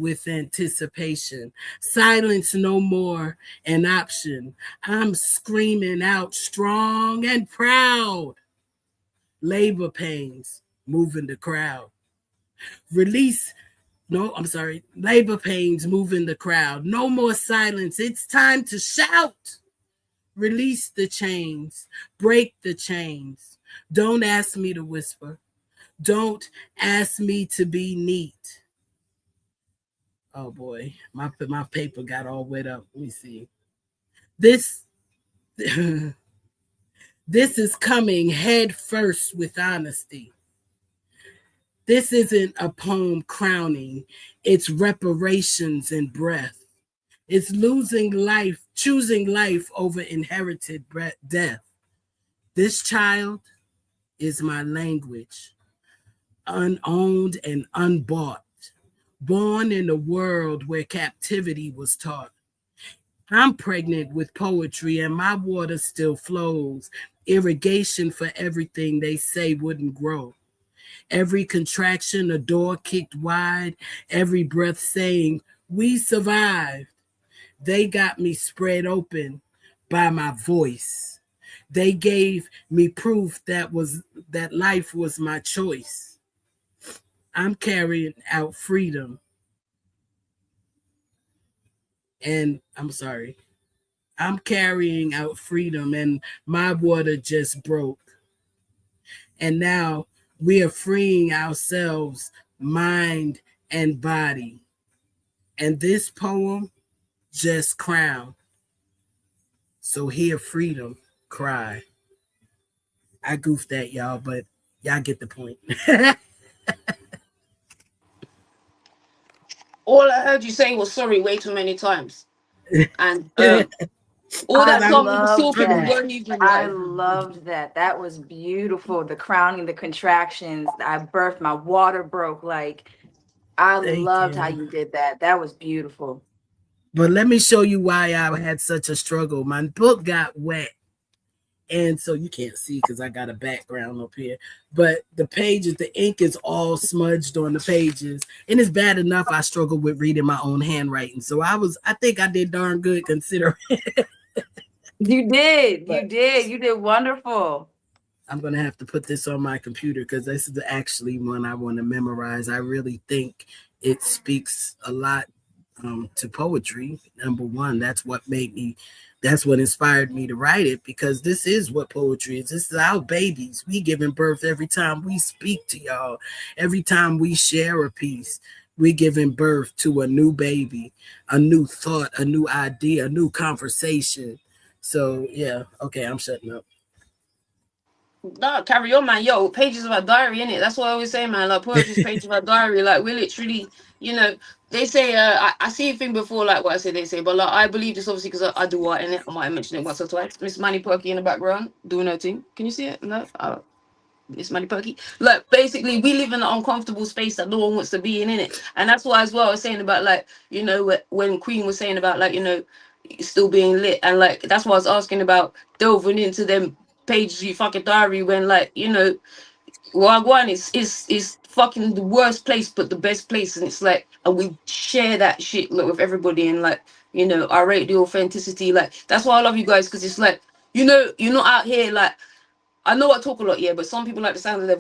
with anticipation. Silence no more an option. I'm screaming out strong and proud. Labor pains moving the crowd. Release, no, I'm sorry, labor pains moving the crowd. No more silence. It's time to shout. Release the chains, break the chains. Don't ask me to whisper. Don't ask me to be neat. Oh boy, my paper got all wet up. Let me see. This this is coming head first with honesty. This isn't a poem crowning, it's reparations and breath. It's losing life, choosing life over inherited death. This child is my language, unowned and unbought, born in a world where captivity was taught. I'm pregnant with poetry and my water still flows, irrigation for everything they say wouldn't grow. Every contraction, a door kicked wide, every breath saying, we survived. They got me spread open by my voice. They gave me proof that life was my choice. I'm carrying out freedom. And I'm sorry. I'm carrying out freedom and my water just broke. And now we are freeing ourselves, mind and body. And this poem just crowned. So hear freedom cry. I goofed that, y'all, but y'all get the point. All I heard you say was sorry way too many times. And all that I song was love talking that. weren't even I like, loved that. That was beautiful. The crowning, the contractions. I birthed, my water broke. Like, I Thank loved how you. you did that. That was beautiful. But let me show you why I had such a struggle. My book got wet. And so you can't see because I got a background up here. But the pages, the ink is all smudged on the pages. And it's bad enough I struggle with reading my own handwriting. So I think I did darn good considering. You did. But You did wonderful. I'm going to have to put this on my computer because this is actually one I want to memorize. I really think it speaks a lot to poetry. Number one, that's what inspired me to write it, because this is what poetry is. This is our babies. We giving birth every time we speak to y'all. Every time we share a piece, we giving birth to a new baby, a new thought, a new idea, a new conversation. So yeah, okay, I'm shutting up. nah, carry on, man. Yo, pages of a diary, innit? That's what I always say, man. Like, poetry's pages of a diary. Like, we literally, they say, I see a thing before, like what I said, they say, but like, I believe this obviously because I do art in it. I might have mentioned it once or twice. Miss Manny Perky in the background doing her thing. Can you see it? No? Miss Manny Perky. Like, basically, we live in an uncomfortable space that no one wants to be in it. And that's why, as well, I was saying about, like, when Queen was saying about, like, still being lit. And, like, that's why I was asking about delving into them pages of your fucking diary when, like, Wagwan is fucking the worst place but the best place, and it's like, and we share that shit, like, with everybody, and like, I rate the authenticity. Like, that's why I love you guys, because it's like, you're not out here like, I know I talk a lot, yeah, but some people like the sound of their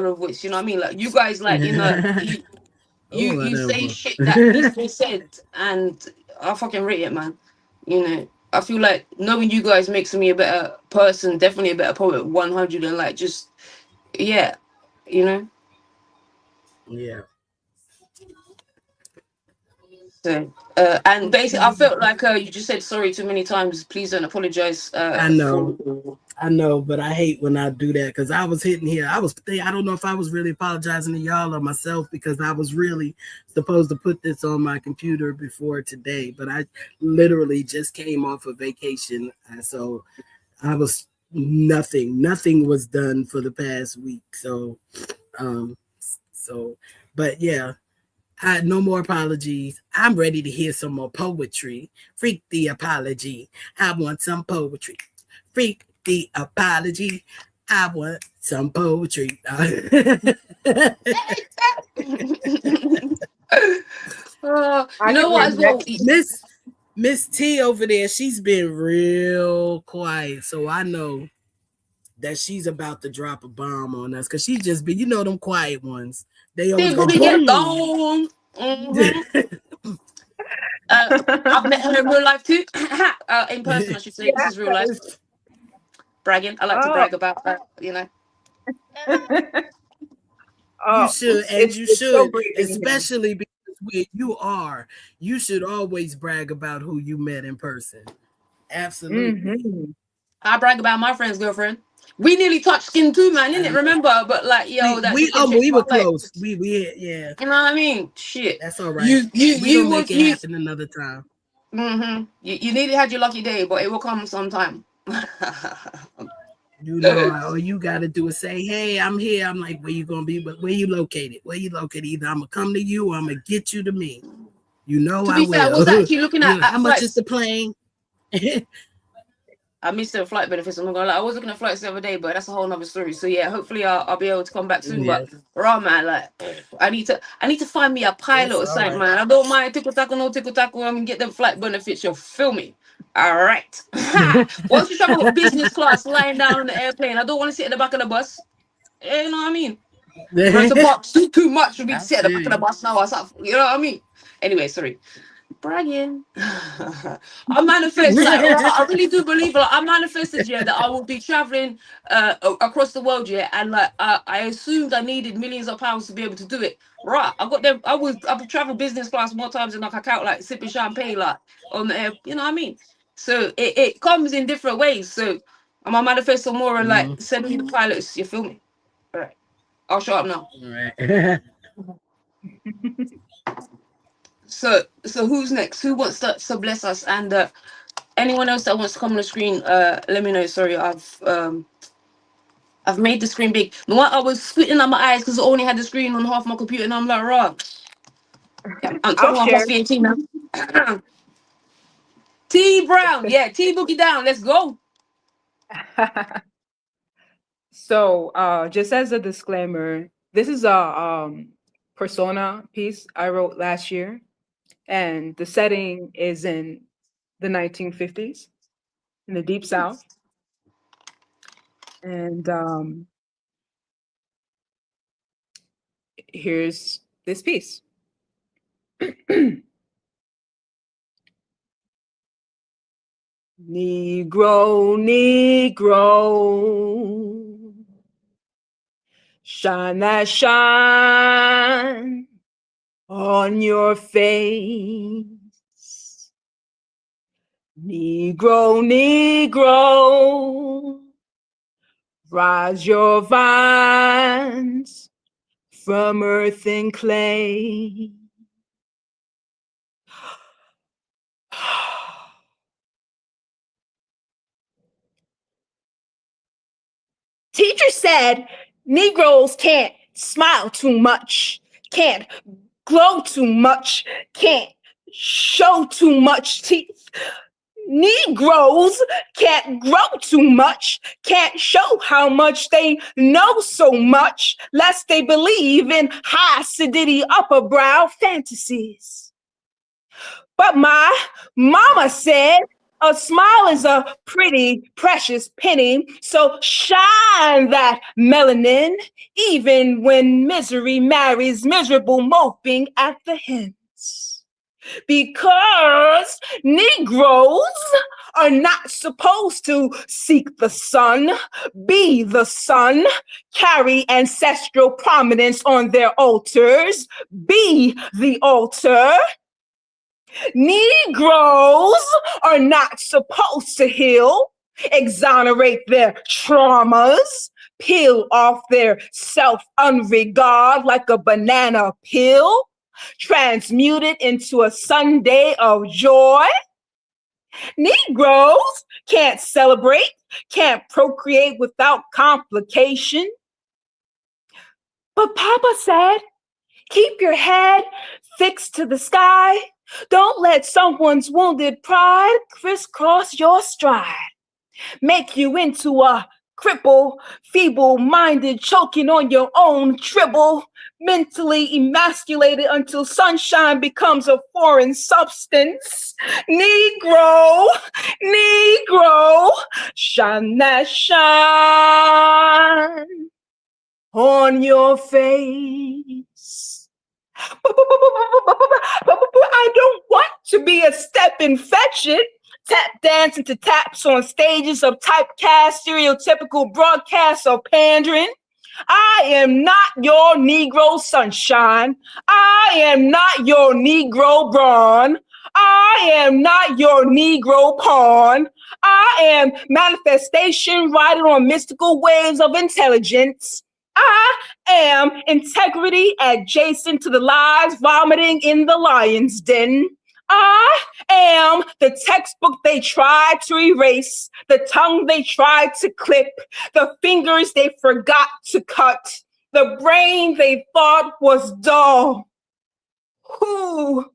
own voice, you know what I mean? Like, you guys, like, Oh, you say whatever. shit that needs to be said, and I fucking rate it, man. I feel like knowing you guys makes me a better person, definitely a better poet, 100, and like, just, yeah, you know. Yeah. So, and basically, I felt like you just said sorry too many times. Please don't apologize. I For know, but I hate when I do that because I was hitting here. I don't know if I was really apologizing to y'all or myself, because I was really supposed to put this on my computer before today, but I literally just came off a vacation. So I was nothing was done for the past week. Um, but yeah, no more apologies. I'm ready to hear some more poetry. Freak the apology. I want some poetry. Freak the apology. I want some poetry. You I know can what as well? relate. Miss T over there, she's been real quiet, so I know that she's about to drop a bomb on us because she's just been, them quiet ones. They always Big go Boogie get boom. gone. Uh, I've met her in real life too. In person, I should say. This is real life. Yes. Bragging. I like to Oh, brag about that, You oh, should, and it's you it's so should, breathing here. especially because where you are, you should always brag about who you met in person. Absolutely. Mm-hmm. I brag about my friend's girlfriend. We nearly touched skin too, man, I innit? know. Remember? But like, yo, that We chicken changed we my were life. close. We yeah. You know what I mean? Shit. That's all right. We You gonna make was it you. happen another time. You nearly had your lucky day, but it will come sometime. All you gotta do is say, "Hey, I'm here." I'm like, "Where you gonna be? But where you located? Where you located? Either I'm gonna come to you, or I'm gonna get you to me. To I be fair, I was will." actually looking at, How at much is flights. the plane? I missed the flight benefits. I'm not gonna lie. I was looking at flights the other day, but that's a whole nother story. So yeah, hopefully I'll be able to come back soon. Yeah, But raw man, like I need to find me a pilot it's or all something, right. man. I don't mind tickle tackle, no tickle tackle. I'm gonna get them flight benefits. You feel me? All right. Once you travel business class, lying down on the airplane, I don't want to sit in the back of the bus. You know what I mean? Rosa Parks too much for me to I sit at the feel back of the you. bus now. You know what I mean? Anyway, sorry. Bragging. I manifest like I really do believe like I manifested yeah that I will be traveling across the world yeah and like I assumed I needed millions of pounds to be able to do it. Right, I got them. I've traveled business class more times than I can count like sipping champagne like on the air. You know what I mean? So it comes in different ways. So I'm a manifesto more and like Mhm. send me the pilots. You feel me? All right, I'll shut up now. All right. So who's next? Who wants to bless us? And anyone else that wants to come on the screen, let me know. Sorry, I've made the screen big. The one I was squinting at my eyes because I only had the screen on half my computer, and I'm like, raw. Yeah, I'm I'll 21 plus share. 18 now. T Brown, yeah, T Boogie down. Let's go. So, just as a disclaimer, this is a persona piece I wrote last year, and the setting is in the 1950s in the Deep South. And here's this piece. Negro, Negro, shine that shine on your face. Negro, Negro, rise your vines from earth and clay. Teacher said Negroes can't smile too much, can't glow too much, can't show too much teeth. Negroes can't grow too much, can't show how much they know so much, lest they believe in high acidity upper brow fantasies. But my mama said a smile is a pretty precious penny, so shine that melanin, even when misery marries miserable moping at the hens. Because Negroes are not supposed to seek the sun, be the sun, carry ancestral prominence on their altars, be the altar. Negroes are not supposed to heal, exonerate their traumas, peel off their self-unregard like a banana peel, transmute it into a Sunday of joy. Negroes can't celebrate, can't procreate without complication. But Papa said, keep your head fixed to the sky. Don't let someone's wounded pride crisscross your stride, make you into a cripple, feeble-minded, choking on your own tribble, mentally emasculated until sunshine becomes a foreign substance. Negro, Negro, shine that shine on your face. I don't want to be a step infection, tap dancing to taps on stages of typecast, stereotypical broadcasts of pandering. I am not your Negro sunshine. I am not your Negro brawn. I am not your Negro pawn. I am manifestation riding on mystical waves of intelligence. I am integrity adjacent to the lies vomiting in the lion's den. I am the textbook they tried to erase, the tongue they tried to clip, the fingers they forgot to cut, the brain they thought was dull. Who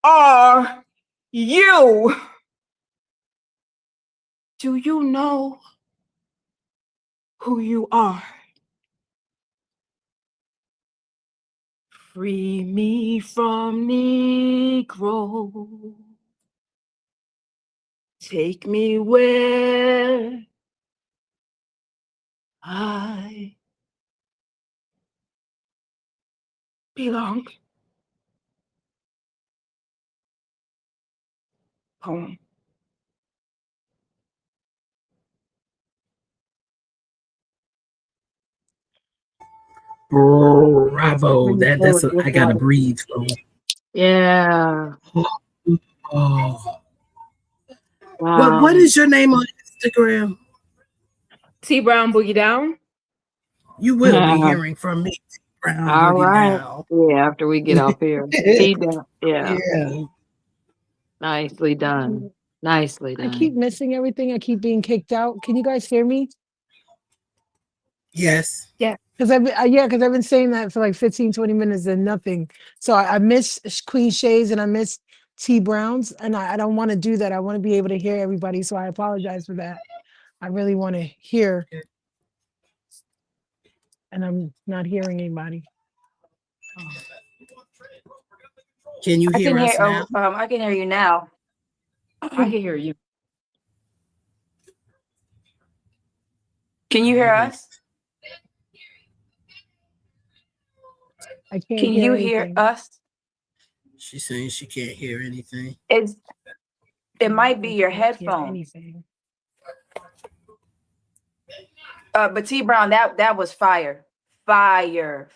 are you? Do you know who you are? Free me from Negro. Take me where I belong. Poem. Bravo. That's I gotta breathe. Yeah. Oh. Wow. What is your name on Instagram? T Brown Boogie Down. You will be hearing from me, T Brown All Boogie right. Down. Yeah, after we get off here. Yeah. Yeah. Nicely done. Nicely done. I keep missing everything. I keep being kicked out. Can you guys hear me? Yes. Yeah, because I've been saying that for like 15, 20 minutes and nothing. So I miss Queen Shays and I miss T Browns, and I don't want to do that. I want to be able to hear everybody. So I apologize for that. I really want to hear, and I'm not hearing anybody. Can you hear us now? I can hear you now. I can hear you. Can you hear us? I can't. Can you hear us? She's saying she can't hear anything. It might be your headphones. But T Brown, that was fire from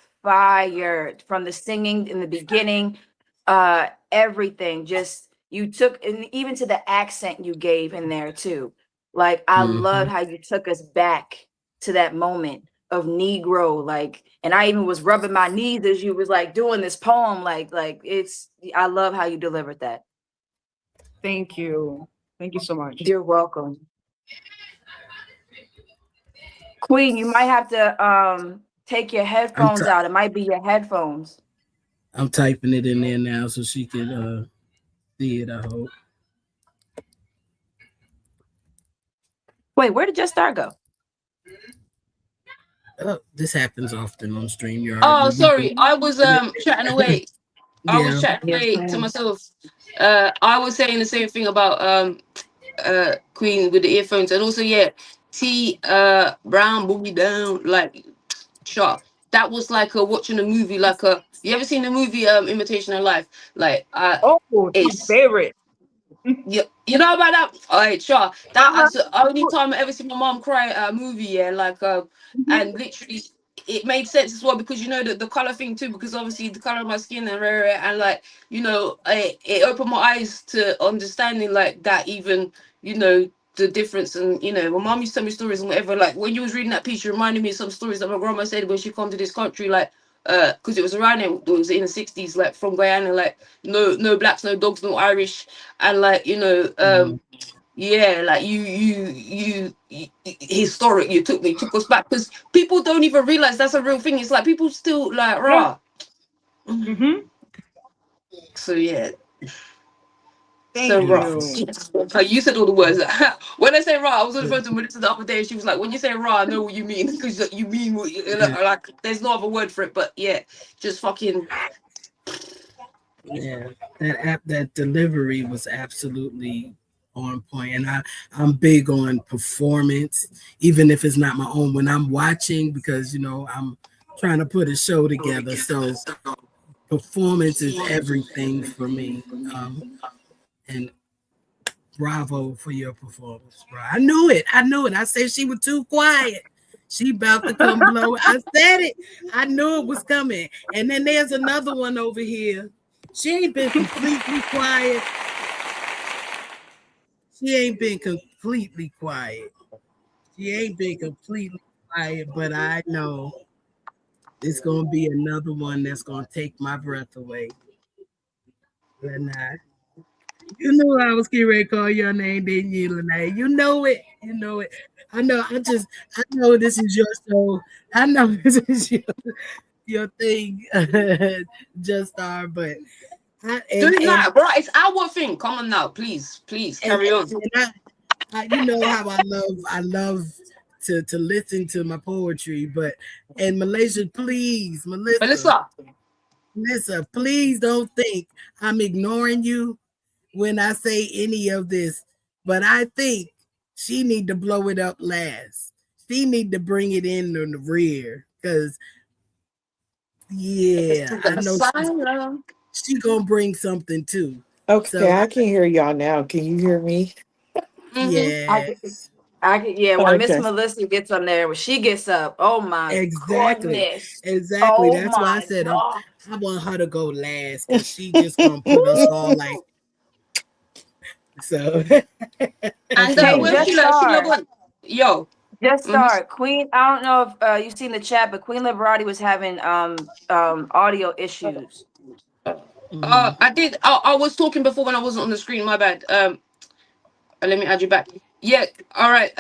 the singing in the beginning, everything. Just you took, and even to the accent you gave in there too. Like I love how you took us back to that moment of Negro, like, and I even was rubbing my knees as you was like doing this poem, like I love how you delivered that. Thank you so much. You're welcome. Queen, you might have to take your headphones out. It might be your headphones. I'm typing it in there now so she can see it, I hope. Wait, where did your star go? Oh, this happens often on StreamYard. Oh, sorry. I was chatting away. I was chatting away to ma'am. myself. I was saying the same thing about Queen with the earphones, and also T Brown Boogie Down, like sharp. That was like watching a movie, like you ever seen the movie Imitation of Life? Like It's my favorite. you know about that? All right, sure. That's the only time I ever seen my mom cry at a movie, and literally it made sense as well, because you know the color thing too, because obviously the color of my skin and like, you know, it opened my eyes to understanding like that, even, you know, the difference. And you know, my mom used to tell me stories and whatever, like when you was reading that piece, you reminded me of some stories that my grandma said when she come to this country, like because it was around it was in the 60s, like from Guyana, like no blacks, no dogs, no Irish, and like, you know, yeah, like you historic, you took us back, because people don't even realize that's a real thing. It's like people still like raw. Mm-hmm. So yeah. Thank So raw. you. You said all the words. When I say raw, I was on the phone to Melissa the other day. She was like, "When you say raw, I know what you mean because you mean what you, like. There's no other word for it, but yeah, just fucking." Yeah, that delivery was absolutely on point, and I'm big on performance, even if it's not my own. When I'm watching, because I'm trying to put a show together, so performance is everything for me. And bravo for your performance, bro. I knew it. I knew it. I said she was too quiet. She about to come blow. I said it. I knew it was coming. And then there's another one over here. She ain't been completely quiet. She ain't been completely quiet. She ain't been completely quiet, but I know it's gonna be another one that's gonna take my breath away. And you knew I was getting ready to call your name, didn't you, Lene? You know it. You know it. I know. I know this is your show. I know this is your thing, Just Star. But I Do it now, bro. It's our thing. Come on now, please, please and, carry on. you know how I love to listen to my poetry, but and Malaysia, please, Melissa, Melissa, please don't think I'm ignoring you when I say any of this, but I think she need to blow it up last. She need to bring it in on the rear, because it's yeah, to I the know asylum. she gonna bring something too. Okay, So I can hear y'all now. Can you hear me? Mm-hmm. yeah, Yeah, when Miss Okay. Melissa gets on there, when she gets up, oh my exactly, goodness. exactly. Oh That's why I my said God. I want her to go last, because she just gonna put us all like so. And Hey, when just she log star. on, yo, Just mhm. start. Queen, I don't know if you've seen the chat, but Queen Liberati was having audio issues. Mhm. I did. I was talking before when I wasn't on the screen. My bad. Let me add you back. Yeah. All right.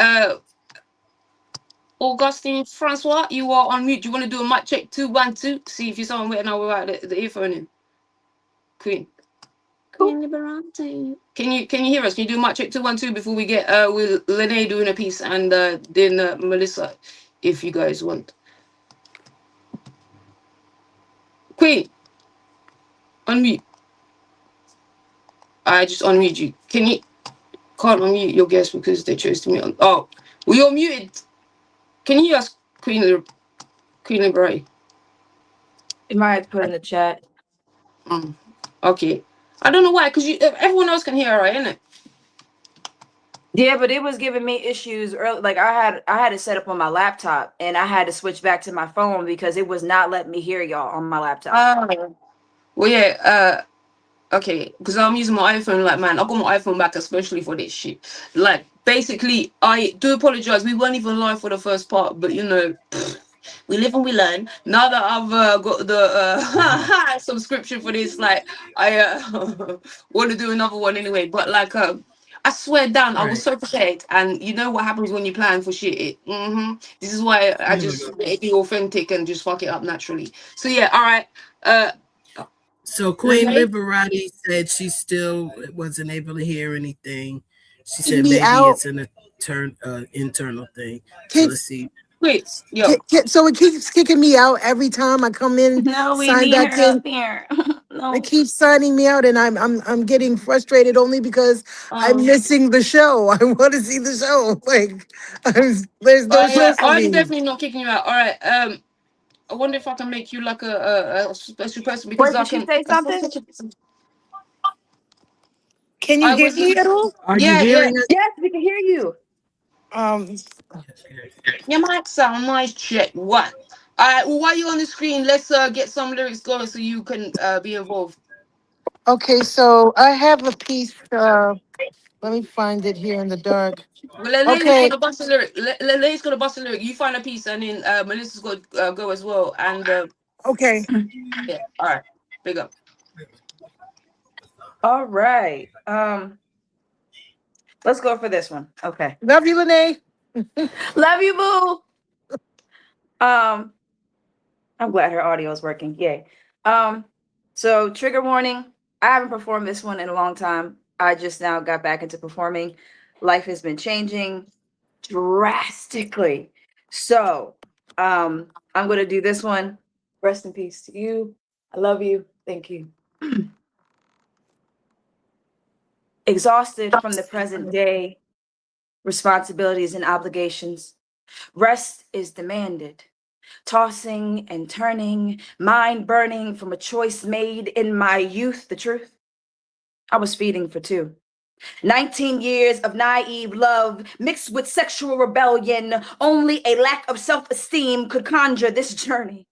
Augustine Francois, you are on mute. Do you want to do a mic check 2 1 2? See if you're someone waiting now without the earphone in. Queen. Cool. Queen Liberati. Can you hear us? Can you do a mic check 2 1 2 before we get with Lene doing a piece and then Melissa, if you guys want. Queen, unmute. I just unmute you. Can't unmute your guest because they chose to mute on. Oh, we are muted. Can you hear us, Queen Liberati? You might have to put in the chat. Mm. Okay. I don't know why, because everyone else can hear, right? Innit? Yeah, but it was giving me issues early. Like I had it set up on my laptop and I had to switch back to my phone because it was not letting me hear y'all on my laptop. Well, yeah. Okay, because I'm using my iPhone. Like, man, I got my iPhone back especially for this shit. Like, basically, I do apologize. We weren't even live for the first part, but we live and we learn. Now that I've got the subscription for this, like, I want to do another one anyway. But like, I swear down, I was Right. so prepared, and you know what happens when you plan for shit. This is why I There we just go. let it be authentic and just fuck it up naturally. So yeah, all right. Uh, So Queen Lene? Liberati said she still wasn't able to hear anything. She Kick said me maybe out. it's an internal thing. So Kick, let's see. Wait, yo. so it keeps kicking me out every time I come in, No, we sign need back her up in. here. It No. keeps signing me out, and I'm getting frustrated only because I'm missing the show. I want to see the show. Like, there's no show for I'm me. definitely not kicking you out. All right. I wonder if I can make you like a special person because Wait, I did she can. say something? Can you I hear was. me at all? Are you Yeah, yeah. hearing us? Yes, we can hear you. Um. Your mic sound nice. Check one. All right. Well, while you're on the screen, let's get some lyrics going so you can be involved. Okay, so I have a piece. Let me find it here in the dark. Well, Lene's Okay. gonna bust a lyric. Lene's gonna bust a lyric. You find a piece, and then Melissa's gonna go as well. And Okay. yeah. All right. Big up. All right. Let's go for this one. Okay. Love you, Lene. Love you, boo. Um, I'm glad her audio is working. Yay. So trigger warning. I haven't performed this one in a long time. I just now got back into performing. Life has been changing drastically. So I'm going to do this one. Rest in peace to you. I love you. Thank you. Exhausted from the present day, responsibilities and obligations, rest is demanded. Tossing and turning, mind burning from a choice made in my youth. The truth, I was feeding for two. 19 years of naive love mixed with sexual rebellion. Only a lack of self-esteem could conjure this journey.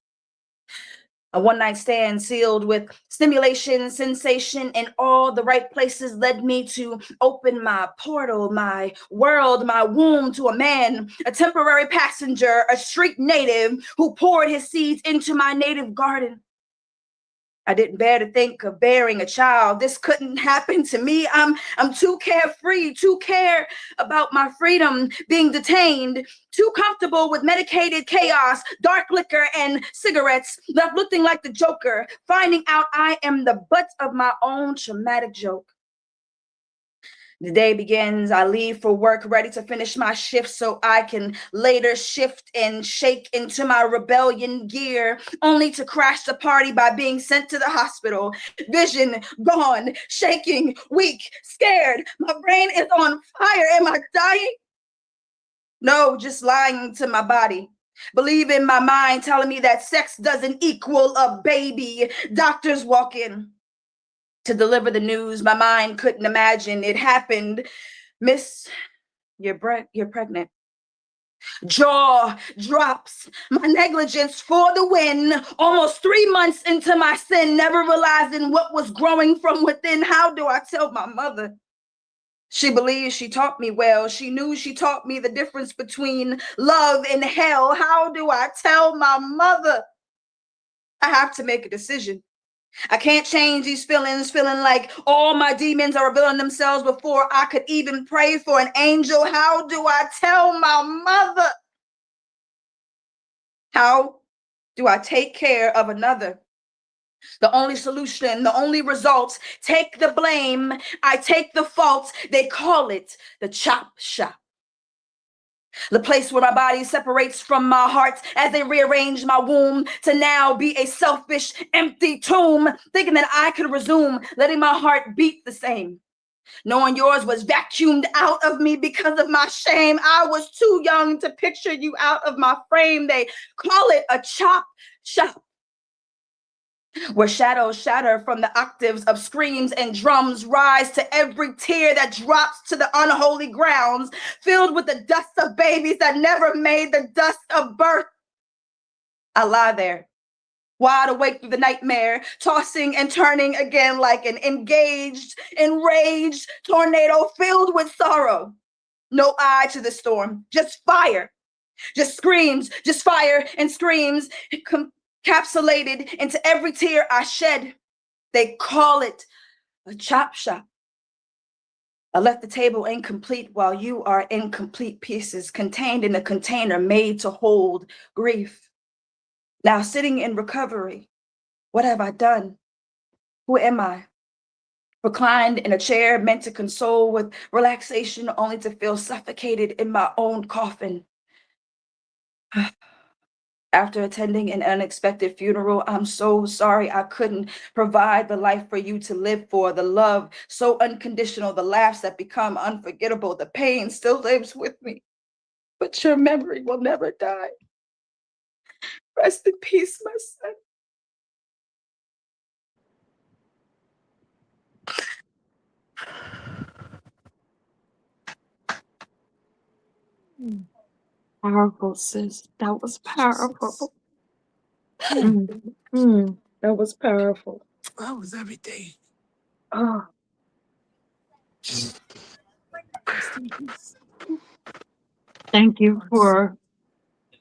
A one-night stand sealed with stimulation, sensation, and all the right places led me to open my portal, my world, my womb to a man, a temporary passenger, a street native who poured his seeds into my native garden. I didn't bear to think of bearing a child. This couldn't happen to me. I'm too carefree, too care about my freedom being detained, too comfortable with medicated chaos, dark liquor, and cigarettes, left looking like the Joker, finding out I am the butt of my own traumatic joke. The day begins, I leave for work, ready to finish my shift so I can later shift and shake into my rebellion gear, only to crash the party by being sent to the hospital. Vision gone, shaking, weak, scared. My brain is on fire. Am I dying? No, just lying to my body. Believing my mind telling me that sex doesn't equal a baby. Doctors walk in to deliver the news. My mind couldn't imagine it happened. Miss, you're pregnant. Jaw drops, my negligence for the win. Almost 3 months into my sin, never realizing what was growing from within. How do I tell my mother? She believes she taught me well. She knew she taught me the difference between love and hell. How do I tell my mother? I have to make a decision. I can't change these feelings, feeling like all my demons are revealing themselves before I could even pray for an angel. How do I tell my mother? How do I take care of another? The only solution, the only results, take the blame. I take the fault. They call it the chop shop. The place where my body separates from my heart as they rearrange my womb to now be a selfish, empty tomb, thinking that I could resume letting my heart beat the same. Knowing yours was vacuumed out of me because of my shame. I was too young to picture you out of my frame. They call it a chop shop, where shadows shatter from the octaves of screams and drums rise to every tear that drops to the unholy grounds, filled with the dust of babies that never made the dust of birth. I lie there, wide awake through the nightmare, tossing and turning again like an engaged, enraged tornado filled with sorrow. No eye to the storm, just fire, just screams, just fire and screams, encapsulated into every tear I shed. They call it a chop shop. I left the table incomplete while you are incomplete pieces contained in a container made to hold grief. Now sitting in recovery, what have I done? Who am I? Reclined in a chair meant to console with relaxation, only to feel suffocated in my own coffin. After attending an unexpected funeral, I'm so sorry I couldn't provide the life for you to live for, the love so unconditional, the laughs that become unforgettable. The pain still lives with me, but your memory will never die. Rest in peace, my son. Powerful, sis. That was powerful. That was powerful. That was everything. Oh. Thank you for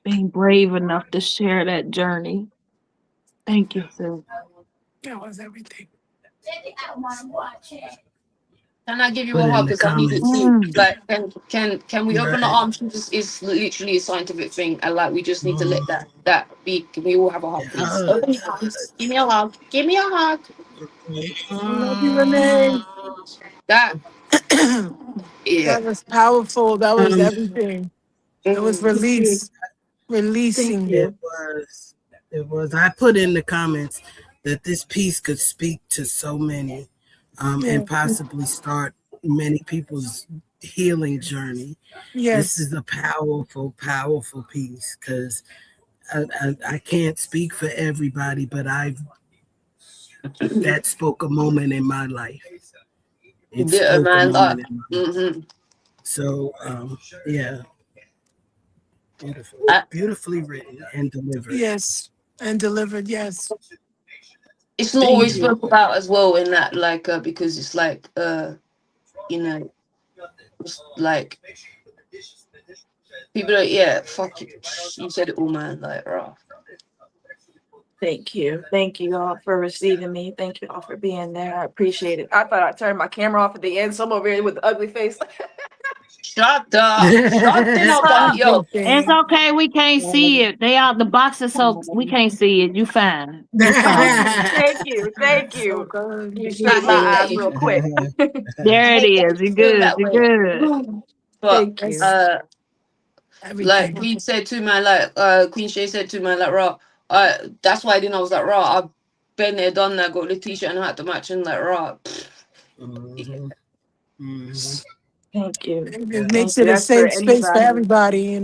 being brave enough to share that journey. Thank you, sis. That was everything. Can I give you Put a it in hug the because I need it too? comments. Like, can we open the Right. arms? It's literally a scientific thing, and like we just need to let that be. Can we all have a hug, please? Open your arms. Give me a hug. Give me a hug. I love you, Renee. That yeah. That was powerful. That was Um, everything. It was Mm. Thank you. Thank releasing. you. it was. I put in the comments that this piece could speak to so many, Yeah. and possibly start many people's healing journey. This Yes. is a powerful, powerful piece because I can't speak for everybody, but that spoke a moment in my life. It Yeah, spoke a man. moment in my life. Mm-hmm. So yeah, beautiful, I, beautifully written and delivered. Yes. And delivered. Yes. it's not Thank always you. spoke about as well in that, like, because it's like, you know, it's like people are, yeah, fuck you. You said it all, man. Like, raw. Thank you. Thank you all for receiving me. Thank you all for being there. I appreciate it. I thought I turned my camera off at the end, so I'm over here with the ugly face. Shut up. Shut the up. Yo, It's Everything. okay. We can't see it. They out the boxes, so we can't see it. You fine. You fine. Thank you. Thank So you. good. You I straightened my hate that eyes you real quick. There it hate that is. you You feel good. that You way. good. But Thank you. That's like everything. Queen said to my Queen Shay said to my like raw. That's why I didn't. I was like raw. I've been there, done that. Got the t-shirt and hat to match, and like raw. Mhm, mhm. Thank you. It Thank makes you. it a That's for safe space for anybody. everybody,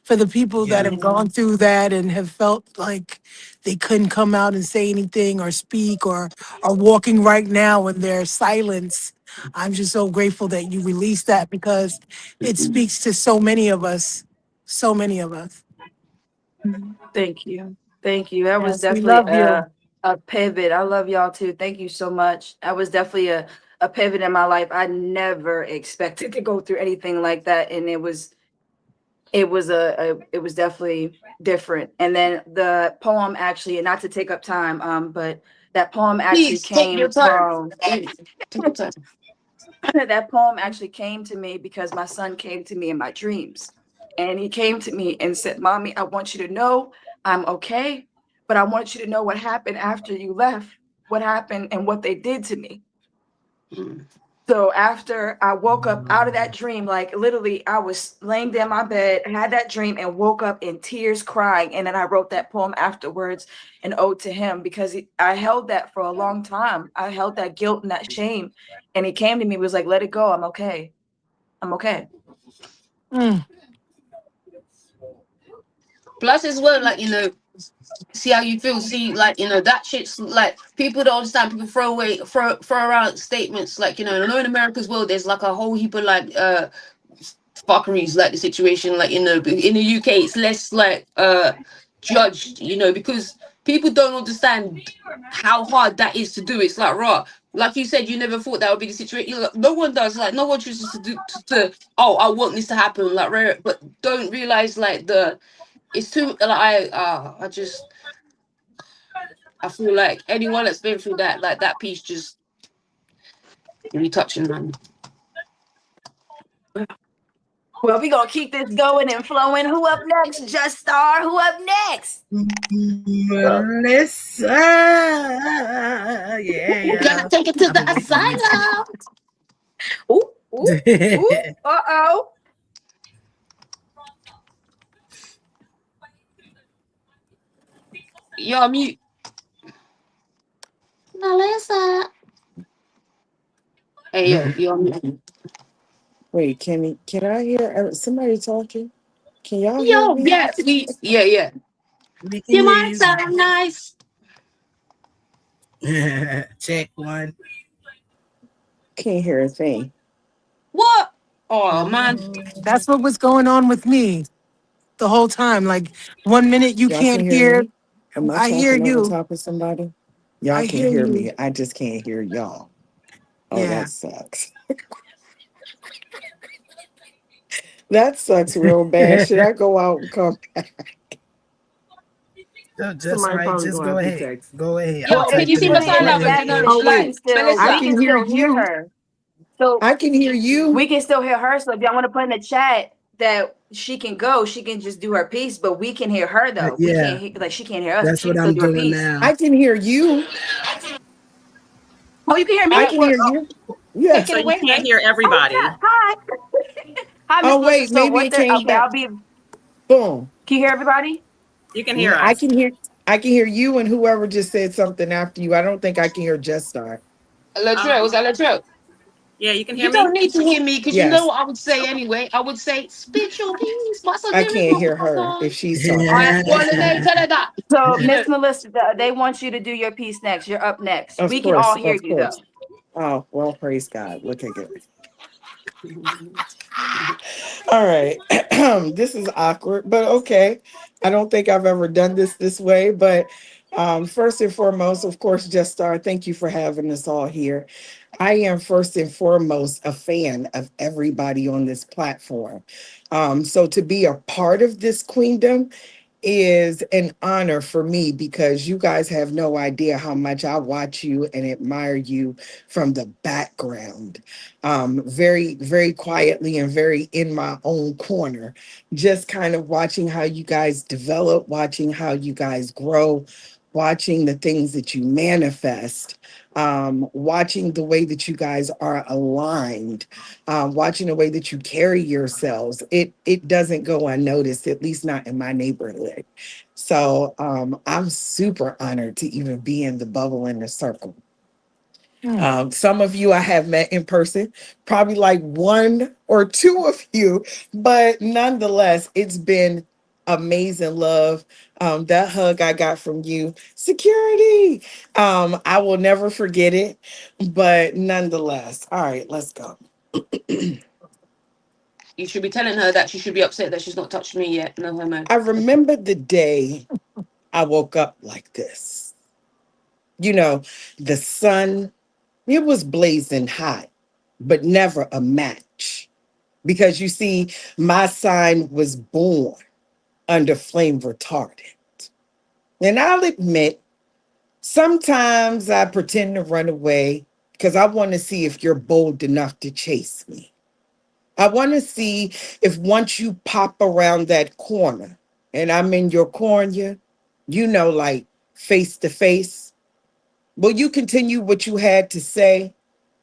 for the people that Yeah. have gone through that and have felt like they couldn't come out and say anything or speak or are walking right now in their silence. I'm just so grateful that you released that because it speaks to so many of us. So many of us. Thank you. Thank you. That was Yes, we definitely love you. a pivot. I love y'all too. Thank you so much. That was definitely a pivot in my life. I never expected to go through anything like that. And it was definitely different. And then the poem actually, and not to take up time, but that poem actually Please take your came time. from Take your time. that poem actually came to me because my son came to me in my dreams. And he came to me and said, Mommy, I want you to know I'm okay, but I want you to know what happened after you left, what happened and what they did to me. Mm. So after I woke up out of that dream, like literally, I was laying down my bed, had that dream, and woke up in tears, crying. And then I wrote that poem afterwards, an ode to him, because I held that for a long time. I held that guilt and that shame. And he came to me, was like, "Let it go. I'm okay. I'm okay." Mm. Plus, as well, like see how you feel. See, like that shit's like people don't understand. People throw around statements like I know in America as well. There's like a whole heap of like fuckeries like the situation like but in the UK it's less like judged because people don't understand how hard that is to do. It's like raw, like you said, you never thought that would be the situation. No one does. Like no one chooses to do to oh, I want this to happen, like rare, but don't realize like it's too like I feel like anyone that's been through that, like that piece, just really touching, man. Well, we're gonna keep this going and flowing. Who up next? Just Star. Who up next? Melissa, We gotta yeah. take it to I've the been waiting on asylum. Ooh, ooh, ooh. this. Uh-oh. You're on mute. Melissa. Hey, you're on mute. Wait, can I hear somebody talking? Can y'all hear Yo, me? yeah, yeah. We can Your hear mic you. sound nice. Check one. Can't hear a thing. What? Oh man. That's what was going on with me the whole time. Like 1 minute you Y'all can can't hear hear. me? Am I I hear talking over you. top of somebody? Y'all I can hear hear you. me. I just can't hear y'all. Oh, Yeah. that sucks. That sucks real bad. Should I go out and come back? No, just Somebody right. probably Just gonna go have to ahead. text. Go ahead. Yo, I'll Well, can type you Nikki it see in my put the it in sign the up? chat. Like, chat that Oh she like can wait, still I Melissa. we can can hear still hear you. her. So I can hear you. we can still hear her. So if y'all want to put in the chat that she can go, she can just do her piece, but we can hear her though. We Yeah, can't hear like she can't hear us, but that's she can what still I'm do her doing piece. now. I can hear you. Oh, you can hear I me? can hear you. Yeah. Take So it you away, can't man. hear Oh everybody. yeah. Hi. Hi, Miss Oh Melissa. wait, So maybe what it the came okay, back. I'll be Boom. can you hear everybody? You can hear I us. can hear. I can hear you and whoever just said something after you. I don't think I can hear Just Start. Latrell, was that Latrell? Yeah, you can hear You me? don't need to hear me because you know Yes, what I would say anyway. I would say, spit your peas, what's a I lyric, can't hear her motherfucker? if she's All talking. right, well, Lene, tell her that. So You know, Miss Melissa, they want you to do your piece next. You're up next. Of We can all course, hear of you though. course. Oh well, praise God. Look at it. All right. This is awkward, but okay. I don't think I've ever done this way, but first and foremost, of course, Just Star, thank you for having us all here. I am first and foremost a fan of everybody on this platform. So to be a part of this queendom is an honor for me because you guys have no idea how much I watch you and admire you from the background. Very, very quietly and very in my own corner, just kind of watching how you guys develop, watching how you guys grow, watching the things that you manifest, watching the way that you guys are aligned, watching the way that you carry yourselves. It doesn't go unnoticed, at least not in my neighborhood. So I'm super honored to even be in the bubble in the circle. Some of you I have met in person, probably like one or two of you, but nonetheless, it's been amazing love. That hug I got from you, security. I will never forget it, but nonetheless, all right, let's go. you should be telling her that she should be upset that she's not touched me yet. No homo. I remember the day I woke up like this. You know, the sun, it was blazing hot, but never a match. Because you see, my sign was born under flame retardant. And I'll admit, sometimes I pretend to run away because I want to see if you're bold enough to chase me. I want to see if once you pop around that corner and I'm in your corner, you know, like face to face, will you continue what you had to say?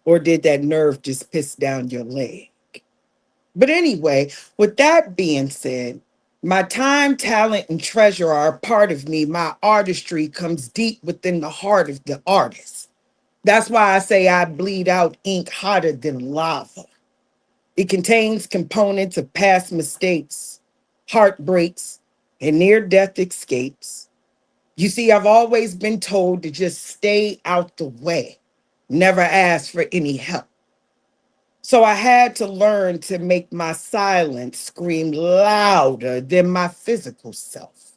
Or did that nerve just piss down your leg? But anyway, with that being said, my time, talent, and treasure are a part of me. My artistry comes deep within the heart of the artist. That's why I say I bleed out ink hotter than lava. It contains components of past mistakes, heartbreaks, and near death escapes. You see, I've always been told to just stay out the way, never ask for any help. So I had to learn to make my silence scream louder than my physical self.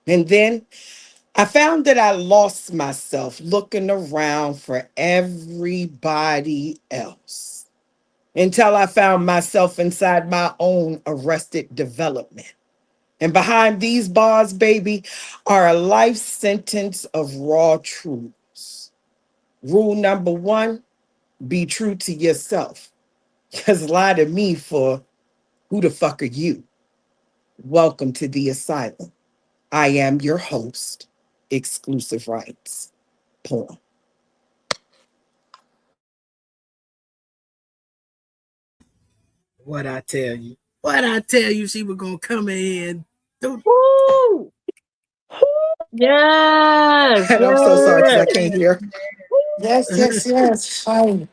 And then I found that I lost myself looking around for everybody else until I found myself inside my own arrested development. And behind these bars, baby, are a life sentence of raw truths. Rule number one, be true to yourself. Because lie to me for who the fuck are you? Welcome to the asylum. I am your host, exclusive rights. Poem. What I tell you? What I tell you? She was gonna come in here and do. Woo! Yes, And I'm so sorry because I yes. can't hear. Yes, yes, yes. Fire,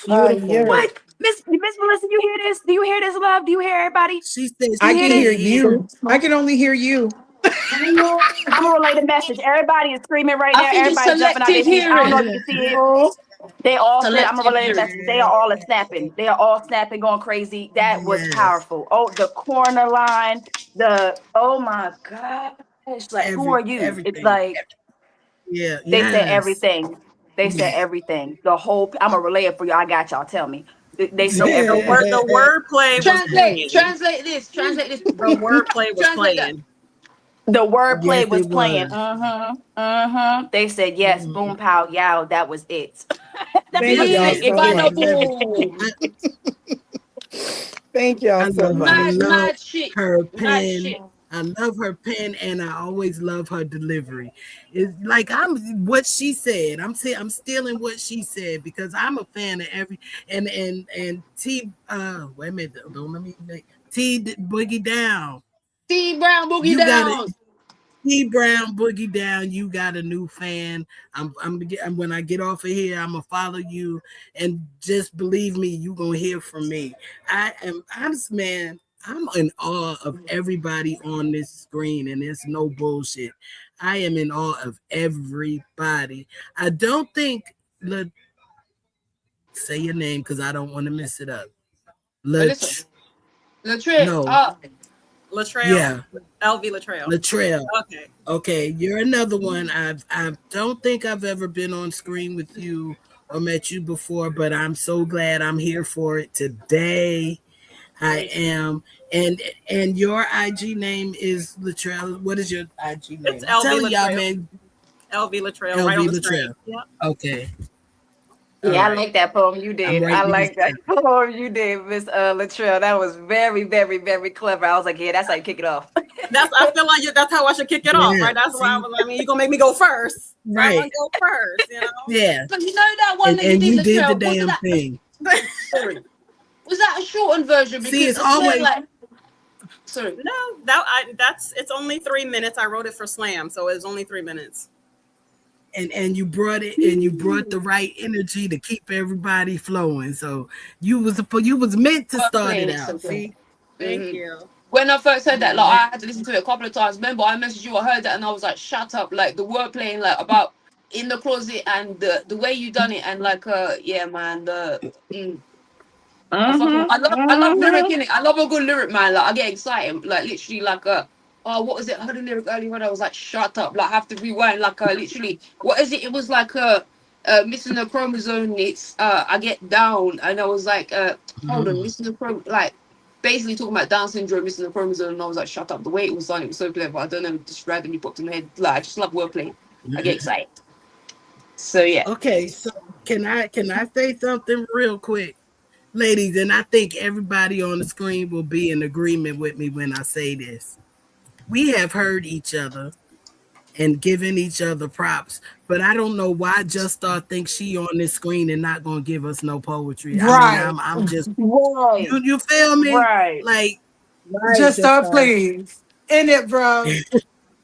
Beautiful. fire. What? Miss Melissa, you hear this? Do you hear this, love? Do you hear everybody? She said Do I you she hear can can't hear this? hear. you. I can only hear you. I'm gonna relay the message. Everybody is screaming right I now. think it's Everybody's jumping out selective their seats. I don't know if hearing. you can see it. Oh, They all said, I'm gonna Selective relay the hearing. message. They are all snapping. They are all snapping, going crazy. That was Yes, powerful. Oh, the corner line, oh my gosh. Like, who are you? It's everything. like Yeah, they said yes. everything. They said everything. The whole I'm gonna relay it for you. I got y'all. Tell me. They said everything. The wordplay was Translate, playing. translate this, translate this. The wordplay was Translate that. playing. The Yes, wordplay was it playing. was. Mm-hmm. Mm-hmm. They said yes, boom Mhm. pow, yow, that was it. That thank was y'all Big it. so Again, bada much. boom. Thank y'all I so love, I much. Mad, love mad shit. her Mad pen. shit. I love her pen, and I always love her delivery. It's like I'm what she said. I'm stealing what she said because I'm a fan of every and T. Wait a minute, don't let me make Boogie Down. T Brown Boogie You got it. Down. T Brown Boogie Down, you got a new fan. When I get off of here, I'm gonna follow you, and just believe me, you gonna hear from me. Man. I'm in awe of everybody on this screen, and it's no bullshit. I am in awe of everybody. I don't think say your name because I don't want to mess it up. Listen, Latrell. No, Latrell, yeah, LV Latrell. Latrell. Okay. Okay, you're another one. I don't think I've ever been on screen with you or met you before, but I'm so glad I'm here for it today. I am. And your IG name is Latrell. What is your IG name? It's I'm LV telling y'all, Latrell. man. LV Latrell, right on LV the screen. Latrell. Yep. Okay. Yeah, I All right. like that poem you I'm did. I writing these like that down. poem you did, Miss Latrell. That was very, very, very clever. I was like, yeah, that's how you kick it off. I feel like that's how I should kick it off, right? That's why I mean, you're gonna make me go first. So I'm Right. gonna go first, you know. Yeah. But you know that one that you And did, you did the Latrell, wasn't damn that? thing. Sorry. Was that a shortened version? See, Because it's I swear, always like, sorry. No, it's only 3 minutes. I wrote it for Slam, so it's only 3 minutes. and you brought it and you brought the right energy to keep everybody flowing. So you was meant to start it out. See? Thank you. When I first heard that, like I had to listen to it a couple of times. Remember, I messaged you, I heard that, and I was like, "Shut up!" Like the word playing, like about in the closet and the way you done it, and like, yeah, man, I love lyric in it. I love a good lyric, man. Like I get excited, like literally, like oh, what was it? I heard a lyric earlier on. I was like, "Shut up!" Like I have to rewind. Like literally, what is it? It was like missing a chromosome. It's I get down, and I was like, hold on, missing a chromosome, like. Basically talking about Down syndrome, missing a chromosome, and I was like, "Shut up!" The way it was done, it was so clever. I don't know, just randomly popped in my head. Like, I just love wordplay. I get excited. So yeah. Okay, so can I say something real quick, ladies? And I think everybody on the screen will be in agreement with me when I say this. We have heard each other and given each other props, but I don't know why Just Star thinks she on this screen and not gonna give us no poetry. Right. I mean, I'm just Right. you feel me? Right. Like Just start, please. In it, bro.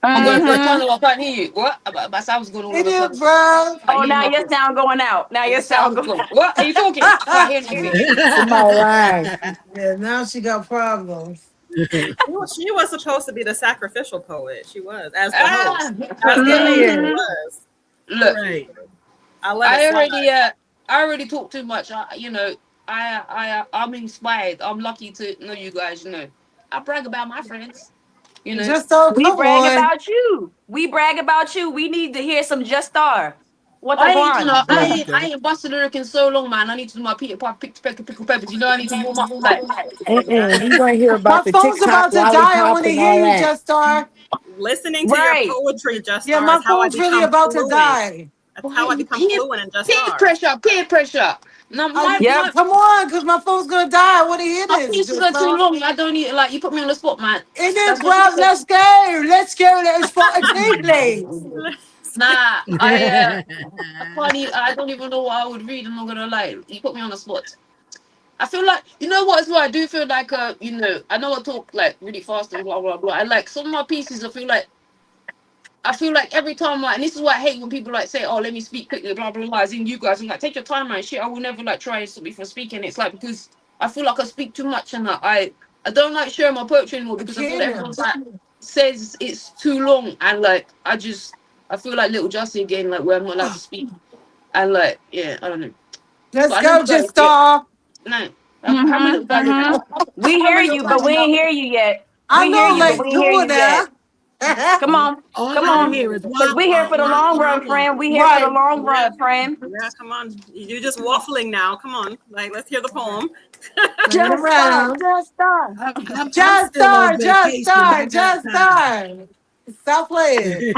I'm going for a Mhm. tunnel. I can't hear you. What? My sound's going all of In a it, sudden. bro. I Oh, hear now nothing. your sound going out. Now your sound going out. What are you talking? I can't hear anything. Somebody lying. Yeah, now she got problems. She was supposed to be the sacrificial poet. She was as the Ah, host. Let's get She here. was. look, right. I let it slide. I already talk too much. I'm inspired. I'm lucky to know you guys. I brag about my friends. Just start, We come brag on. about you. We brag about you. We need to hear some Just Star. What the I ain't, one? There you go. I ain't busted lyric in so long, man. I need to do my Peter Pan, pickle peppers. I need to warm up. Like, We want to hear My about the phone's TikTok about to die. I want lollipop to and hear all you, that. Just Star. Listening to your Right. poetry, Just Yeah, Star, my is how I phone's really become about to fluent. die. That's how I become fluent in Just peer Star. pressure, peer pressure. No, Yep. Come on, because my phone's going to die. I want to hear my this. pieces Just are too Star. long. I don't need like you put me on the spot, man. In it, That's what she bro. said. Let's go. Let's go. Let's for a team, please. Nah, I don't even know what I would read. I'm not gonna lie. You put me on the spot. I feel like what as well. I do feel like I know I talk like really fast and blah blah blah. I like some of my pieces. I feel like every time like, and this is why I hate when people like say, "Oh, let me speak quickly," blah blah blah. As in you guys, I'm like, take your time, man. Shit, I will never like try and stop me from speaking. It's like because I feel like I speak too much and I don't like sharing my poetry anymore because I feel like everyone's like says it's too long and like I feel like little Jussie again, like where I'm not allowed to speak and like yeah, I don't know. Let's But I know go, you Just guys get Star. no. How many little guys? We How hear many you, little but we guys? ain't hear you yet. I We hear know, you, but like, we ain't come hear on you yet. now. Come on. All Come I on. hear is Because we here for the long run, friend. We here for the Right. long run, friend. Yeah, come on. You're just waffling now. Come on. Like, let's hear the poem. Turn it Just Star. around. Just Star. I'm Just still on Star. Just vacation. I Star. got Just time. Star. Stop playing.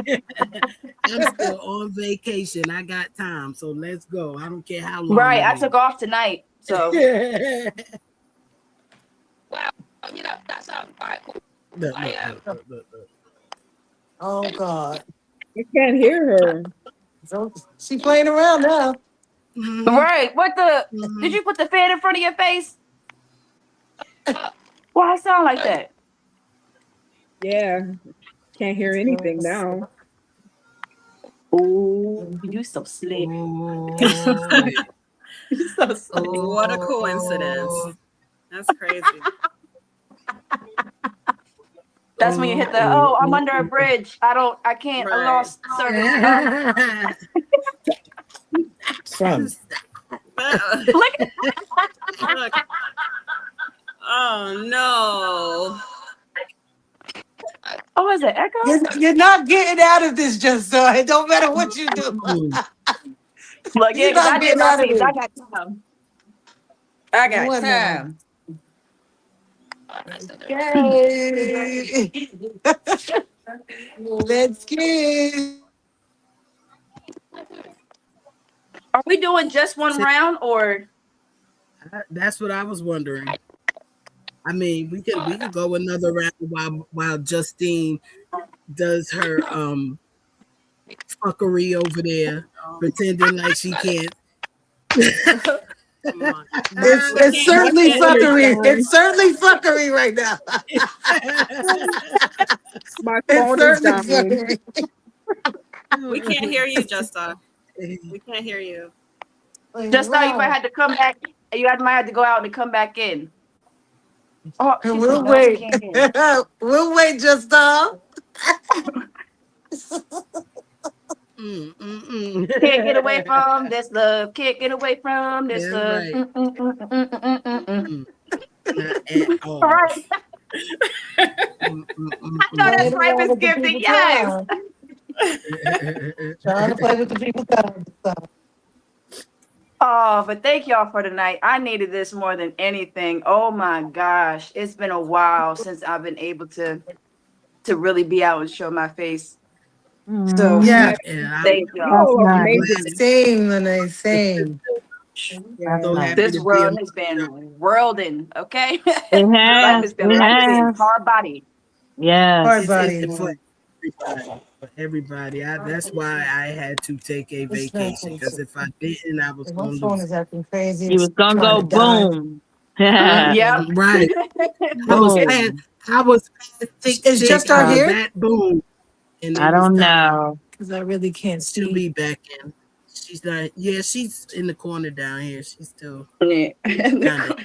I'm still on vacation. I got time. So let's go. I don't care how long Right. it I is. took off tonight. So Wow, that sounds all right. Cool. Look, look, look, look. Oh God. You can't hear her. So she playing around now. Mhm, Right. What the? Did mhm. you put the fan in front of your face? Why I sound like that? Yeah, can't hear anything now. Oh, you so slick. Oh, wait. You so slick. What a coincidence. Oh, That's crazy. That's when you hit the, oh, I'm under a bridge. I can't, I Right. lost service. Son. Look, Look. Oh no. oh, is it echo? You're not getting out of this, just so it don't matter what you do. Look, yeah, You're because I not did getting my out of piece. I it. got time. I No got one now. time. Okay. Let's get. Are we doing just one round or? that's what I was wondering. I mean, we could go another round while Justine does her fuckery over there, pretending like she can't. Come on. We It's can't, we certainly can't hear fuckery. you. It's certainly fuckery right now. My It's phone is certainly dying. fuckery. We can't hear you, Justa. We can't hear you. Just now you might have to come back. Might have to go out and come back in. Oh, she We'll said no, we wait. can't hear. We'll wait, just Can't get away from this love. Can't get away from this That's love. right. Not at all. All right. I know that's right, Miss Gifted. Yes. Trying to play with the people time. Oh, but thank y'all for tonight. I needed this more than anything. Oh my gosh. It's been a while since I've been able to really be out and show my face. So Yeah. Yeah, thank That's y'all. Oh, nice. amazing. Same, Lene, same. Yeah. so nice. happy This to be world a has been whirling, okay? It Life has. has been It rocking has. hard body. Yes. Hard body. for everybody. That's why I had to take a vacation because if I didn't, I was My going to phone lose. is acting crazy. He It's was gonna trying go to die. boom. Yeah. Yep. Right. I was past Boom. thick It's chick. just I our was here that boom, and I it was don't time. know. because I really can't She'll see. be back in. She's not. Yeah, she's in the corner down here. She's still Yeah. kind of.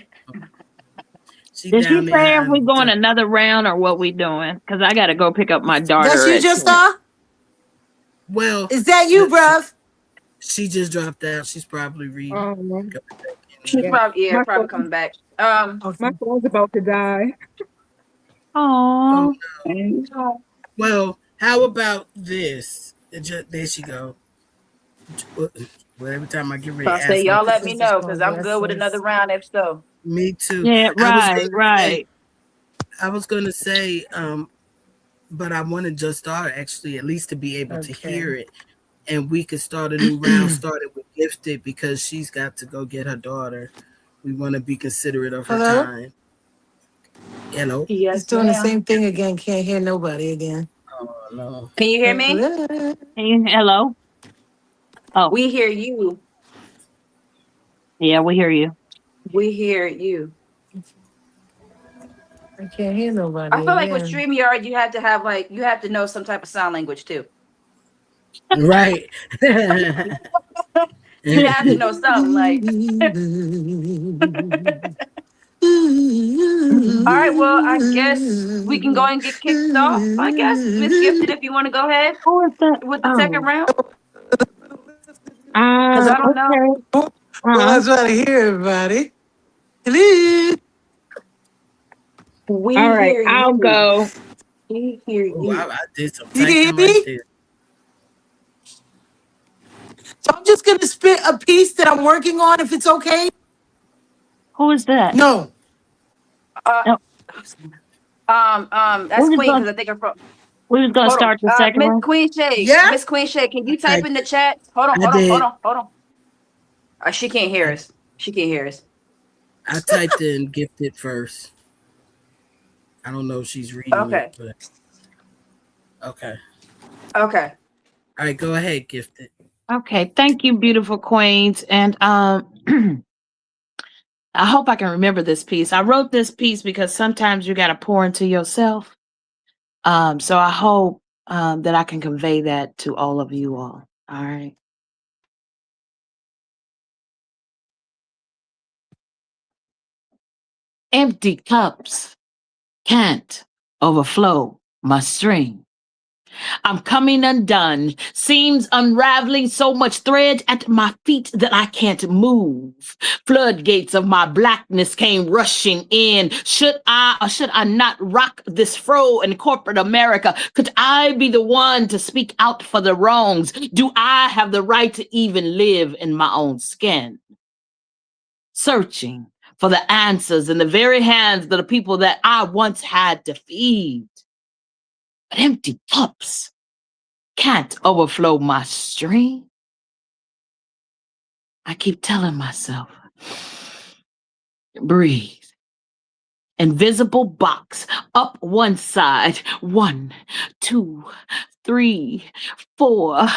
She's Did she down there say if we hiding. going another round or what we doing? Because I gotta go pick up my That's daughter you, at just 10. Well, Is that you, bruv? she just dropped out. She's probably reading. She's Yeah. probably coming back. My phone's about to die. Oh, Well, how about this? There she go. Well, every time I get ready I'll to say ask my y'all let me This is know my because I'm good with another glasses. round if so. me too. yeah, I was right, gonna right. say, but I wanted Just Start actually at least to be able to hear it, and we could start a new round. Started with Gifted because she's got to go get her daughter. We want to be considerate of her Hello? time. Hello. It's Yes, doing the ma'am. same thing again. Can't hear nobody again. Oh no. Can you hear me? Hello? Hey, hello. Oh, We hear you. yeah, we hear you. We hear you. I can't hear nobody I feel like with again. StreamYard, you have to know some type of sign language too. Right. You have to know something like. All right, well, I guess we can go and get kicked off. I guess Miss Gifted, if you want to go ahead Who is that? with the second round, because I don't know. Okay. Well, I try to hear everybody. Hello? We All right, hear I'll you. go. We hear Oh, you. I did some You can hear typing right me? there. So I'm just gonna spit a piece that I'm working on if it's okay. Who is that? No. That's We was Queen gonna, because I think I'm from. we was gonna Hold on, start the second Miss one. Queen Shade. Yeah? Miss Queen Shade, can you I type in the chat? Hold on, I did. hold on. She can't hear us. She can't hear us. I typed in Gifted first. I don't know if she's reading it, but okay. Okay. All right, go ahead, Gifted. Okay, thank you, beautiful queens. And I hope I can remember this piece. I wrote this piece because sometimes you got to pour into yourself. So I hope that I can convey that to all of you all. All right. Empty cups can't overflow my stream. I'm coming undone, seams unraveling, so much thread at my feet that I can't move. Floodgates of my blackness came rushing in. Should I or should I not rock this fro in corporate America? Could I be the one to speak out for the wrongs? Do I have the right to even live in my own skin? Searching for the answers in the very hands of the people that I once had to feed. But empty cups can't overflow my stream. I keep telling myself, breathe. Invisible box up one side. 1, 2, 3, 4.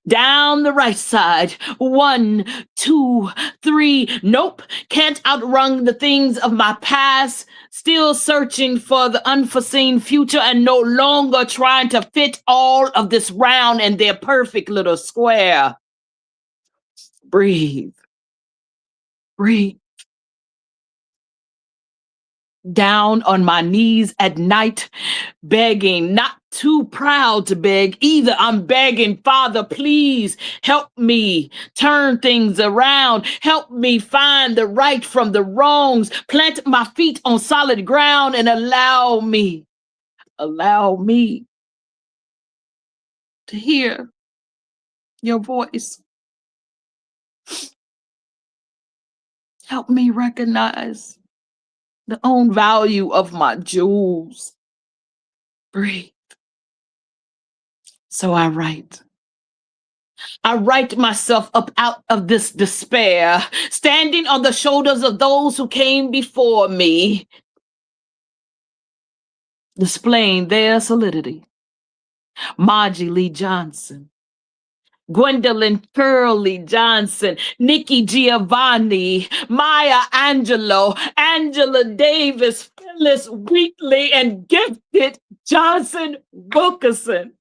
Down the right side. 1, 2, 3. Nope, can't outrun the things of my past. Still searching for the unforeseen future and no longer trying to fit all of this round in their perfect little square. Breathe. Breathe. Down on my knees at night, begging, not too proud to beg either. I'm begging, Father, please help me turn things around. Help me find the right from the wrongs. Plant my feet on solid ground and allow me to hear your voice. Help me recognize the own value of my jewels. Breathe. So I write. I write myself up out of this despair, standing on the shoulders of those who came before me, displaying their solidity. Margie Lee Johnson, Gwendolyn Curley Johnson, Nikki Giovanni, Maya Angelou, Angela Davis, Phyllis Wheatley, and Gifted Johnson Wilkerson.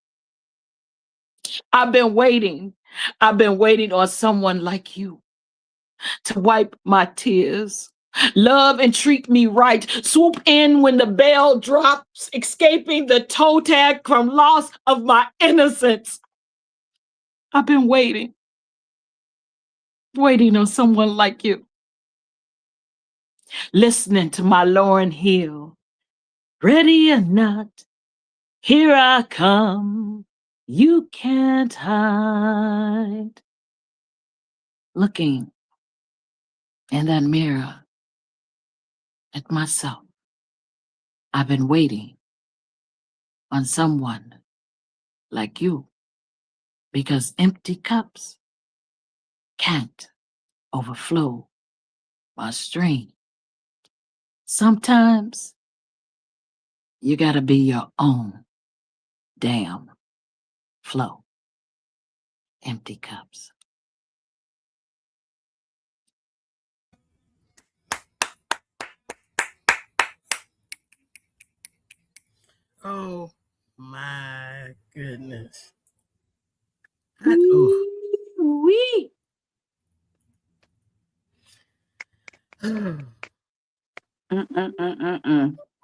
I've been waiting on someone like you to wipe my tears, love and treat me right, swoop in when the bell drops, escaping the toe tag from loss of my innocence. I've been waiting on someone like you, listening to my Lauryn Hill. Ready or not, here I come, you can't hide. Looking in that mirror at myself, I've been waiting on someone like you, because empty cups can't overflow my stream. Sometimes you gotta be your own damn flow. Empty cups. Oh my goodness. Wee.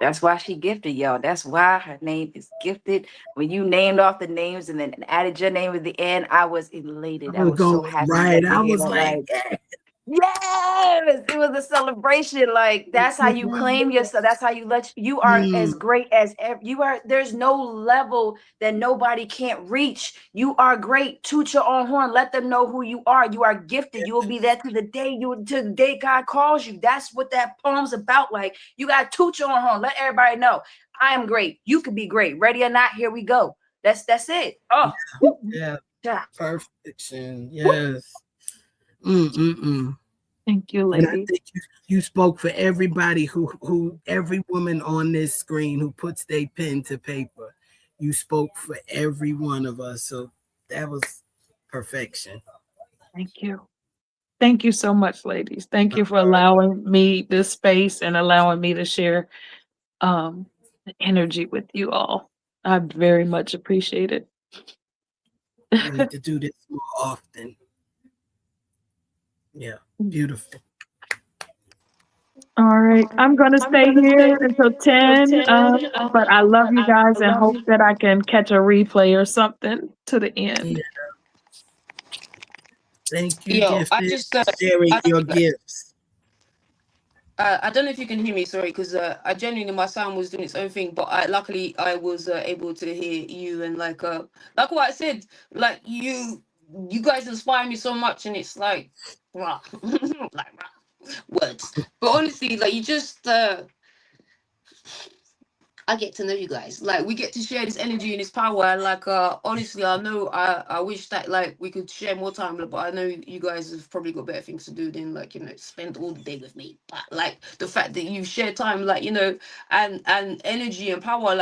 That's why she gifted, y'all. That's why her name is Gifted. When you named off the names and then added your name at the end, I was elated. I was so happy. Right. I was that. like, Yes, it was a celebration. Like, that's how you claim yourself. That's how you are as great as ever. You are. There's no level that nobody can't reach. You are great. Toot your own horn. Let them know who you are. You are gifted. You will be there to the day God calls you. That's what that poem's about. Like, you got to toot your own horn. Let everybody know I am great. You can be great. Ready or not, here we go. That's it. Oh, yeah. Perfection. Yes. Thank you, And I lady. think you spoke for everybody who every woman on this screen who puts their pen to paper. You spoke for every one of us. So that was perfection. Thank you. Thank you so much, ladies. Thank you for All right. allowing me this space and allowing me to share the energy with you all. I very much appreciate it. We need to do this more often. Yeah, beautiful. All right. I'm going to stay here until 10. But I love you guys and hope that I can catch a replay or something to the end. Yeah. Thank you, Yo, I Gifted, just for sharing your gifts. I don't know if you can hear me, sorry, because I genuinely my sound was doing its own thing, but luckily I was able to hear you and like what I said, like you guys inspire me so much, and it's like rah, like rah, words. But honestly, like you just I get to know you guys. Like we get to share this energy and this power. And honestly, I know I wish that like we could share more time, but I know you guys have probably got better things to do than spend all the day with me. But like the fact that you share time, and energy and power,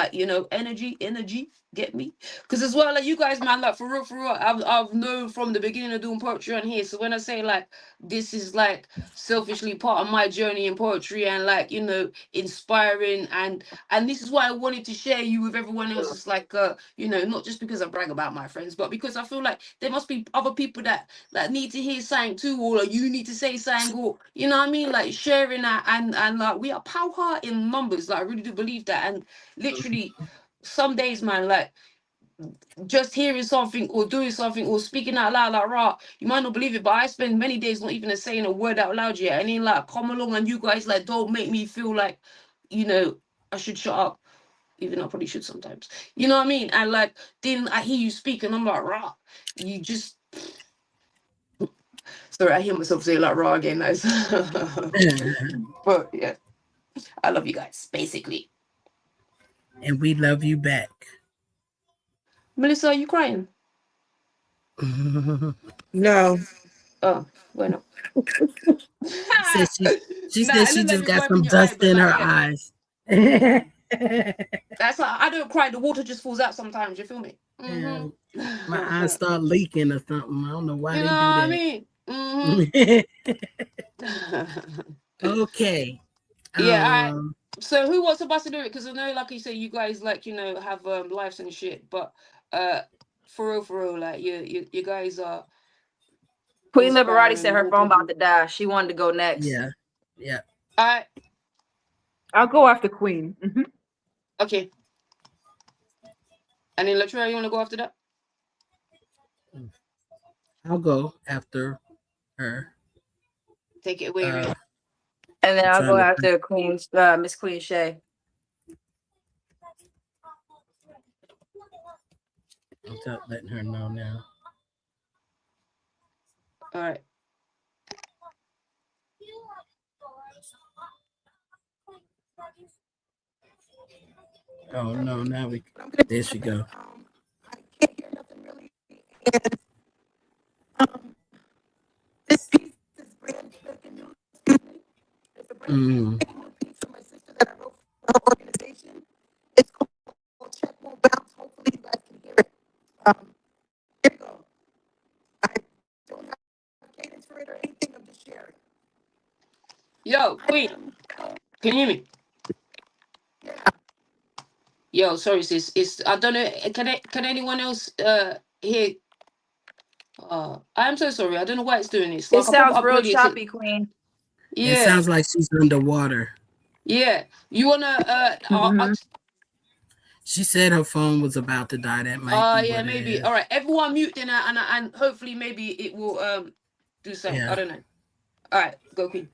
energy. Get me? Because as well, like you guys, man, like for real, I've known from the beginning of doing poetry on here. So when I say like this is like selfishly part of my journey in poetry and inspiring and this is why I wanted to share you with everyone else. It's not just because I brag about my friends, but because I feel like there must be other people that need to hear something too, or like, you need to say something, or you know what I mean, like sharing that and like we are power in numbers. Like I really do believe that, and literally, some days, man, like just hearing something or doing something or speaking out loud like rah, you might not believe it, but I spend many days not even saying a word out loud yet, and then like come along and you guys like don't make me feel like I should shut up, even though I probably should sometimes. You know what I mean? And like then I hear you speak and I'm like rah, you just sorry, I hear myself say like rah again, nice. But yeah, I love you guys basically. And we love you back. Melissa, are you crying? No. Oh, bueno. She Nah, said I she look like just it's got wiping some your eye, dust but in like, her yeah. eyes. That's like I don't cry. The water just falls out sometimes. You feel me? Yeah, Mm-hmm. my eyes start leaking or something. I don't know why You know they what do I that. mean? Mm-hmm. Okay. Yeah. All right. Um, So who wants to do it? Because I know, like you say, you guys have lives and shit. But uh, for real, like you guys are Queen Liberati said inspiring her more phone about people. to die. She wanted to go next. yeah, yeah. All right. I'll go after Queen. Okay. And then Latrell, you want to go after that? I'll go after her. Take it away, Ray. And then I'm I'll trying go to. after Miss Queen Shay. I'm letting her know now. All right. Oh no! Now we. There she go. This piece is brand new. It's a brand Mm. new piece from my sister that I wrote for her organization. It's called Check Won't Bounce. Hopefully you guys can hear it. Here we go. I don't have cadence for it or anything. I'm just sharing. Yo, Queen, can you hear me? Yo, sorry, sis. It's I don't know. Can anyone else hear? I'm so sorry. I don't know why it's doing this. It Like I probably sounds real uploaded it to. choppy, Queen. It Yeah, sounds like she's underwater. yeah. You wanna She said her phone was about to die. That might be yeah, what it maybe. is. All right, everyone mute then, and hopefully maybe it will do something. I Yeah. don't know. All right, go Queen.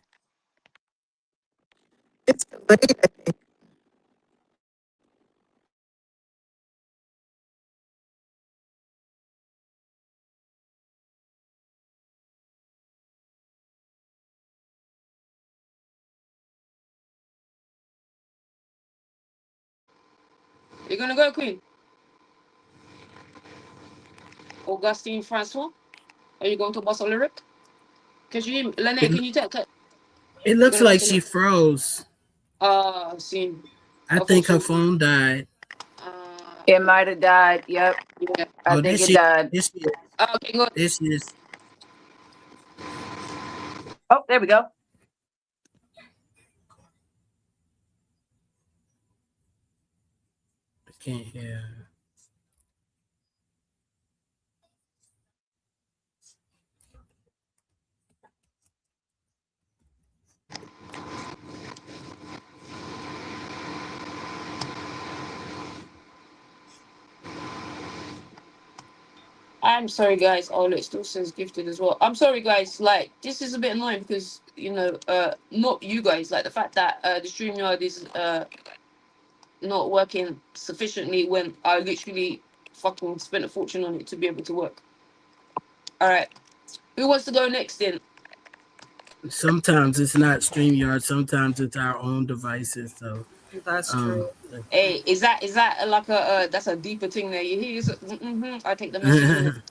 It's delayed, I think. You're gonna go Queen. Augustine Francois. Are you going to boss a lyric? Cause you, Lene, can you tell? It You're looks gonna like make a she note. froze. Seen. I I thought think her so. phone died. It might have died. Yep. Yeah. I Oh, there think it she, died. there she is. Okay, go. There she is. Oh, there we go. I can't hear. I'm sorry, guys. Oh, it still says gifted as well. I'm sorry, guys. Like, this is a bit annoying because not you guys. Like the fact that the StreamYard is not working sufficiently when I literally fucking spent a fortune on it to be able to work. All right, who wants to go next then? Sometimes it's not StreamYard. Sometimes it's our own devices. So, That's true. Hey, is that like a that's a deeper thing there? You hear? I take the message on it.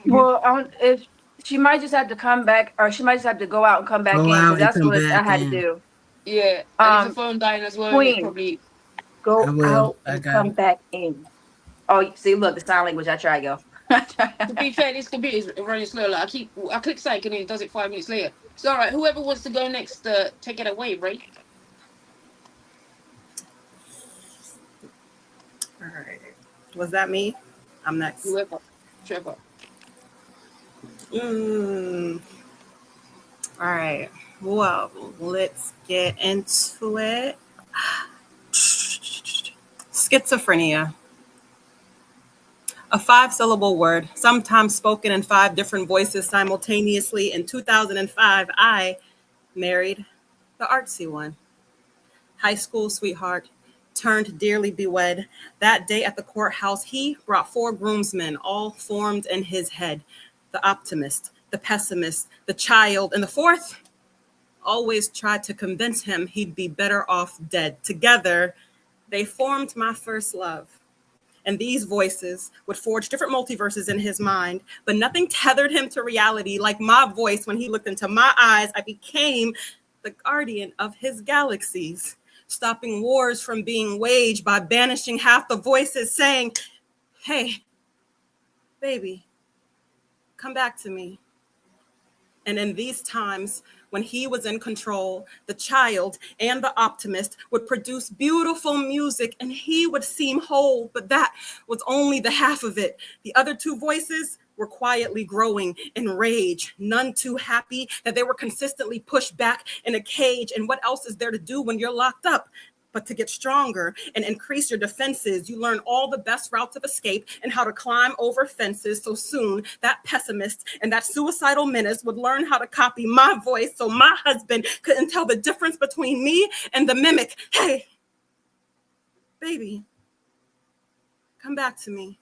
Well, if she might just have to come back, or she might just have to go out and come back go in, because out and that's come what I back had to in. do. Yeah, and is the phone dying as well? And it Queen, probably. I go will. out I and got come it. back in. Oh, see, look, the sign language. I try, yo. To be fair, this computer is running slow. Like I click psych and it does it 5 minutes later. So all right, whoever wants to go next, take it away, Ray. All right. Was that me? I'm next. Whoever, Trevor. All right. Well, let's get into it. Schizophrenia. A 5-syllable word, sometimes spoken in 5 different voices simultaneously. In 2005, I married the artsy one. High school sweetheart, turned dearly bewed. That day at the courthouse, he brought 4 groomsmen, all formed in his head. The optimist, the pessimist, the child, and the 4th always tried to convince him he'd be better off dead. Together, they formed my first love. And these voices would forge different multiverses in his mind, but nothing tethered him to reality like my voice. When he looked into my eyes, I became the guardian of his galaxies, stopping wars from being waged by banishing half the voices saying, hey, baby, come back to me. And in these times, when he was in control, the child and the optimist would produce beautiful music and he would seem whole, but that was only the half of it. The other 2 voices were quietly growing in rage, none too happy that they were consistently pushed back in a cage. And what else is there to do when you're locked up? But to get stronger and increase your defenses, you learn all the best routes of escape and how to climb over fences. So soon, that pessimist and that suicidal menace would learn how to copy my voice so my husband couldn't tell the difference between me and the mimic. Hey, baby, come back to me.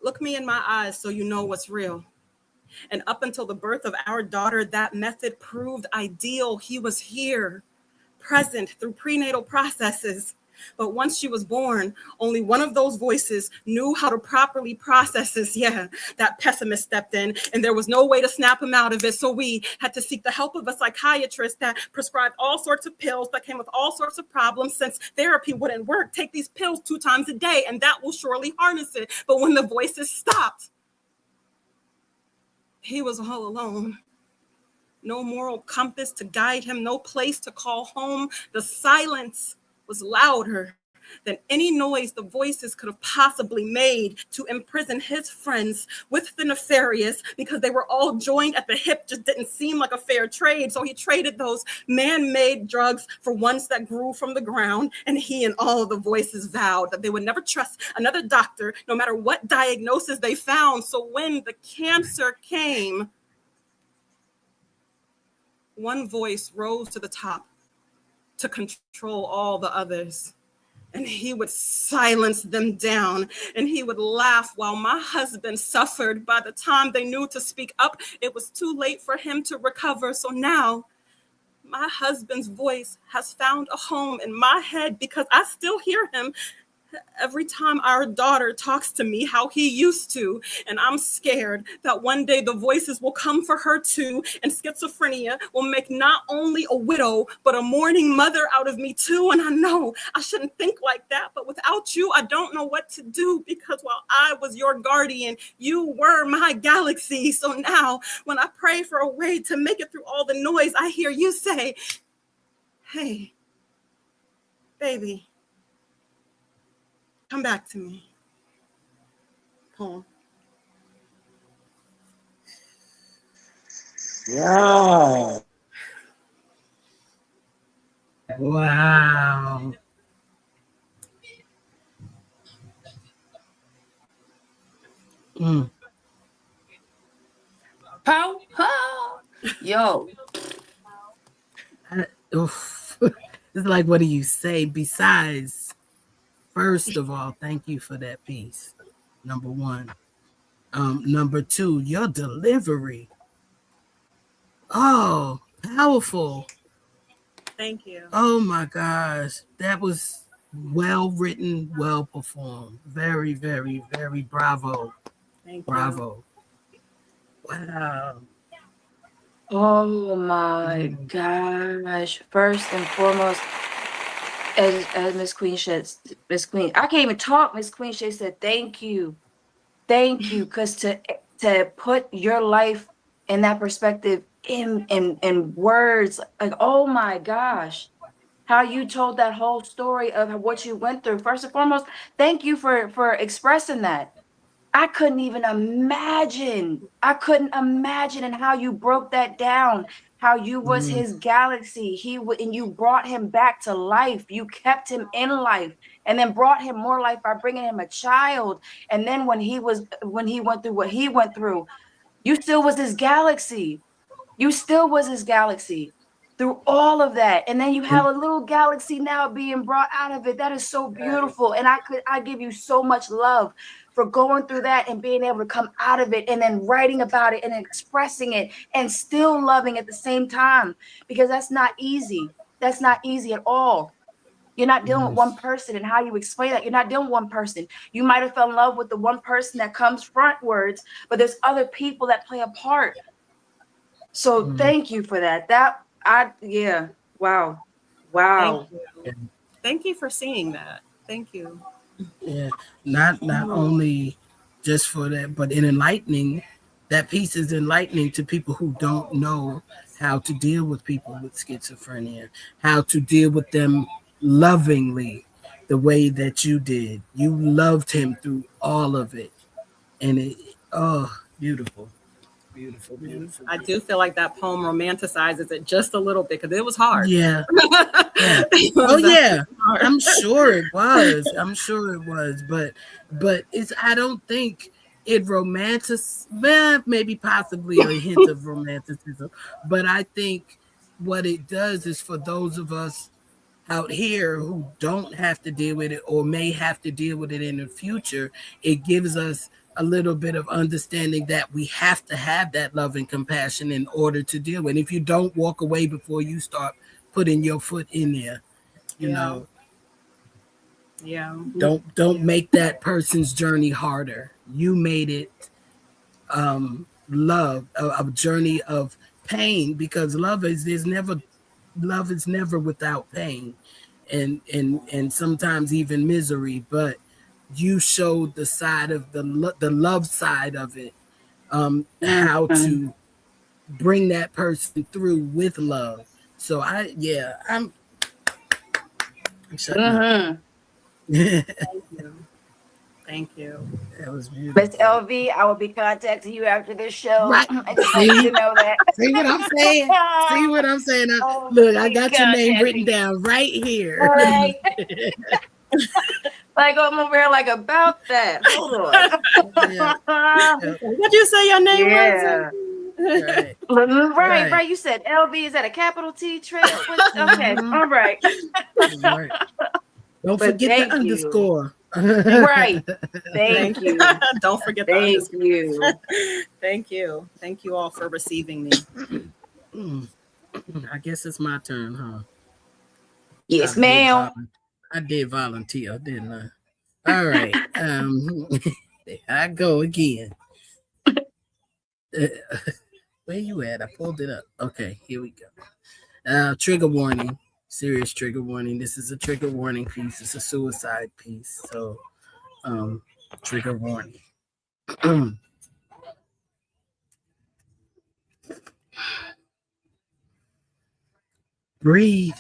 Look me in my eyes so you know what's real. And up until the birth of our daughter, that method proved ideal. He was here, present through prenatal processes. But once she was born, only one of those voices knew how to properly process this. Yeah, that pessimist stepped in and there was no way to snap him out of it. So we had to seek the help of a psychiatrist that prescribed all sorts of pills that came with all sorts of problems. Since therapy wouldn't work, take these pills 2 times a day and that will surely harness it. But when the voices stopped, he was all alone. No moral compass to guide him, no place to call home. The silence was louder than any noise the voices could have possibly made to imprison his friends with the nefarious, because they were all joined at the hip. Just didn't seem like a fair trade. So he traded those man-made drugs for ones that grew from the ground. And he and all of the voices vowed that they would never trust another doctor, no matter what diagnosis they found. So when the cancer came, one voice rose to the top to control all the others. And he would silence them down and he would laugh while my husband suffered. By the time they knew to speak up, it was too late for him to recover. So now my husband's voice has found a home in my head because I still hear him every time our daughter talks to me how he used to, and I'm scared that one day the voices will come for her too, and schizophrenia will make not only a widow, but a mourning mother out of me too. And I know I shouldn't think like that, but without you, I don't know what to do, because while I was your guardian, you were my galaxy. So now when I pray for a way to make it through all the noise, I hear you say, hey, baby, come back to me. Poem. Yeah. Wow. Mm. Pow, pow. Yo, Oof. It's like, what do you say? Besides, first of all, thank you for that piece. Number one. Number two, your delivery. Oh, powerful. Thank you. Oh my gosh. That was well written, well performed. Very, very, very bravo. Thank you. Bravo. Wow. Oh my gosh. First and foremost, as Miss Queen said, Miss Queen, I can't even talk. Miss Queen Shay said, thank you. Thank you. Because to put your life in that perspective in words, like, oh my gosh, how you told that whole story of what you went through. First and foremost, thank you for expressing that. I couldn't even imagine. I couldn't imagine, and how you broke that down. How you was his galaxy. And you brought him back to life. You kept him in life, and then brought him more life by bringing him a child. And then when he went through what he went through, you still was his galaxy. You still was his galaxy through all of that. And then you have a little galaxy now being brought out of it. That is so beautiful. And I give you so much love for going through that and being able to come out of it and then writing about it and expressing it and still loving at the same time, because that's not easy. That's not easy at all. You're not dealing with one person, and how you explain that. You're not dealing with one person. You might have fell in love with the one person that comes frontwards, but there's other people that play a part. So thank you for that. Wow. Thank you. Thank you for seeing that. Thank you. Yeah. Not only just for that, but in enlightening, that piece is enlightening to people who don't know how to deal with people with schizophrenia, how to deal with them lovingly the way that you did. You loved him through all of it. And beautiful. Beautiful, beautiful. I do feel like that poem romanticizes it just a little bit, because it was hard. Yeah. Yeah. Oh yeah. I'm sure it was. I'm sure it was. But I don't think it maybe possibly a hint of romanticism. But I think what it does is, for those of us out here who don't have to deal with it or may have to deal with it in the future, it gives us a little bit of understanding that we have to have that love and compassion in order to deal with it. If you don't, walk away before you start putting your foot in there. You know. Yeah. Don't make that person's journey harder. You made it love, a journey of pain, because love is never without pain, and sometimes even misery. But you showed the side of the love side of it, how to bring that person through with love. So I'm shutting up. Thank you. That was beautiful. Miss LV, I will be contacting you after this show. Right. I just want you to know that. See what I'm saying? See what I'm saying? Look, I got your name written down right here. Right. Like, I'm over here like, about that. Hold on. Yeah. What'd you say your name was? Right. You said LV. Is that a capital T trail? Okay. All right. Don't forget the underscore. Right. Thank you. Don't forget the underscore. Thank you. Thank you all for receiving me. I guess it's my turn, huh? Yes, ma'am. I did volunteer, didn't I? All right. There I go again. Where you at? I pulled it up. Okay, here we go. Trigger warning. Serious trigger warning. This is a trigger warning piece. It's a suicide piece. So, trigger warning. Breathe.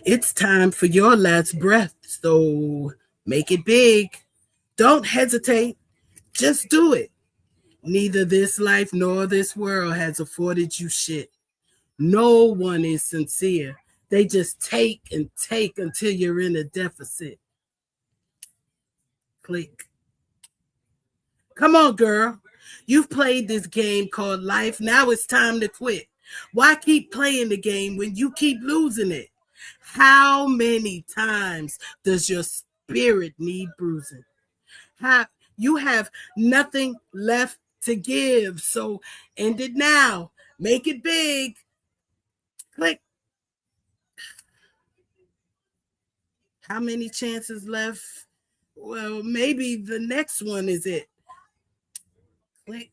It's time for your last breath. So make it big. Don't hesitate. Just do it. Neither this life nor this world has afforded you shit. No one is sincere. They just take and take until you're in a deficit. Click. Come on, girl. You've played this game called life. Now it's time to quit. Why keep playing the game when you keep losing it? How many times does your spirit need bruising? You have nothing left to give. So end it now. Make it big. Click. How many chances left? Well, maybe the next one is it. Click.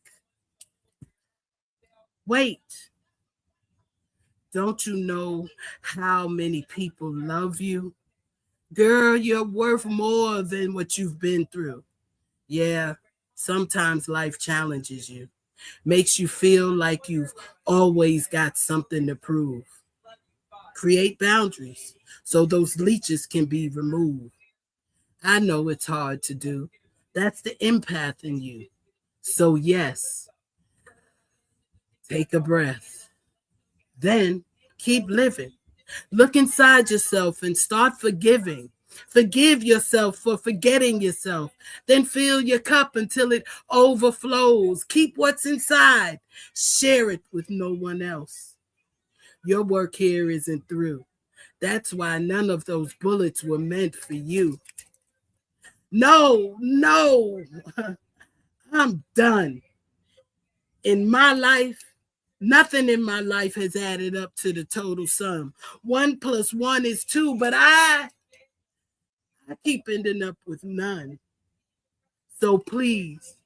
Wait. Don't you know how many people love you? Girl, you're worth more than what you've been through. Yeah, sometimes life challenges you, makes you feel like you've always got something to prove. Create boundaries so those leeches can be removed. I know it's hard to do. That's the empath in you. So, yes, take a breath. Then keep living. Look inside yourself and start forgiving. Forgive yourself for forgetting yourself. Then fill your cup until it overflows. Keep what's inside. Share it with no one else. Your work here isn't through. That's why none of those bullets were meant for you. No, I'm done. In my life, nothing in my life has added up to the total sum. 1 + 1 is 2, but I keep ending up with none. So please,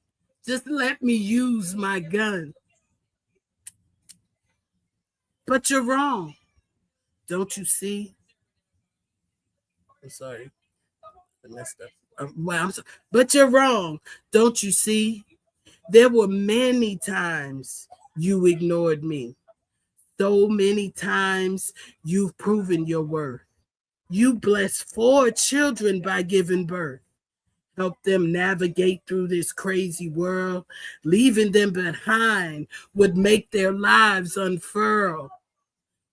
just let me use my gun. But you're wrong. Don't you see? I'm sorry. I messed up. Wow, I'm sorry. But you're wrong. Don't you see? There were many times you ignored me. So many times you've proven your worth. You blessed 4 children by giving birth. Help them navigate through this crazy world. Leaving them behind would make their lives unfurl.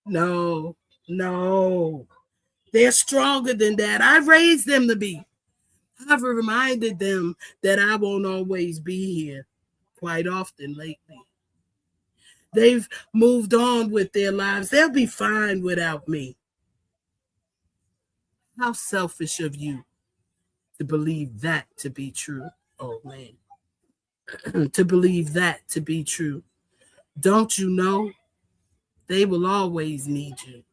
No. They're stronger than that. I raised them to be. I've reminded them that I won't always be here quite often lately. They've moved on with their lives. They'll be fine without me. How selfish of you to believe that to be true. Oh, man. To believe that to be true. Don't you know they will always need you,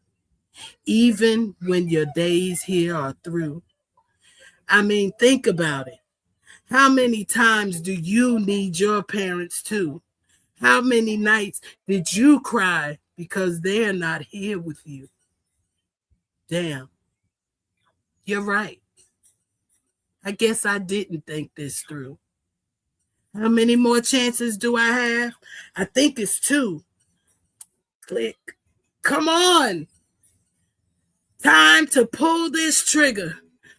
even when your days here are through? I mean, think about it. How many times do you need your parents too? How many nights did you cry because they're not here with you? Damn, you're right. I guess I didn't think this through. How many more chances do I have? I think it's 2. Click. Come on. Time to pull this trigger.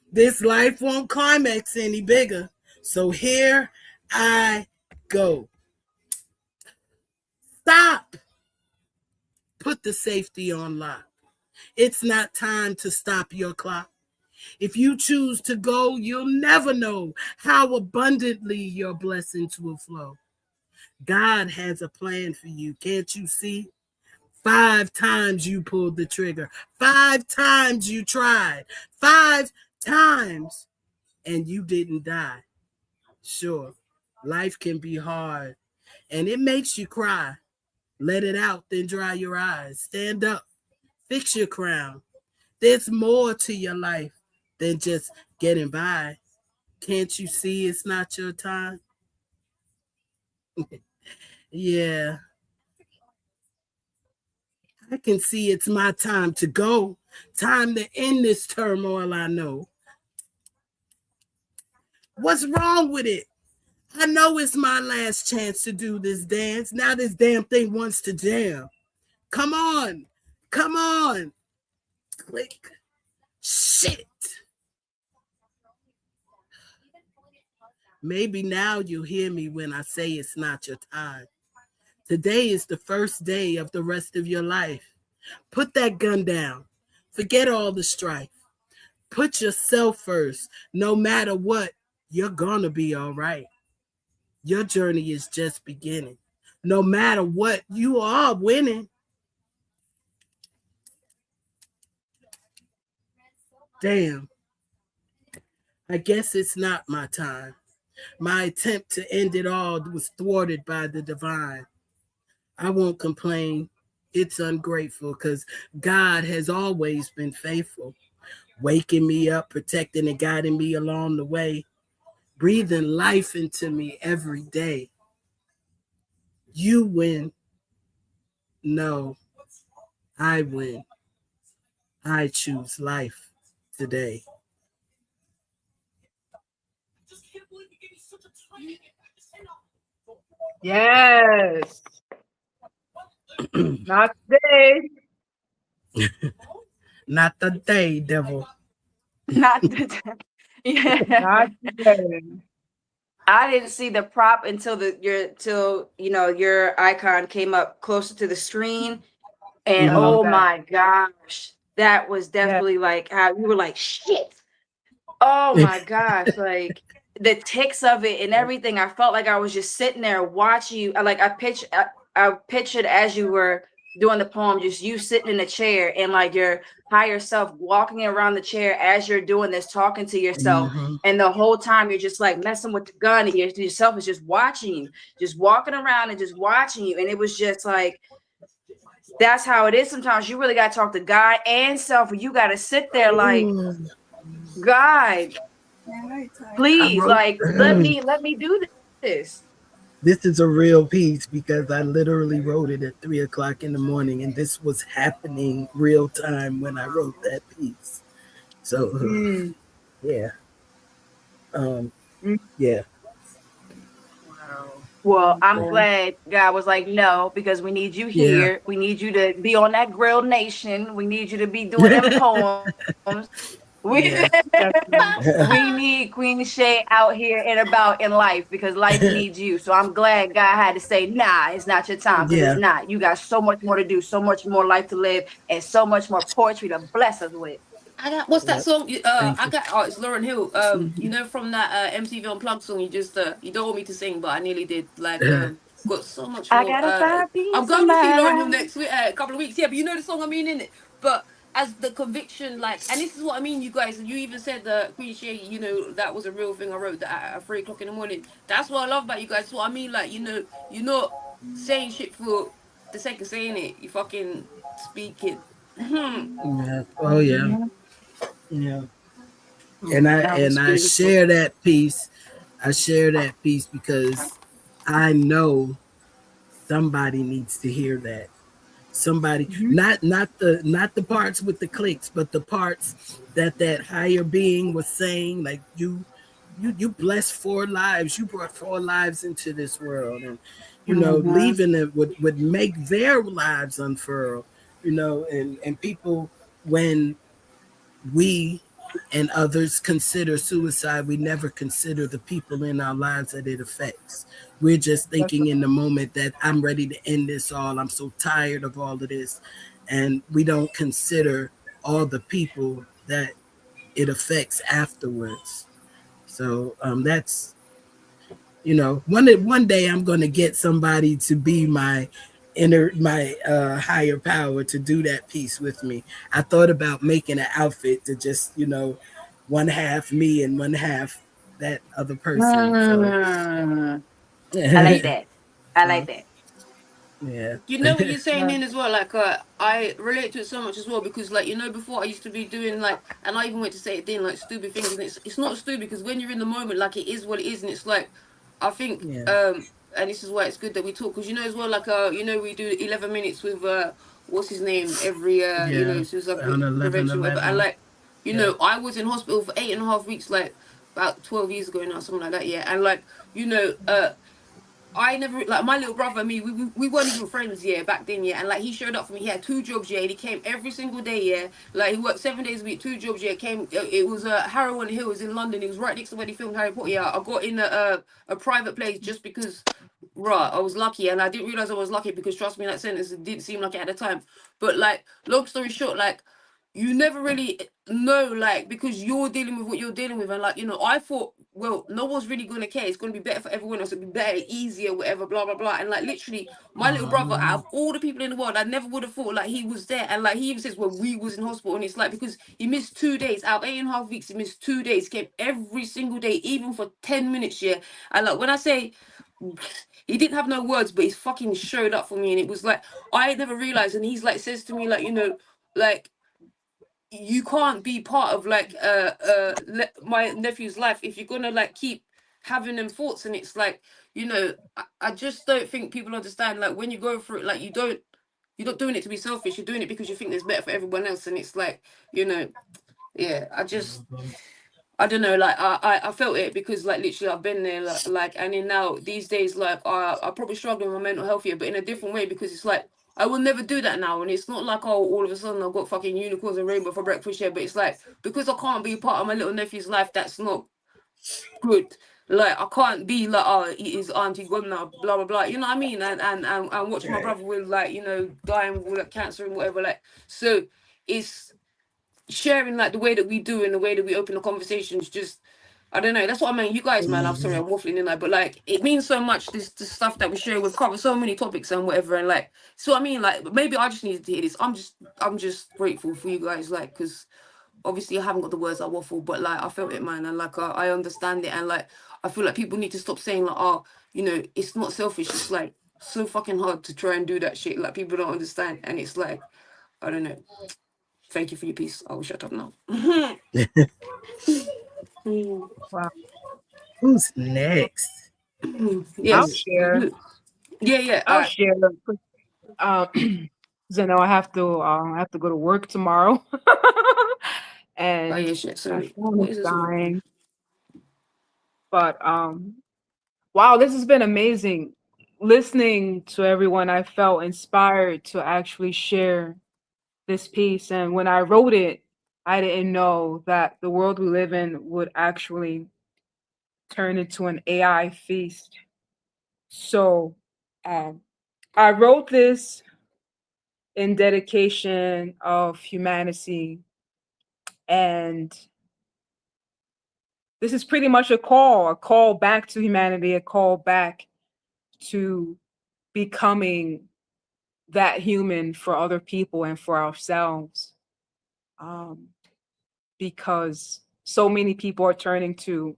This life won't climax any bigger. So here I go. Stop. Put the safety on lock. It's not time to stop your clock. If you choose to go, you'll never know how abundantly your blessings will flow. God has a plan for you. Can't you see? 5 times you pulled the trigger. 5 times you tried. 5 times, and you didn't die. Sure, life can be hard, and it makes you cry. Let it out, then dry your eyes. Stand up, fix your crown. There's more to your life than just getting by. Can't you see it's not your time? Yeah, I can see it's my time to go. Time to end this turmoil I know. What's wrong with it? I know it's my last chance to do this dance. Now this damn thing wants to jam. Come on. Come on. Click. Shit. Maybe now you hear me when I say it's not your time. Today is the first day of the rest of your life. Put that gun down. Forget all the strife. Put yourself first. No matter what, you're gonna be all right. Your journey is just beginning. No matter what, you are winning. Damn, I guess it's not my time. My attempt to end it all was thwarted by the divine. I won't complain. It's ungrateful because God has always been faithful, waking me up, protecting and guiding me along the way, breathing life into me every day. You win. No, I win. I choose life today. Yes. Not today. Not the day, devil. Not the yeah. Not today. I didn't see the prop until till your icon came up closer to the screen, and I love oh Mhm. that. my gosh, that was Yeah. definitely like how you were like shit. Oh my gosh, like the ticks of it and everything. I felt like I was just sitting there watching you. I pictured as you were doing the poem, just you sitting in a chair and like your higher self walking around the chair as you're doing this, talking to yourself. Mhm. And the whole time you're just like messing with the gun, and yourself is just watching you, just walking around and just watching you. And it was just like, that's how it is sometimes. You really got to talk to God and self. You got to sit there like, Ooh, God, I please, wrote like let me do this. this is a real piece because I literally wrote it at 3 o'clock in the morning, and this was happening real time when I wrote that piece. So Mm, yeah, um, mm, yeah, wow. Well, I'm yeah, Okay. glad God was like, no, because we need you yeah, here. We need you to be on that Grill Nation. We need you to be doing them poems. We yeah. Definitely. we need Queen Shay out here and about in life because life needs you. So I'm glad God had to say, nah, it's not your time because it's Yeah, not. You got so much more to do, so much more life to live, and so much more poetry to bless us with. I got what's that yep. song? Thank I you. got it's Lauren Hill. You know from that MTV Unplugged song. You just you don't want me to sing, but I nearly did. Like got so much I more. gotta find I'm peace in going to see my Lauren Hill life. next week, a couple of weeks. Yeah, but you know the song I mean in it. But as the conviction, like, and this is what I mean, you guys. You even said the Queen Shea, you know, that was a real thing. I wrote that at 3 o'clock in the morning. That's what I love about you guys. What I mean, like, you know, you're not saying shit for the sake of saying it. You fucking speaking. Yeah. Oh yeah, Mhm. yeah. That was And I beautiful. share that piece. I share that piece because I know somebody needs to hear that. Somebody, Mhm. not the parts with the clicks, but the parts that higher being was saying, like you blessed 4 lives. You brought 4 lives into this world, and Mhm. leaving it would make their lives unfurl. And people, when we and others consider suicide, we never consider the people in our lives that it affects. We're just That's thinking in the moment that I'm ready to end this all. I'm so tired of all of this. And we don't consider all the people that it affects afterwards. So that's one day I'm going to get somebody to be my higher power to do that piece with me. I thought about making an outfit to just one half me and one half that other person. So Mm. I like that. I uh, like that. Yeah. You know what you're saying in as well. Like, I relate to it so much as well because, like, before I used to be doing like, and I even went to say it then, like stupid things, and it's not stupid because when you're in the moment, like, it is what it is, and it's like, I think, Yeah. and this is why it's good that we talk because as well, like, we do 11 minutes with what's his name every Yeah. suicide On 11, prevention, whatever, and 11. like, Yeah. I was in hospital for 8.5 weeks, like about 12 years ago now, something like that, yeah, and like, I never like my little brother and me. We weren't even friends, yeah, back then, yeah. And like he showed up for me. He had 2 jobs, yeah. And he came every single day, yeah. Like he worked 7 days a week, 2 jobs, yeah. Came. It was Harrow Hills in London. It was right next to where they filmed Harry Potter. Yeah, I got in a private place just because, right, I was lucky, and I didn't realize I was lucky because trust me, that sentence it didn't seem like it at the time. But like, long story short, like you never really know, like, because you're dealing with what you're dealing with, and like, I thought, well, no one's really gonna care. It's gonna be better for everyone else. It'll be better, easier, whatever, blah blah blah. And like, literally, my little brother, out of all the people in the world, I never would have thought like he was there. And like, he even says, well, we was in hospital, and it's like because he missed 2 days out of 8.5 weeks. He missed 2 days. Came every single day, even for 10 minutes. Yeah, and like when I say he didn't have no words, but he's fucking showed up for me, and it was like I never realized. And he's like says to me like, like you can't be part of like my nephew's life if you're gonna like keep having them thoughts. And it's like, I just don't think people understand, like when you go through it, like you're not doing it to be selfish, you're doing it because you think there's better for everyone else. And it's like, yeah, I don't know, like I felt it because like literally I've been there, like and then now these days, like I probably struggle with my mental health here, but in a different way because it's like I will never do that now. And it's not like, oh, all of a sudden I've got fucking unicorns and rainbow for breakfast here, but it's like because I can't be part of my little nephew's life, that's not good. Like I can't be like, oh, his auntie gone now, blah blah blah, you know what I mean? And watch my brother with like, dying with like cancer and whatever, like. So it's sharing like the way that we do and the way that we open the conversations. Just I don't know, that's what I mean. You guys, man, I'm sorry I'm waffling in there, but like it means so much, this stuff that we share. We've covered so many topics and whatever, and like, so I mean, like maybe I just needed to hear this. I'm just grateful for you guys, like, because obviously I haven't got the words, I waffle, but like I felt it, man, and like I understand it. And like I feel like people need to stop saying like, oh, it's not selfish. It's like so fucking hard to try and do that shit, like people don't understand. And it's like, I don't know. Thank you for your piece. I will shut up now. Wow. Who's next? I'll Yes. share. Yeah. All I'll right. share. So now I have to go to work tomorrow. Oh And yeah, shit. my Sorry. phone What is is this one? dying. But wow, this has been amazing. Listening to everyone, I felt inspired to actually share this piece. And when I wrote it, I didn't know that the world we live in would actually turn into an AI feast. So um, I wrote this in dedication of humanity. And this is pretty much a call back to humanity, a call back to becoming that human for other people and for ourselves. Because so many people are turning to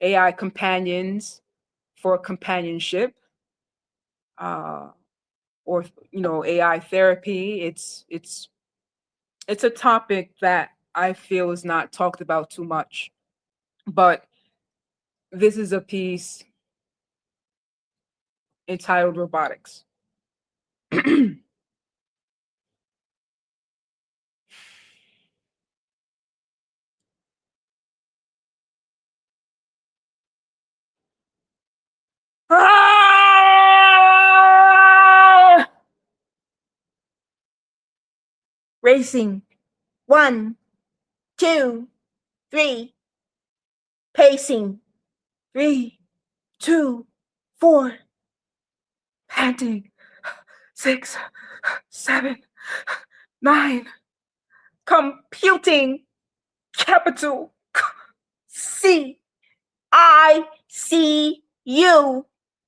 AI companions for companionship, or AI therapy. It's a topic that I feel is not talked about too much, but this is a piece entitled Robotics. Ah! Racing. 1, 2, 3. Pacing. 3, 2, 4. Panting. 6, 7, 9. Computing. Capital CICU.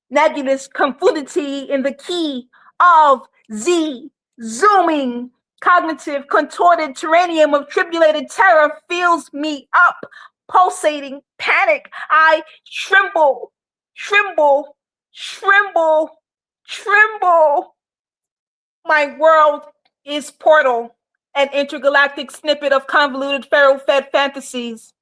Nebulous confluency in the key of Z. Zooming. Cognitive contorted terranium of tribulated terror fills me up. Pulsating panic. I tremble, tremble, tremble, tremble. My world is Portal, an intergalactic snippet of convoluted pharaoh-fed fantasies.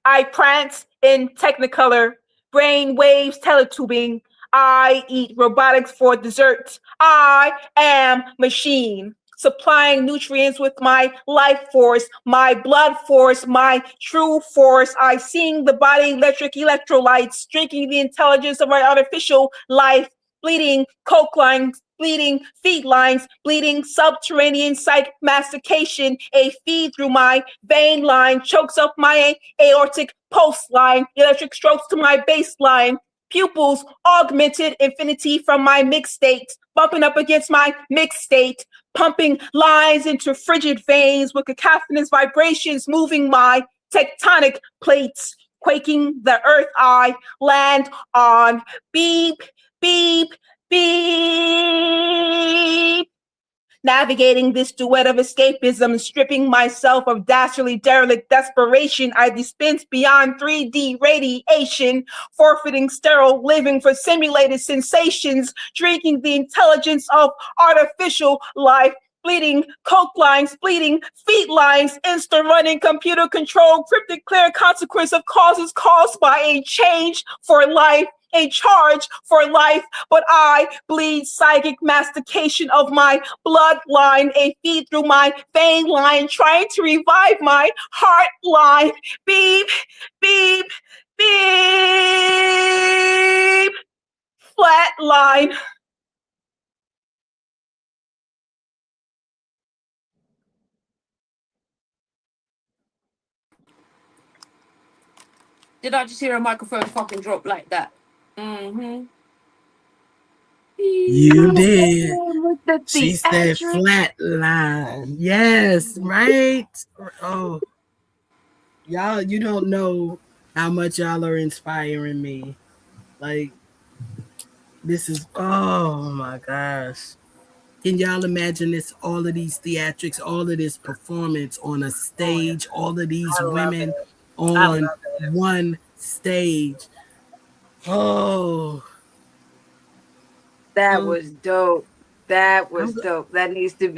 I prance in Technicolor, brain waves teletubing. I eat robotics for dessert. I am machine, supplying nutrients with my life force, my blood force, my true force. I sing the body electric electrolytes, drinking the intelligence of my artificial life, bleeding coke lines, bleeding feed lines, bleeding subterranean psych mastication. A feed through my vein line chokes up my aortic pulse line, electric strokes to my baseline. Pupils augmented infinity from my mixed state, bumping up against my mixed state, pumping lines into frigid veins with cacophonous vibrations, moving my tectonic plates, quaking the earth I land on. Beep, beep, beep. Navigating this duet of escapism, stripping myself of dastardly derelict desperation, I dispense beyond 3D radiation, forfeiting sterile living for simulated sensations, drinking the intelligence of artificial life, bleeding coke lines, bleeding feet lines, insta running computer control, cryptic clear consequence of causes caused by a change for life, a charge for life, but I bleed psychic mastication of my bloodline, a feed through my vein line, trying to revive my heart line. Beep, beep, beep. Flat line. Did I just hear a microphone fucking drop like that? Mm-hmm. You did. With the She said theatrics. flatline. Yes, right? Oh, y'all, you don't know how much y'all are inspiring me. Like, this is, oh my gosh. Can y'all imagine this? All of these theatrics, all of this performance on a Oh yeah, stage, all of these I love women it. I love on it. one stage. Oh, That mm, was dope. That I'm was dope. That needs to,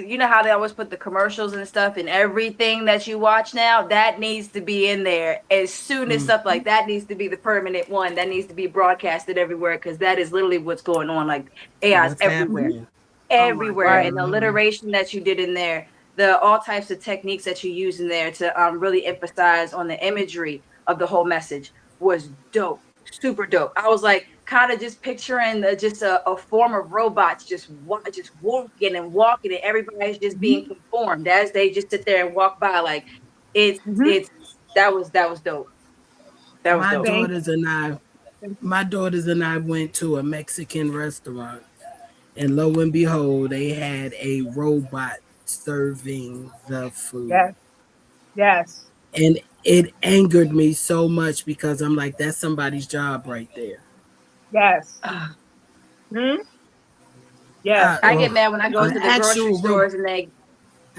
you know how they always put the commercials and stuff in everything that you watch now? That needs to be in there as soon as mm, stuff like that needs to be the permanent one. That needs to be broadcasted everywhere because that is literally what's going on. Like AI is what's everywhere, happening? Oh my everywhere. god. And the Hmm. alliteration that you did in there, the all types of techniques that you use in there to really emphasize on the imagery of the whole message was dope, super dope. I was like kind of just picturing just a form of robots just walking and walking, and everybody's just being conformed as they just sit there and walk by. Like Mm-hmm. it's that was dope. That was My dope. Thank daughters and I, you. my daughters and I went to a Mexican restaurant, and lo and behold, they had a robot serving the food. Yes, yes, And it angered me so much because I'm like, that's somebody's job right there. yes. Ugh. Hmm. Yes. I get mad when I go An to the grocery actual robot. stores and they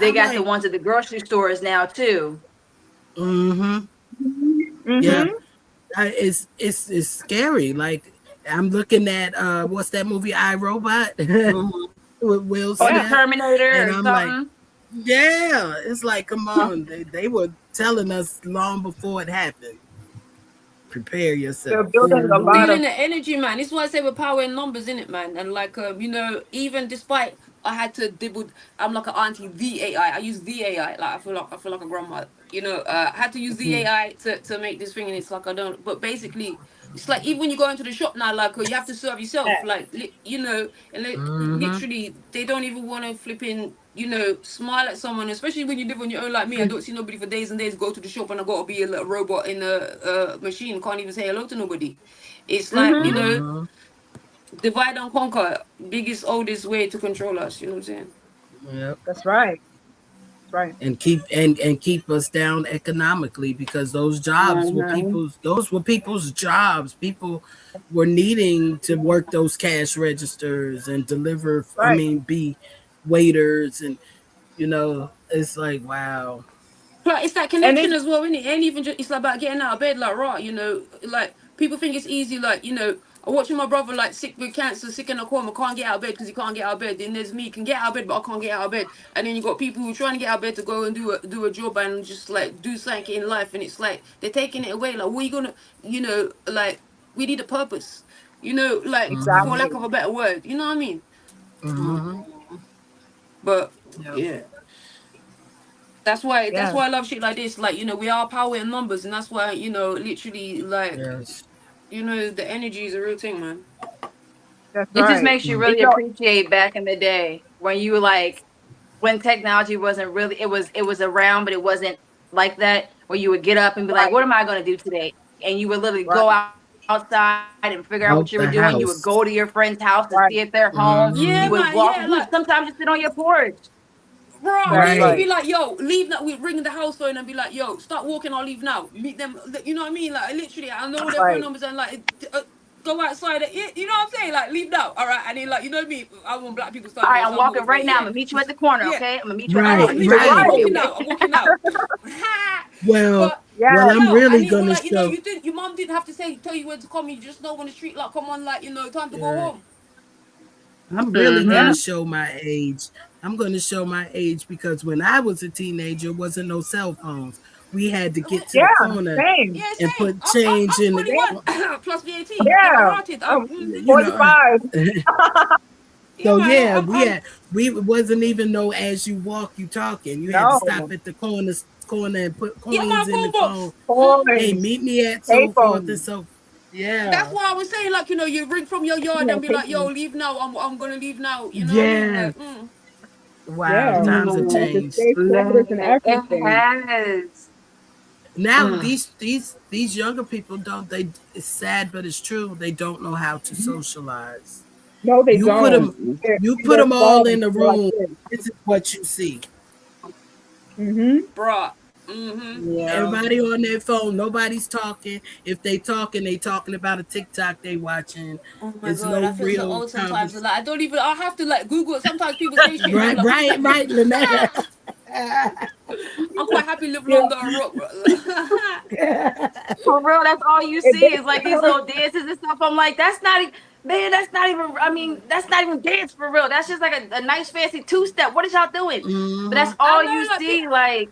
I'm got the like, ones at the grocery stores now too. mm-hmm, yeah. Mm-hmm. It's scary. Like I'm looking at what's that movie I Robot Hmm. with Will Or the Yeah. Smith, Terminator and or I'm like, something. yeah, it's like, come on, they were telling us long before it happened. Prepare They're yourself. building a I'm lot feeling of. the energy, man. This is why I say we're power in numbers, in it, man. And like, even despite I had to dibble, I'm like an auntie, the AI. I use the AI. Like I feel like a grandma. I had to use the Mhm. AI to make this thing, and it's like I don't. But basically, it's like even when you go into the shop now, like you have to serve yourself, like and Mhm. literally they don't even want to flip in. Smile at someone, especially when you live on your own like me. I don't see nobody for days and days. Go to the shop and I gotta be a little robot in a machine. Can't even say hello to nobody. It's like Mm-hmm. Mhm. divide and conquer. Biggest oldest way to control us. You know what I'm saying? Yep. That's right. That's right. And keep us down economically because Mhm. those were people's jobs. People were needing to work those cash registers and deliver. I Right. mean, be waiters, and it's like, wow. Like it's that And it. connection as well, isn't it? Ain't even just it's like about getting out of bed, like right, like people think it's easy, like I'm watching my brother like sick with cancer, sick in a coma, can't get out of bed because he can't get out of bed. Then there's me, can get out of bed, but I can't get out of bed. And then you got people who are trying to get out of bed to go and do a job and just like do something in life, and it's like they're taking it away. Like, what are you gonna, like we need a purpose, like for Exactly. lack of a better word, you know what I mean? Mm-hmm. But Yeah. yeah. That's why Yeah, I love shit like this. Like, we are power in numbers, and that's why, literally, like, Yes. the energy is a real thing, man. that's It just right. makes you Mm. And, really appreciate back in the day when you were like when technology wasn't really it was around, but it wasn't like that. Where you would get up and be like, "What right, am I going to do today?" And you would literally right, go outside and figure out what you were doing. You Out would the go to your house. friend's house to see if they're home. You would Yeah, Mm-hmm. walk. man. You Yeah, would like, sometimes just sit on your porch. bro, I that's used to right. be Right. like, yo, leave now. We ring the house phone and be like, yo, start walking. I'll leave now. Meet them. You know what I mean? Like, literally, I know their phone Right. numbers and like, go outside. You know what I'm saying? Like, leave now. All right. And then, like, you know what I mean? I want black people All style right, though, I'm so I'm walking always like, right now. I'm yeah, gonna meet you at the corner, yeah. okay? I'm gonna meet you at the All Right. right, corner. literally, I'm Right. Right. walking out. I'm walking out. Well, But well, Yes. I'm yo, really and it was gonna like, show. you didn't. Your mom didn't have to tell you when to come. You just know when the street like, come on, like, time to go Yeah. home. I'm really Mm-hmm. gonna show my age. I'm gonna show my age because when I was a teenager, there wasn't no cell phones. We had to get to Yeah. the corner Same. Yeah, and same. put change I'm in the, Same. 21 plus VAT. Yeah, I Yeah. rotted. you know. 45. Yeah, So man. yeah, we it wasn't even no as you walk, you talking. You had to stop No. at the corner and put yeah, coins my in the phone phone. box. Hey, Coins. meet me at so forth and Payphones. so. That's Yeah. why I was saying, like, you ring from your yard Yeah, and be like, yo, payphones. leave now. I'm gonna leave now. You know what I mean? Yeah. Like, Wow. Yeah. Times have You had to changed. stay Man, cordless and it everything. has. Now Mm. these younger people don't. They It's sad, but it's true. They don't know how to Mhm. socialize. No, they You put don't. them. Mm-mm. You In put their them all in phones. the They're like room. this. This is what you see. Mm-hmm. bruh. Mm-hmm. Yeah. Everybody on their phone. Nobody's talking. If they talking, they talking about a TikTok they watching. Oh my It's god, no I feel so real old sometimes. conversation. Like, I don't even. I have to like Google it. Sometimes people say shit and I'm Right, like, who's right, that? right, Lynette. I'm quite happy living Yeah. under a rock, bro. For real, that's all you And see is like these little dances and stuff. I'm like, that's not even, man, that's not even, I mean, that's not even dance for real. That's just like a nice fancy two-step. What is y'all doing? But Hmm. that's I all you know, like, see. Like,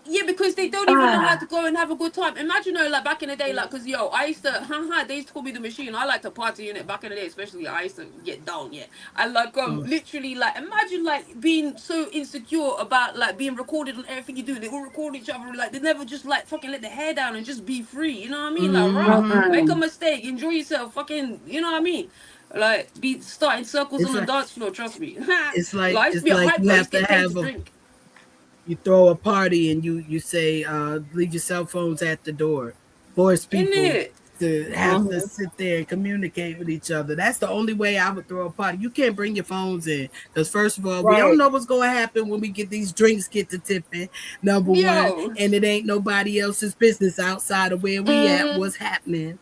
yeah, because they don't even know how ah, to go and have a good time. Imagine, like back in the day, like, cause yo, I used to, they used to call me the machine. I like to party in it back in the day, especially. I used to get down, yeah. And like, literally, like, imagine like being so insecure about like being recorded on everything you do. They all record each other, like they never just like fucking let their hair down and just be free. You know what I mean? Like, raw, Hmm. make a mm-mm. mistake, enjoy yourself, fucking, you know what I mean? Like, be starting circles on It's the like dance floor. Trust me. Like, I used to it's be a like hype you girl. I have used to to get paid to have a drink. you throw a party and you say leave your cell phones at the door, force In people it. to have to Mhm. sit there and communicate with each other. That's the only way I would throw a party. You can't bring your phones in because first of all, we don't right. know what's going to happen when we get these drinks get to tipping. Number one, Yo. and it ain't nobody else's business outside of where we at, Mm-hmm. what's happening,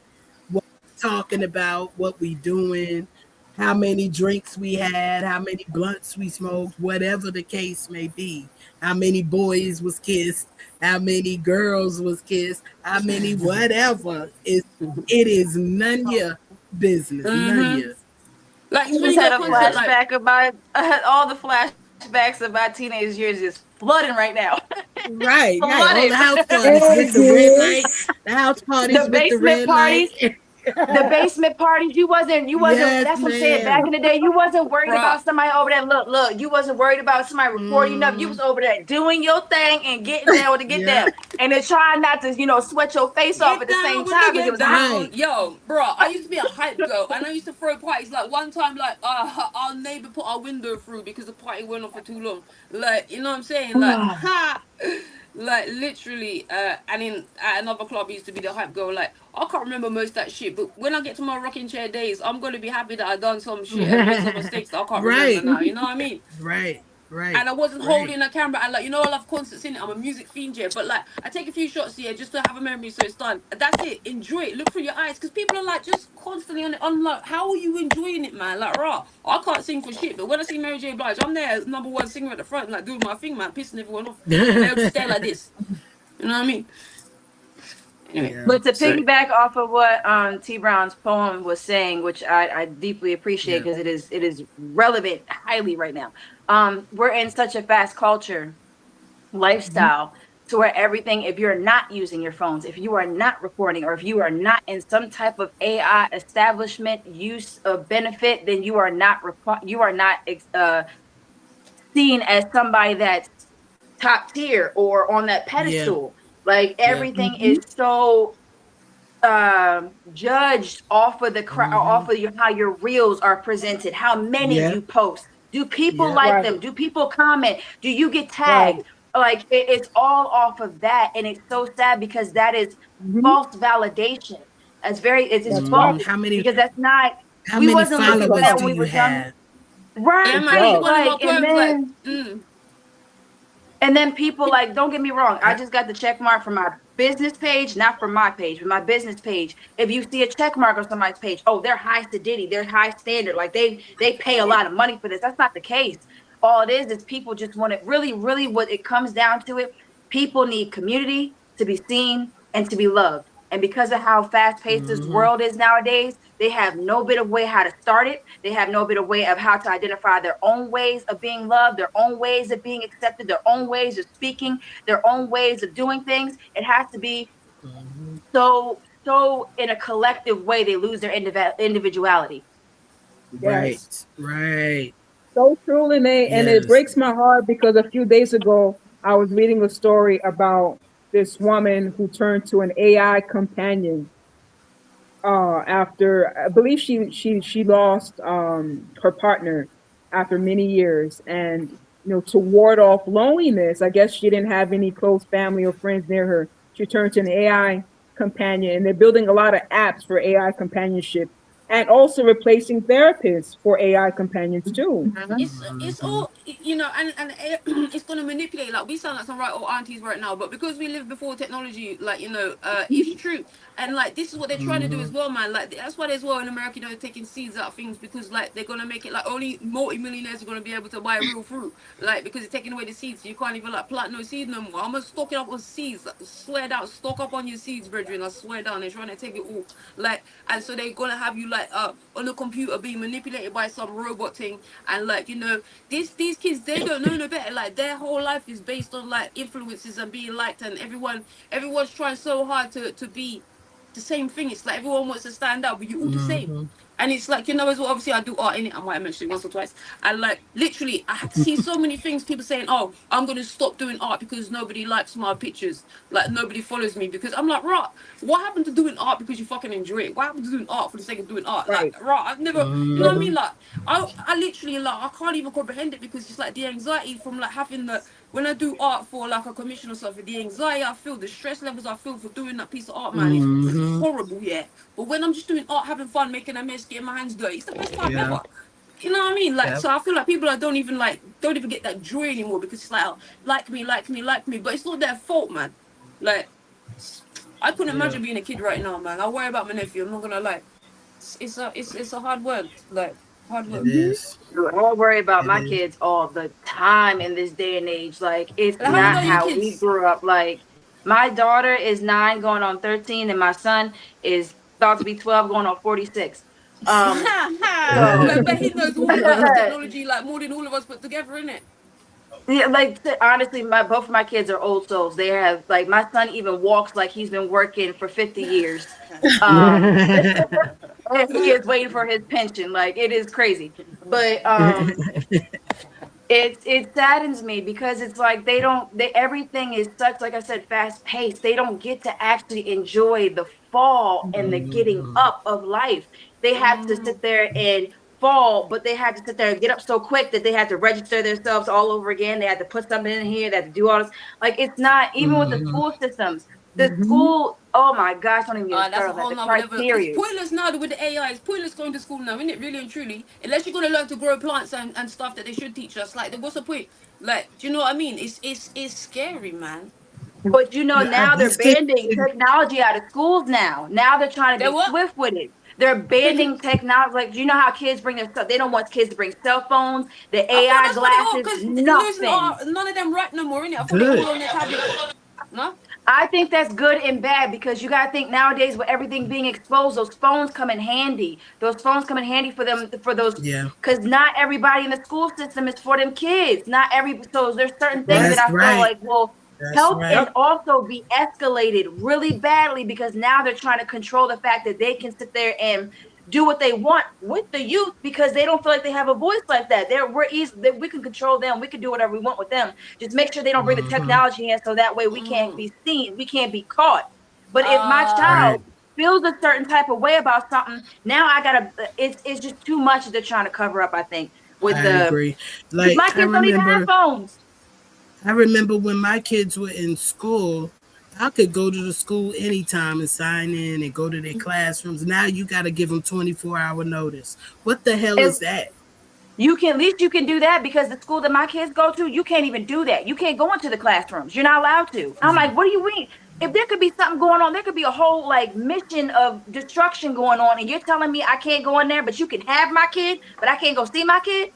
what we talking about, what we doing, how many drinks we had, how many blunts we smoked, whatever the case may be, how many boys was kissed, how many girls was kissed, how many whatever. It is none your business, none Mm-hmm. your. Like I it's when just you go had to a concert, like flashback of my, all the flashbacks of my teenage years just flooding right now. Right, right. All the Flooding. house parties with the red It light, the house parties The with the basement red light. parties. The basement parties, you wasn't Yes, that's what I'm saying. Back ma'am. in the day, you wasn't worried bruh. about somebody over there. Look, you wasn't worried about somebody recording up. You Mm, was over there doing your thing and getting down with the get yep, down. And then trying not to, sweat your face off Get at the same down with the time because it get was hot. down. right. Yo, bro, I used to be a hype girl and I used to throw parties. Like one time, like our neighbor put our window through because the party went on for too long. Like, you know what I'm saying? Like, ha, like literally. And in at another club, I used to be the hype girl. Like, I can't remember most of that shit, but when I get to my rocking chair days, I'm gonna be happy that I done some shit and made some mistakes that I can't remember Right, now. You know what I mean? right, right, And I wasn't right. holding a camera and like I love concerts in it. I'm a music fiend, yeah, but like I take a few shots here just to have a memory so it's done. That's it. Enjoy it. Look through your eyes because people are like just constantly on it. On like, how are you enjoying it, man? Like, raw. I can't sing for shit, but when I see Mary J. Blige, I'm there, number one singer at the front, like doing my thing, man, pissing everyone off, and they'll just stay like this. You know what I mean? Anyway. Yeah. But to So piggyback off of what T Brown's poem was saying, which I deeply appreciate Yeah. because it is relevant highly right now. We're in such a fast culture Mhm. lifestyle to where everything, if you're not using your phones, if you are not recording, or if you are not in some type of AI establishment use of benefit, then you are not seen as somebody that's top tier or on that Yeah. pedestal. Like Yeah. everything Mhm. is so judged off of Mm-hmm. off of how your reels are presented, how many Yeah. you post, do people Yeah. like Right, them, do people comment, do you get right. tagged, like it's all off of that, and it's so sad because that is Hmm. false validation. It's That's right. Mm-hmm. false How many because that's not, how we many wasn't It's looking for followers that false. when do we you was young. have? yeah, It's man. This is Right, false. one of my like, poems. Like, and then people, like, don't get me wrong, I I, just got the check mark for my business page, not for my page, but my business page. If you see a check mark on somebody's page, oh, they're high sedity, they're high standard, like they pay a lot of money for this. That's not the case. All it is people just want it. Really, really, what it comes down to it, people need community to be seen and to be loved. And because of how fast paced this mm-hmm. world is nowadays, they have no bit of way how to start it. They have no bit of way of how to identify their own ways of being loved, their own ways of being accepted, their own ways of speaking, their own ways of doing things. It has to be Mm-hmm. so in a collective way they lose their individuality. Yes. Right. Right. So true, Lene. And it Yes. breaks my heart because a few days ago, I was reading a story about this woman who turned to an AI companion after I believe she lost her partner after many years, and to ward off loneliness, I guess she didn't have any close family or friends near her. She turned to an AI companion, and they're building a lot of apps for AI companionship, and also replacing therapists for AI companions too. Mhm. It's Mm-hmm. all and it's gonna manipulate. Like we sound like some right old aunties right now, but because we live before technology, like it's true. And like this is what they're trying to do Mm-hmm. as well, man. Like that's why as well in America, they're taking seeds out of things because like they're gonna make it like only multi-millionaires are gonna be able to buy real fruit, like because it's taking away the seeds. So you can't even like plant no seed no more. I'm gonna stock it up on seeds. Like, swear down, stock up on your seeds, brethren. I swear down, they're trying to take it all. Like, and so they're gonna have you like on a computer being manipulated by some robot thing, and like these kids, they don't know no better. Like their whole life is based on like influences and being liked, and everyone's trying so hard to be the same thing. It's like everyone wants to stand out, but you're all the same. Mm-hmm. And it's like, as well, obviously I do art in it. I might have mentioned it once or twice. And like literally see so many things, people saying, oh, I'm gonna stop doing art because nobody likes my pictures. Like nobody follows me because I'm like, right, what happened to doing art because you fucking enjoy it? What happened to doing art for the sake of doing art? Like, Right. right, I've never, you know what I Mm-hmm. mean? Like I literally like I can't even comprehend it because it's like the anxiety from like having the when I do art for like a commission or something, the anxiety I feel, the stress levels I feel for doing that piece of art, man, is Mm-hmm. horrible, yeah. But when I'm just doing art, having fun, making a mess, getting my hands dirty, it's the best time Yeah. ever. You know what I mean? Like, Yeah. so I feel like people don't even get that joy anymore because it's like, oh, like me, like me, like me. But it's not their fault, man. Like, I couldn't Yeah. imagine being a kid right now, man. I worry about my nephew. I'm not gonna lie. It's a hard world, like hard It world. is. I worry about It my is. kids all the time in this day and age. Like, it's Like, how old not are your how we kids? grew up. Like, my daughter is 9 going on 13, and my son is about to be 12 going on 46. So But he knows all about his technology like more than all of us put together, innit? yeah, like honestly, my both of my kids are old souls. They have, like, my son even walks like he's been working for 50 years. Um and he is waiting for his pension. Like, it is crazy. But it saddens me because it's like they everything is such, like I said, fast paced. They don't get to actually enjoy the fall and the getting Mm-hmm. up of life. They have to Mm, sit there and fall, but they had to sit there and get up so quick that they had to register themselves all over again. They had to put something in here, they had to do all this. Like, it's not even with the Mm-hmm. school systems. The Hmm. school, oh my gosh, don't even get me that's started a on that. whole The nother level. It's criteria. pointless now with the AI. It's pointless going to school now, isn't it? Really and truly, unless you're gonna learn to grow plants and stuff that they should teach us. Like, what's the point? Like, do you know what I mean? It's scary, man. But Yeah. now they're These kids. banning technology out of schools now. Now they're trying to They be what? swift with it. They're banning technology. Like, you know how kids bring their stuff? They don't want kids to bring cell phones, the I thought AI that's what they all glasses, because losing nothing. art. None of them right no more, innit? I thought they Good. all on their tablets. No. I think that's good and bad because you gotta think nowadays with everything being exposed, those phones come in handy. Those phones come in handy for them for those Yeah, because not everybody in the school system is for them kids. Not every so there's certain things that that's I feel right. like will That's help and right. also be escalated really badly because now they're trying to control the fact that they can sit there and do what they want with the youth because they don't feel like they have a voice like that. We're easy, we can control them. We can do whatever we want with them. Just make sure they don't bring the Hmm. technology in so that way we can't Mm. be seen, we can't be caught. But if my Right. child feels a certain type of way about something, now I gotta it's just too much that they're trying to cover up, I think, with I the agree. because Like my kids don't even have phones. I remember when my kids were in school, I could go to the school anytime and sign in and go to their classrooms. Now you got to give them 24-hour notice. What the hell And is that? you can at least you can do that because the school that my kids go to, you can't even do that. You can't go into the classrooms. You're not allowed to. I'm like, what do you mean? If there could be something going on, there could be a whole like mission of destruction going on, and you're telling me I can't go in there, but you can have my kid, but I can't go see my kid.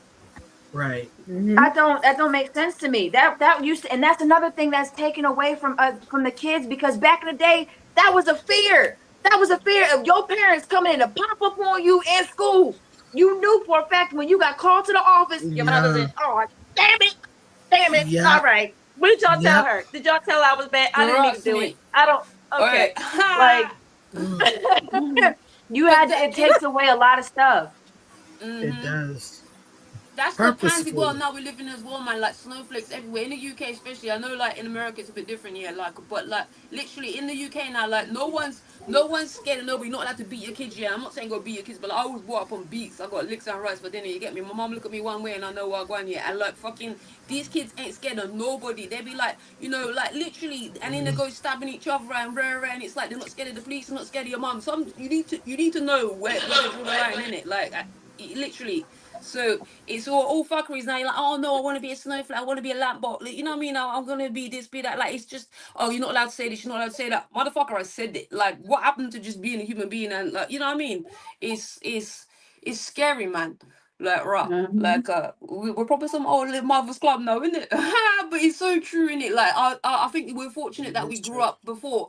Right. I don't that don't make sense to me. That used to, and that's another thing that's taken away from the kids because back in the day, that was a fear. That was a fear of your parents coming in to pop up on you in school. You knew for a fact when you got called to the office, your mother Yeah. said, "Oh, damn it, damn it. All Yep. right. What did y'all tell Yep. her? Did y'all tell her I was bad? I didn't even Trust do it. me. I don't. All right. Okay, like Mm, you But had that it takes away a lot of stuff. it mm-hmm. does. That's the pansy world Purposefully. now we live in as well, man. Like snowflakes everywhere in the UK, especially. I know, like in America, it's a bit different, yeah. Like, but like literally in the UK now, like no one's scared of nobody. You're not allowed to beat your kids. Yeah, I'm not saying go beat your kids, but like, I was brought up on beats. I got licks and rights for dinner. You get me? My mom look at me one way, and I know what I'm going. Yeah, and like fucking these kids ain't scared of nobody. They be like, like literally, and then they go stabbing each other and rare, and it's like they're not scared of the police, they're not scared of your mom. Some you need to know where they draw the line in it. Like literally. So it's all fuckeries now. You're like, oh no, I want to be a snowflake. I want to be a lamp bot. Like, you know what I mean? I'm gonna be this, be that. Like it's just, oh, you're not allowed to say this. You're not allowed to say that. Motherfucker, I said it. Like, what happened to just being a human being and like, you know what I mean? It's scary, man. Like, rah. Mhm. Like, we're probably some old little mother's club now, isn't it? But it's so true, in it. Like, I think we're fortunate It that we is grew true. up before,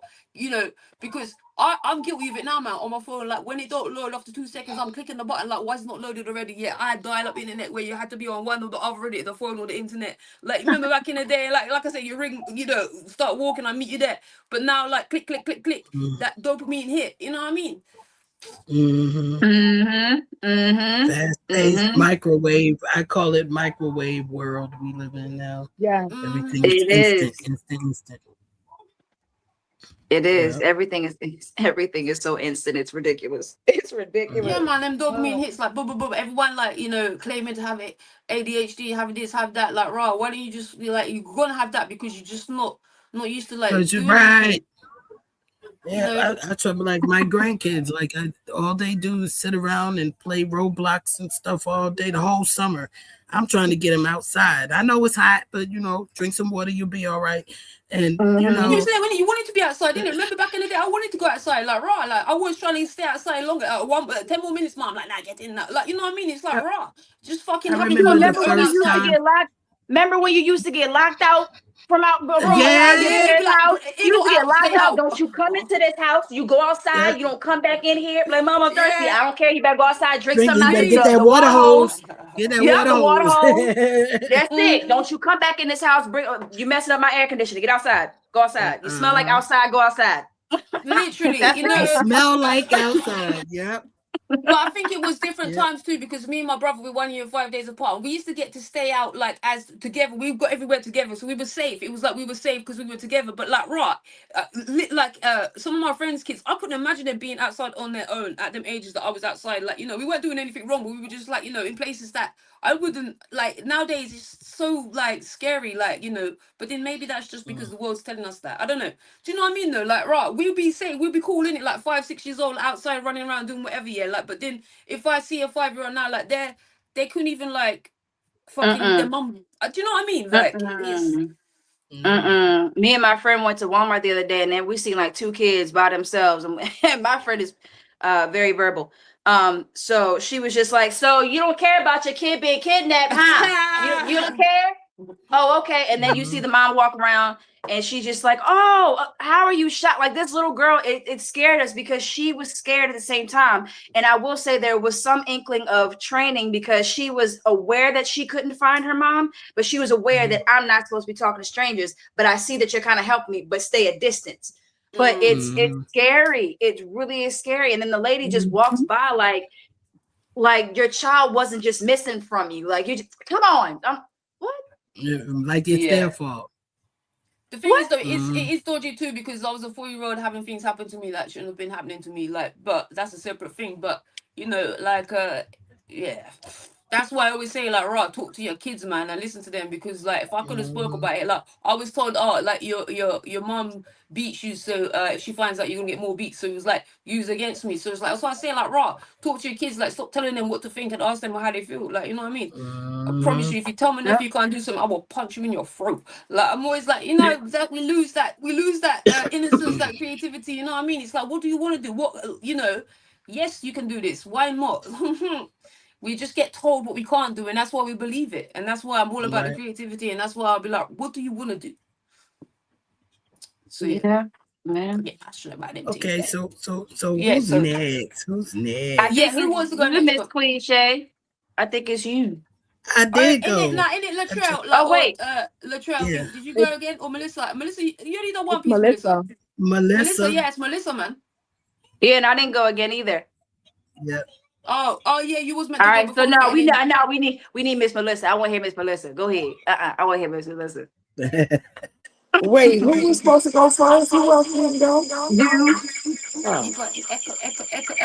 because I'm guilty of it now, man. On my phone, like when it don't load after 2 seconds, I'm clicking the button. Like, why is it not loaded already? Yeah, I had dial-up internet where you had to be on one or the other of it, the phone or the internet. Like, remember back in the day, like I said, you ring, start walking, I meet you there. But now, like, click, click, click, click, that dopamine hit. You know what I mean? Mm-hmm. Mhm. Mhm. Fast paced Mhm. microwave. I call it microwave world we live in now. Yeah, Everything Mm-hmm. is it instant, is. instant, instant. It is. Yeah. Everything is so instant. It's ridiculous. It's Yeah, ridiculous. Mm. man, them dopamine Oh. hits like boom, boom, boom. Everyone like claiming to have it, ADHD, having this, have that. Like, raw. Why don't you just be like you're gonna have that because you're just not used to like Cause you're doing anything. right. You Yeah, know. I trouble like my grandkids. Like all they do is sit around and play Roblox and stuff all day the whole summer. I'm trying to get them outside. I know it's hot, but drink some water, you'll be all right. And Mhm. You said when you wanted to be outside, didn't it? Remember back in the day, I wanted to go outside, like raw. Like I was trying to stay outside longer. 10 more minutes, mom. Like, nah, get in now. Like, you know what I mean? It's like I, raw. Just fucking I having You remember fun the and remember when going you first used to outside. time. get locked? Remember when you used to get locked out from out roaming around your Yeah, Yeah, be parents' like, house? You go used to get out, stay locked out. out. Don't you come into this house? You go outside. yeah. You don't come back in here. Like, mom, I'm thirsty. Yeah, I don't care. You better go outside, drink Drink. something You out better me. get that the water water hose. hose. Get that Yep, water the water hose. hose. That's it. Mm-hmm. Don't you come back in this house. Bring you messing up my air conditioner. Get outside. Go outside. You smell like Uh-huh. outside. Go outside. Literally, That's you You know. it. smell like outside. Yep. But I think it was different Yep. times too because me and my brother were 1 year and 5 days apart. And we used to get to stay out like as together. We got everywhere together, so we were safe. It was like we were safe because we were together. But like, right, some of my friends' kids, I couldn't imagine them being outside on their own at them ages that I was outside. Like, we weren't doing anything wrong, but we were just like, in places that I wouldn't like. Nowadays, it's so like scary, like. But then maybe that's just because Mm. the world's telling us that. I don't know. Do you know what I mean though? Like, right, we'll be safe, we'll be cool in it, like 5, 6 years old, outside running around doing whatever, yeah. Like, but then if I see a 5-year-old now, like they couldn't even like fucking their Mm-mm. mum. Do you know what I mean? Like, it's Mm-mm. Mm. Mm-mm. Me and my friend went to Walmart the other day, and then we seen like two kids by themselves, and and my friend is very verbal. So she was just like, "So you don't care about your kid being kidnapped, huh? You don't care? Oh, okay. And then you see the mom walk around and she's just like, oh, how are you shot? Like this little girl, it scared us because she was scared at the same time. And I will say there was some inkling of training because she was aware that she couldn't find her mom, but she was aware that I'm not supposed to be talking to strangers, but I see that you're kind of helping me, but stay at distance. But it's scary. It really is scary. And then the lady just walks by like your child wasn't just missing from you. Like you just come on. What? Like it's Yeah. their fault. The thing is though, it is dodgy too because I was a 4-year-old having things happen to me that shouldn't have been happening to me. Like, but that's a separate thing. But you know, like, yeah, that's why I always say like, right, talk to your kids, man, and listen to them because like, if I could have spoke about it, like, I was told, oh, like your mom beats you, so if she finds out you're gonna get more beats, so it was like use against me. So it's like that's why I say like, right, talk to your kids, like, stop telling them what to think and ask them how they feel. Like, you know what I mean? I promise you, if you tell my nephew you can't do something, I will punch you in your throat. Like I'm always like, you know, that we lose that innocence, that creativity. You know what I mean? It's like, what do you want to do? What you know? Yes, you can do this. Why not? We just get told what we can't do, and that's why we believe it. And that's why I'm all about the Right. creativity, and that's why I'll be like, what do you want to do? So Yeah, man. yeah, passionate about them things. Okay, There. so Yeah. who's So next? Who's I next? yeah, think who it's wants to go you, next? Miss Queen Shay. I think it's you. I did In it, go. nah, in it, I t- Latrell, like, Oh or wait, Latrell, yeah, did you It's, go again? Or Melissa? Melissa, you only done it's One Piece, Melissa. Melissa. Melissa, Melissa. yes, Melissa, man. yeah, and I didn't go again either. Yeah. Oh yeah, you was meant All to go right, so before no, me, and we then know, no, we need Miss Melissa. I want to hear Miss Melissa. Go ahead. I want to hear Miss Melissa. Wait, who was supposed to go first? Who else didn't go? You. Oh, he's like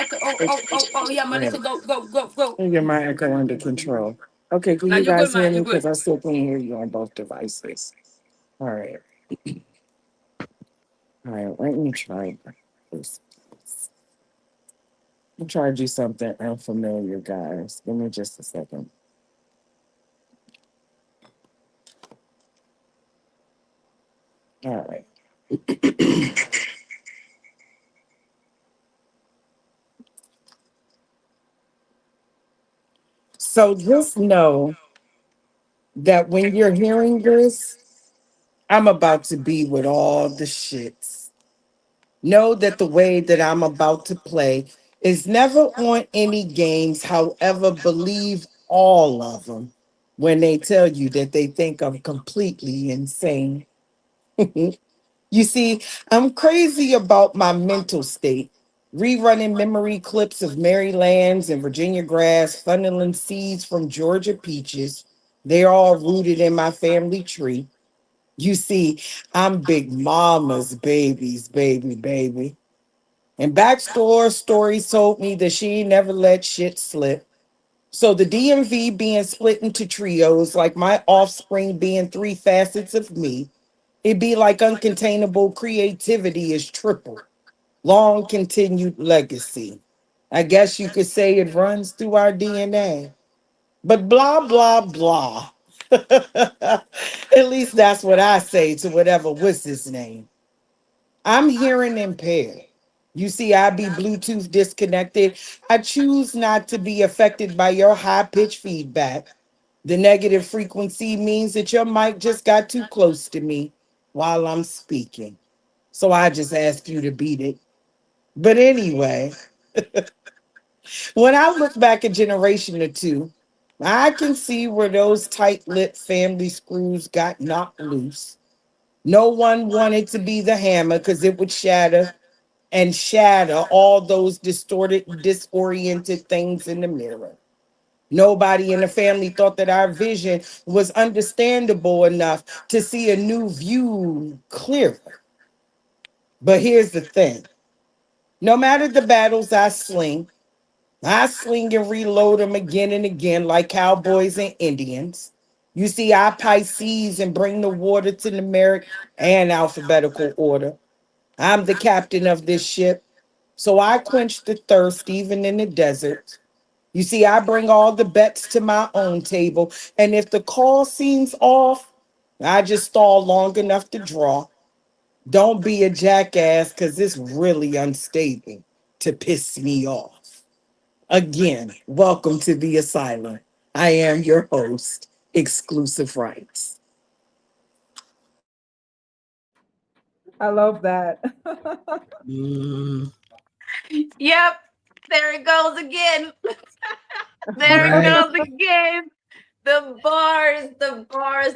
echo. Oh yeah, wait. Melissa, go. Let me get my echo under control. Okay, can Now you you're good, guys hear man. me? You're good. Because I still can't hear you on both devices. All right. All right, let me try this. I'm trying to do something unfamiliar, guys. Give me just a second. All right. So just know that when you're hearing this, I'm about to be with all the shits. Know that the way that I'm about to play is never on any games. However, believe all of them when they tell you that they think I'm completely insane. You see, I'm crazy about my mental state. Rerunning memory clips of Mary Lands and Virginia grass, funneling seeds from Georgia peaches. They're all rooted in my family tree. You see, I'm Big Mama's baby's baby. And backstore stories told me that she ain't never let shit slip. So the DMV being split into trios, like my offspring being three facets of me, it'd be like uncontainable creativity is triple. Long continued legacy. I guess you could say it runs through our DNA. But blah, blah, blah. At least that's what I say to whatever was his name. I'm hearing impaired. You see, I be Bluetooth disconnected. I choose not to be affected by your high pitched feedback. The negative frequency means that your mic just got too close to me while I'm speaking. So I just ask you to beat it. But anyway, when I look back a generation or two, I can see where those tight lipped family screws got knocked loose. No one wanted to be the hammer because it would shatter all those distorted, disoriented things in the mirror. Nobody in the family thought that our vision was understandable enough to see a new view clearer. But here's the thing, no matter the battles I sling and reload them again and again like cowboys and Indians. You see, I Pisces and bring the water to numeric and alphabetical order. I'm the captain of this ship, so I quench the thirst even in the desert. You see, I bring all the bets to my own table, and if the call seems off, I just stall long enough to draw. Don't be a jackass, because it's really unstable to piss me off. Again, welcome to the asylum. I am your host, Exclusive Rights. I love that. Mm, Yep, there it goes again. There it right. goes again. The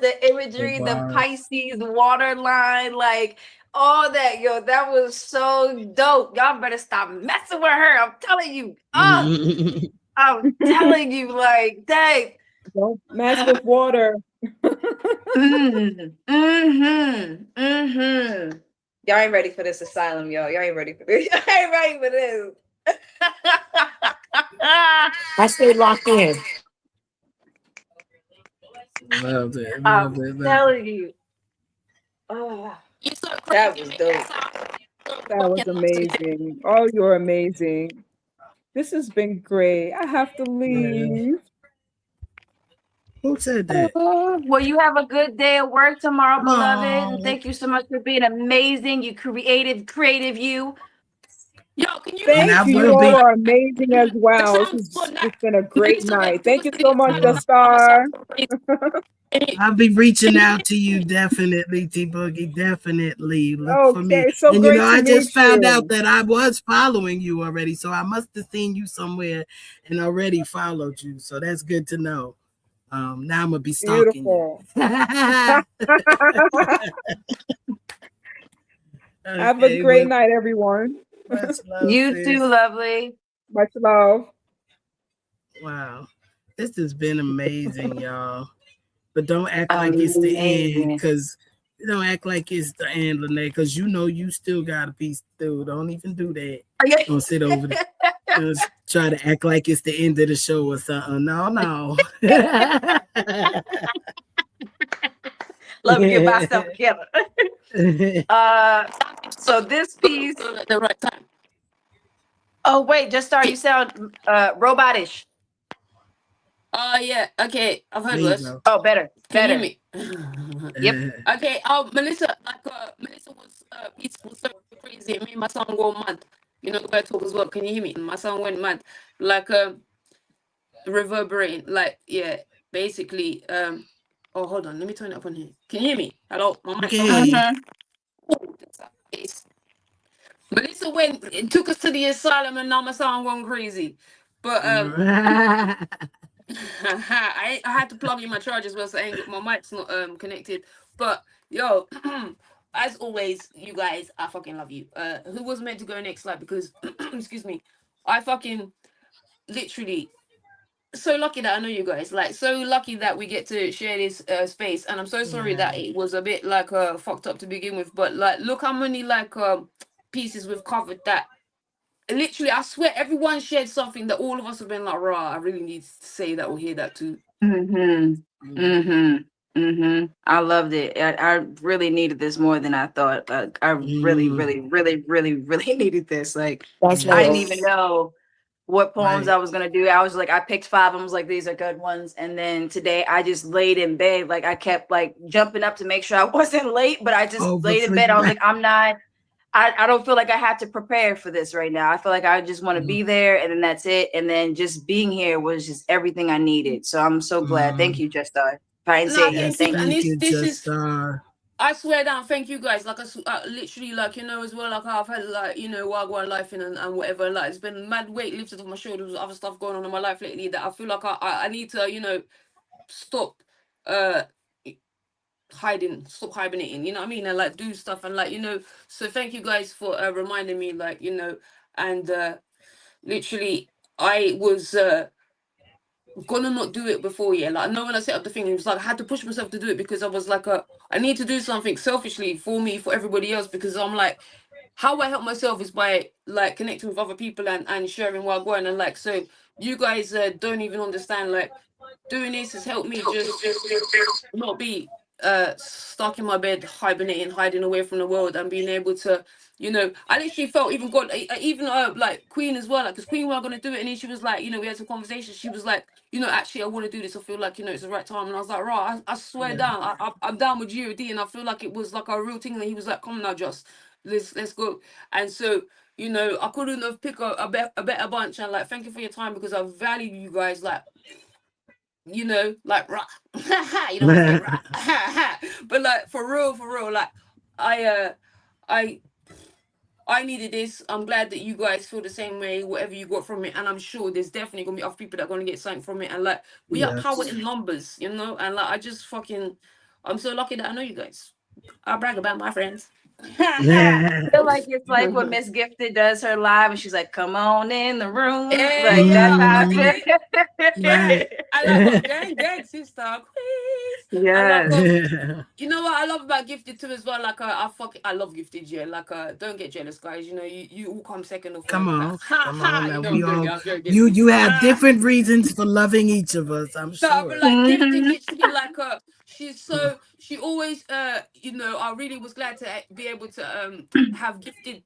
The imagery, the bars. Pisces water line, like all that. Yo, that was so dope. Y'all better stop messing with her. I'm telling you. Oh, I'm telling you, like, dang. Don't mess with water. Y'all ain't ready for this asylum, yo. Y'all ain't ready for this. Y'all ain't ready for this. I stay locked in. Love it. I'm Love it. Love it. telling you. Oh, You're so that crazy, was make that dope. sound so That was fucking nice. amazing. Oh, you're amazing. This has been great. I have to Yeah. leave. Who said that? Well, you have a good day at work tomorrow, beloved. And Oh, thank you so much for being amazing. You creative you. Yo, can you and not Thank I you. stop You will all be. are amazing as the well. sounds for It's that? been a great Melissa, when night. you Thank was you so singing much, Silent The Yeah. Mama sound Star. so crazy. Can you, I'll be reaching can you, out to you definitely, T Boogie. Definitely. Look for me. Okay, so And great to I meet just found out you. that I was following you already. So I must have seen you somewhere and already followed you. So that's good to know. Now I'm gonna be stalking you. Beautiful. Okay, Have a great well, night, everyone. much love, You too, sis. lovely. Much love. Wow. This has been amazing, y'all. But don't act like it's the end, Amazing. because don't act like it's the end, Lene, because you know you still got a piece to do. Don't even do that. Don't sit over there. Try to act like it's the end of the show or something. No, no. Love to get myself together. So this piece. at the right time? Oh wait, just start. You sound robotish. Yeah, okay, I've heard There you worse. go. Oh, better, Can you hear better. me? Yep. Okay, Melissa, Melissa was peaceful, so crazy. It made my son go mad. You know, the way I talk as well. Can you hear me? My son went mad, like reverberating, like yeah, basically. Oh, hold on, let me turn it up on here. Can you hear me? Hello, my We mic. can hear Okay. you. It's- Melissa went, it took us to the asylum, and now my son going crazy. But I had to plug in my charger as well, so I ain't got, my mic's not connected. But yo, as always, you guys, I fucking love you. Who was meant to go next? Like, because excuse me, I fucking literally so lucky that I know you guys. Like, so lucky that we get to share this space. And I'm so sorry that it was a bit like fucked up to begin with. But like, look how many like pieces we've covered that literally, I swear, everyone shared something that all of us have been like, "Raw, I really need to say that or hear that too." I loved it. I really needed this more than I thought. Like, I really, Mhm. really, really, really, really needed this. Like, That's I real. didn't Yes. even know what poems Right. I was gonna do. I was like, I picked five. I was like, these are good ones. And then today, I just laid in bed. Like, I kept like jumping up to make sure I wasn't late, but I just laid in bed. I Oversleep. was like, I'm not. I don't feel like I have to prepare for this right now. I feel like I just want to be there, and then that's it. And then just being here was just everything I needed. So I'm so glad. Thank Mhm. you, Just Star. If I didn't say Nah, it yet, thank Yes, you, thank and you. thank you, this Just is. Star. I swear down, thank you guys. Like literally, like you know, as well. Like I've had like wagwan life and whatever. Like it's been mad weight lifted off my shoulders. Other stuff going on in my life lately that I feel like I need to stop uh stop hibernating. You know what I mean? And like do stuff and like So thank you guys for reminding me. Like and literally I was gonna not do it before, yeah. Like, I know when I set up the thing, it was like I had to push myself to do it because I was like, I need to do something selfishly for me, for everybody else, because I'm like, how I help myself is by like connecting with other people and sharing what I'm going and like, so you guys don't even understand. Like, doing this has helped me just not be stuck in my bed hibernating, hiding away from the world, and being able to I literally felt even God, even like Queen as well, like because Queen were gonna do it, and then she was like, we had some conversation, she was like, actually I want to do this, I feel like it's the right time. And I was like, right, I swear Yeah. down, I'm down with God, and I feel like it was like a real thing. And he was like, come now, just let's go. And so I couldn't have picked a better bunch. And like, thank you for your time, because I value you guys, like like rah, you know what I'm saying, rah, but like for real, like I I needed this. I'm glad that you guys feel the same way, whatever you got from it. And I'm sure there's definitely gonna be other people that are gonna get something from it. And like, we are power Yes. in numbers, you know? And like, I'm so lucky that I know you guys. I brag about my friends. I feel like it's like when Miss Gifted does her live and she's like, come on in the room. Like that's how I Yeah, feel. Right. I like what gang sister, please. I like you know what I love about Gifted too as well. Like I love Gifted. Yeah, like don't get jealous, guys. You know you all come second or Come third. Like, on, ha come on. ha. You Now know we I'm joking. all I'm joking. you have Ah. different reasons for loving each of us. I'm No, but sure. like Gifted, Mhm. literally, like she's so she always you know, I really was glad to be able to have Gifted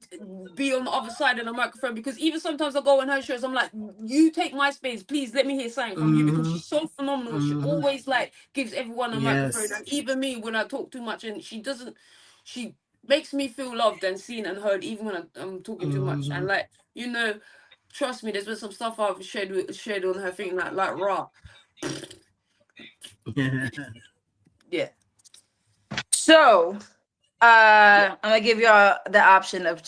be on the other side of the microphone, because even sometimes I go on her shows, I'm like, you take my space, please let me hear something from you, because Mm-hmm. she's so phenomenal. She Mm-hmm. always like gives everyone a microphone, Yes. and even me when I talk too much, and she makes me feel loved and seen and heard even when I'm talking too much. Mm-hmm. And like, you know, trust me, there's been some stuff I've shared on her thing like raw. Yeah. So I'm gonna give y'all the option of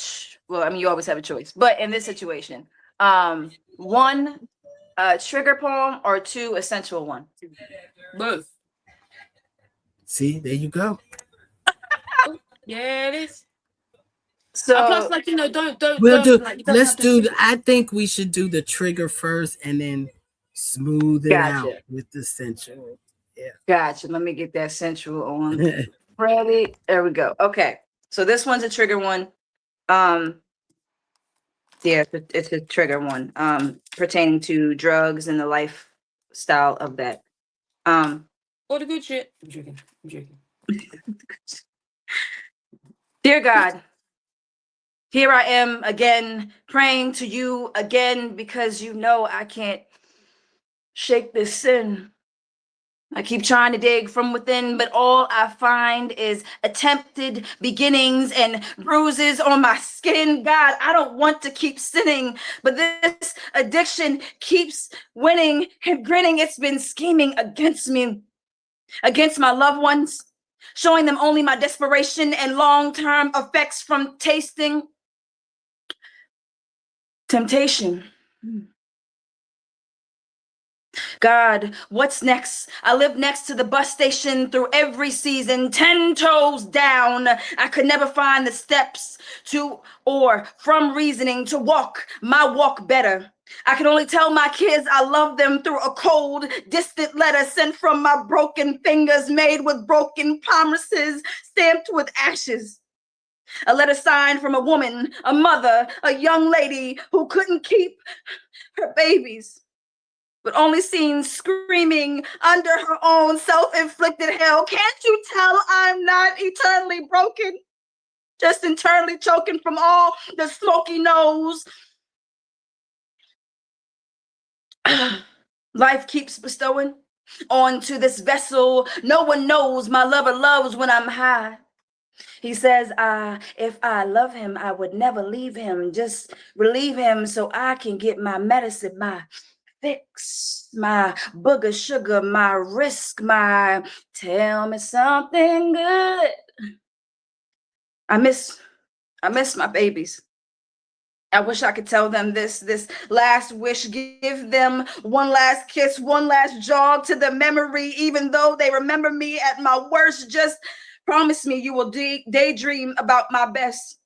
well, I mean you always have a choice, but in this situation, one trigger poem or two a sensual one. Both. See, there you go. Yeah, it is. Plus, So like, you know, We'll do. don't like. It doesn't Let's have to do. trigger. I think we should do the trigger first, and then smooth it out gotcha. with the sensual. Gotcha. Let me get that sensual on. Yeah. Ready? There we go. Okay. So this one's a trigger one. Um, yeah, it's a trigger one. Pertaining to drugs and the lifestyle of that. All the good shit. I'm joking. I'm joking. Dear God, here I am again, praying to you again because you know I can't shake this sin. I keep trying to dig from within, but all I find is attempted beginnings and bruises on my skin. God, I don't want to keep sinning, but this addiction keeps winning and grinning. It's been scheming against me, against my loved ones, showing them only my desperation and long-term effects from tasting temptation. God, what's next? I live next to the bus station through every season, 10 toes down. I could never find the steps to or from reasoning to walk my walk better. I can only tell my kids I love them through a cold, distant letter sent from my broken fingers, made with broken promises, stamped with ashes. A letter signed from a woman, a mother, a young lady who couldn't keep her babies, but only seen screaming under her own self-inflicted hell. Can't you tell I'm not eternally broken? Just internally choking from all the smoky nose. Life keeps bestowing onto this vessel. No one knows my lover loves when I'm high. He says, if I love him, I would never leave him. Just relieve him so I can get my medicine, my fix, my booger sugar, my risk, my tell me something good. I miss my babies. I wish I could tell them this last wish, give them one last kiss, one last jog to the memory, even though they remember me at my worst. Just promise me you will daydream about my best.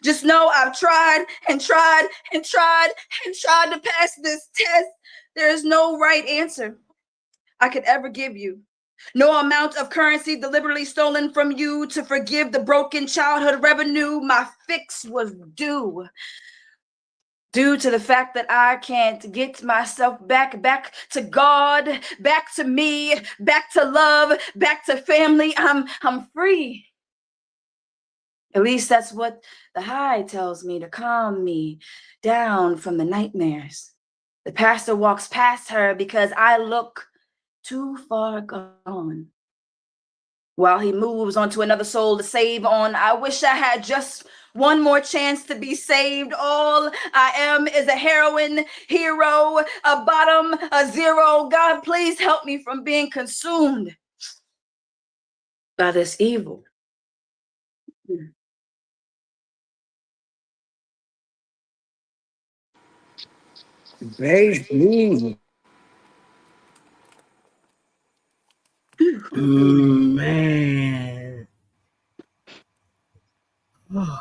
Just know I've tried and tried and tried and tried to pass this test. There is no right answer I could ever give you. No amount of currency deliberately stolen from you to forgive the broken childhood revenue. My fix was due to the fact that I can't get myself back to God, back to me, back to love, back to family. I'm free. At least that's what the high tells me to calm me down from the nightmares. The pastor walks past her because I look too far gone. While he moves on to another soul to save on, I wish I had just one more chance to be saved. All I am is a heroine hero, a bottom, a zero. God, please help me from being consumed by this evil. Baby. Man. Oh,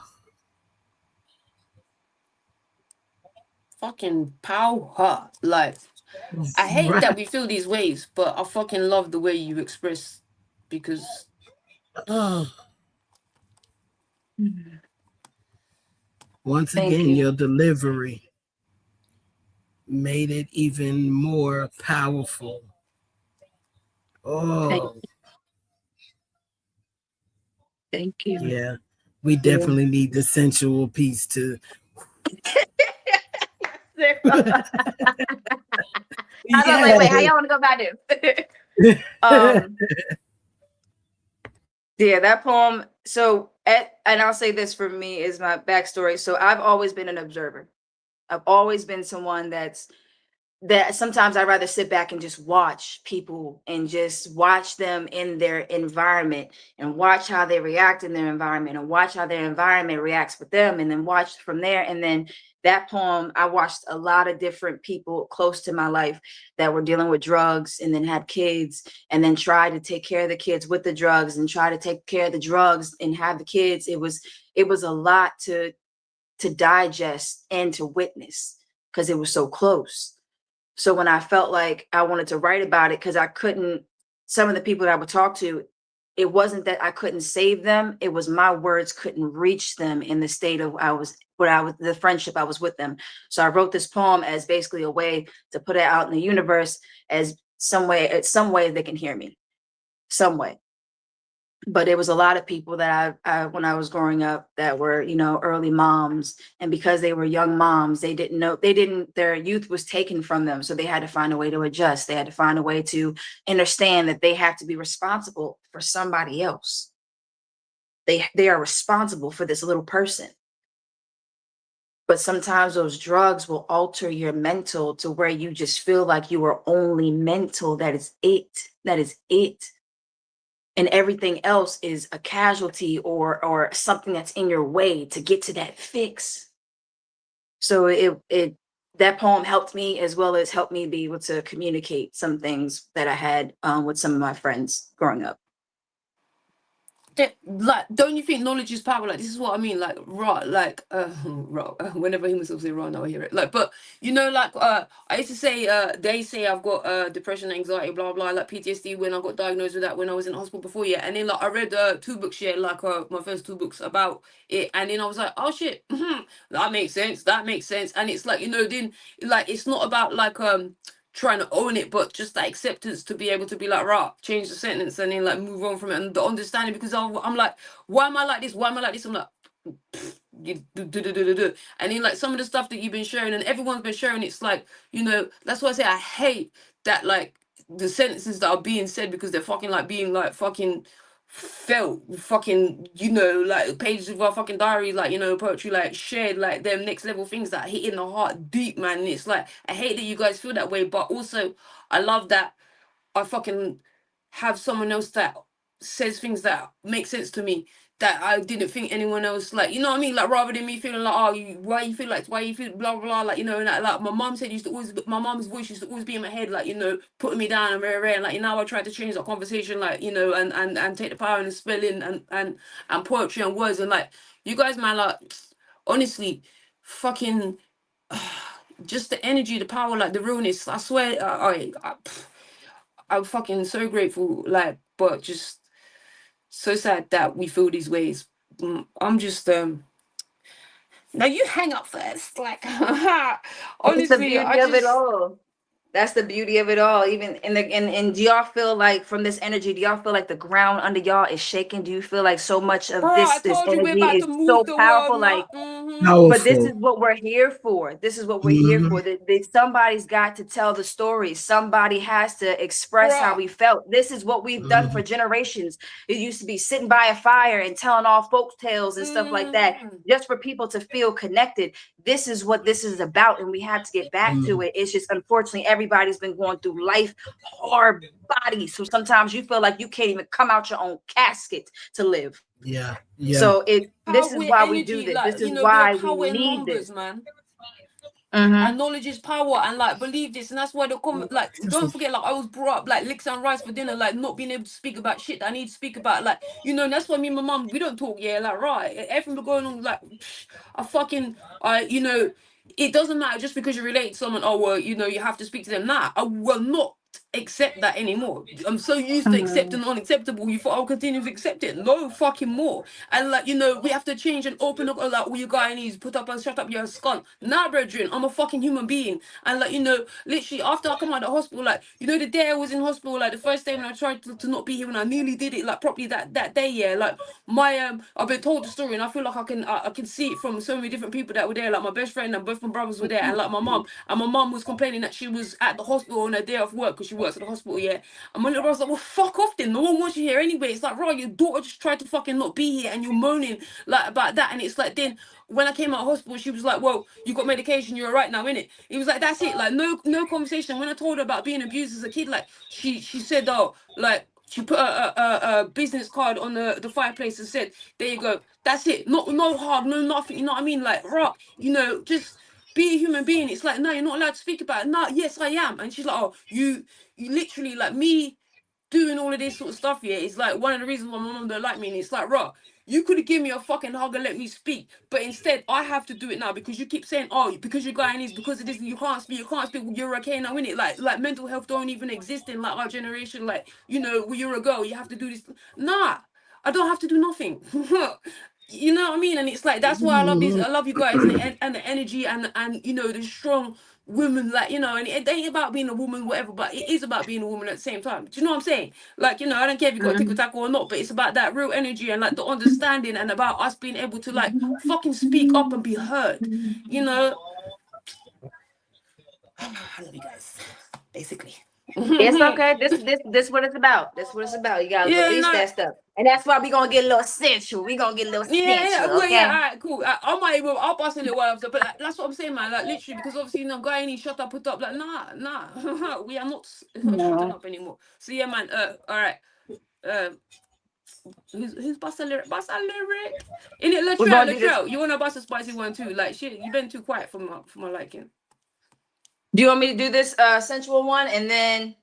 Fucking power. Like, I hate right. that we feel these ways, but I fucking love the way you express because Oh, once Thank again, you. your delivery made it even more powerful. Thank, Oh, thank you. yeah. We Yeah. definitely need the sensual piece to. I was like, wait, how Yeah. y'all want to go about this? um, yeah, that poem. So, and I'll say this for me is my backstory. So, I've always been an observer. I've always been someone that sometimes I'd rather sit back and just watch people and just watch them in their environment and watch how they react in their environment and watch how their environment reacts with them and then watch from there. And then that poem, I watched a lot of different people close to my life that were dealing with drugs and then had kids and then tried to take care of the kids with the drugs and try to take care of the drugs and have the kids. It was a lot to digest and to witness because it was so close. So when I felt like I wanted to write about it, because I couldn't, some of the people that I would talk to, it wasn't that I couldn't save them. It was my words couldn't reach them in the state of the friendship I was with them. So I wrote this poem as basically a way to put it out in the universe as some way they can hear me, some way. But it was a lot of people that I when I was growing up that were, early moms. And because they were young moms, their youth was taken from them. So they had to find a way to adjust. They had to find a way to understand that they have to be responsible for somebody else. They are responsible for this little person. But sometimes those drugs will alter your mental to where you just feel like you are only mental. That is it. That is it. And everything else is a casualty or something that's in your way to get to that fix. So it that poem helped me as well as helped me be able to communicate some things that I had with some of my friends growing up. like, don't you think knowledge is power? Like, this is what I mean. Like, raw, like, raw. Whenever he himself say raw, now I hear it. Like, but like, I used to say, they say I've got depression, anxiety, blah blah, like PTSD when I got diagnosed with that when I was in hospital before, yeah. And then like I read 2 books, yeah, like my first 2 books about it, and then I was like, oh shit, that makes sense. That makes sense. And it's like, then like it's not about like trying to own it, but just that acceptance to be able to be like, right, change the sentence and then like move on from it, and the understanding, because I'm like, why am I like this? Why am I like this? I'm like, you do. And then like some of the stuff that you've been sharing and everyone's been sharing, it's like, that's why I say I hate that, like the sentences that are being said, because they're fucking like being like fucking felt fucking, like pages of our fucking diary, like, poetry, like shared, like them next level things that hit in the heart deep, man. And it's like, I hate that you guys feel that way, but also I love that I fucking have someone else that says things that make sense to me that I didn't think anyone else, like, you know what I mean? Like, rather than me feeling like, oh, why you feel blah blah, like, and like my mom said, my mom's voice used to always be in my head, like, putting me down and rare, like, now I try to change that conversation, like, and take the power in the spelling and poetry and words, and like, you guys, man, like, honestly, fucking, just the energy, the power, like the realness, I swear, I'm fucking so grateful, like, but just so sad that we feel these ways. I'm just now you hang up first, like, That's the honestly, I beauty of it just, all. That's the beauty of it all. Even and do y'all feel like from this energy, do y'all feel like the ground under y'all is shaking? Do you feel like so much of bro, I this told you we're energy about is to move so the world, powerful? man. Like, but this Powerful. is what we're here for. This is what we're here Mhm. for. Somebody's got to tell the story. Somebody has to express how Bro, we felt. This is what we've done for generations. It used to be sitting by a fire and telling all folk tales and stuff like that, just for people to feel connected. This is what this is about, and we have to get back to it. It's just unfortunately everybody's been going through life hard bodies, so sometimes you feel like you can't even come out your own casket to live. Yeah. So this is power, why we do energy, this. like, This is we are why we power in need this. numbers, man. And knowledge is power, and like believe this, and that's why the comment, like, don't forget, like, I was brought up like licks and rice for dinner, like not being able to speak about shit that I need to speak about, like, you know, and that's why me and my mum, we don't talk, yeah, like, right, everything going on, like, I fucking, you know, it doesn't matter just because you relate to someone, oh well, you know, you have to speak to them. Nah, I will not accept that anymore. I'm so used to accepting the unacceptable, you thought I'll continue to accept it? No fucking more. And like, you know, we have to change and open up, like, all you Guyanese, put up and shut up your skull. Nah, brethren, I'm a fucking human being. And like, you know, literally after I come out of the hospital, like, you know, the day I was in hospital, like the first day when I tried to not be here, when I nearly did it, like properly that day, yeah, like my I've been told the story, and I feel like I can see it from so many different people that were there. Like my best friend and both my brothers were there, and like my mum, and my mum was complaining that she was at the hospital on her day off work because she works at the hospital, yeah. And my little brother's like, well, fuck off then. No one wants you here anyway. It's like, right, your daughter just tried to fucking not be here, and you're moaning like about that. And it's like, then when I came out of hospital, she was like, well, you got medication, you're alright now, innit? It was like, that's it. Like no conversation. When I told her about being abused as a kid, like she said, oh, like she put a business card on the fireplace and said, there you go. That's it. Not no hard, no nothing. You know what I mean? Like, rock, you know, just be a human being. It's like, no, you're not allowed to speak about it. No, yes, I am. And she's like, oh, you literally, like, me doing all of this sort of stuff here is like one of the reasons why my mom don't like me. And it's like, raw, you could have given me a fucking hug and let me speak, but instead I have to do it now because you keep saying, oh, because you're Guyanese, because of this, you can't speak, well, you're okay now, innit? Like mental health don't even exist in like our generation. Like, you know, when you're a girl, you have to do this. Nah, I don't have to do nothing. You know what I mean? And it's like, that's why I love this. I love you guys, and the energy, and you know, the strong women, like, you know, and it ain't about being a woman, whatever, but it is about being a woman at the same time. Do you know what I'm saying? Like, you know, I don't care if you got a tickle tackle or not, but it's about that real energy and like the understanding, and about us being able to like fucking speak up and be heard. You know, I love you guys, basically. It's okay. This what it's about. This what it's about. You gotta Yeah, release no. that stuff. And that's why we gonna get a little sensual. We gonna get a little sensual, Well, yeah, okay? all right, cool. I might even, I'll pass a little while after, but like, that's what I'm saying, man. Like, literally, because obviously, you know, guy ain't shut up, put up. Like, nah, we are not shutting No. up anymore. So yeah, man. All right. Who's bust a lyric? Bust a lyric. In it, We're gonna do this. Latrell. You wanna bust a spicy one too? Like, shit, you been too quiet for my liking. Do you want me to do this sensual one and then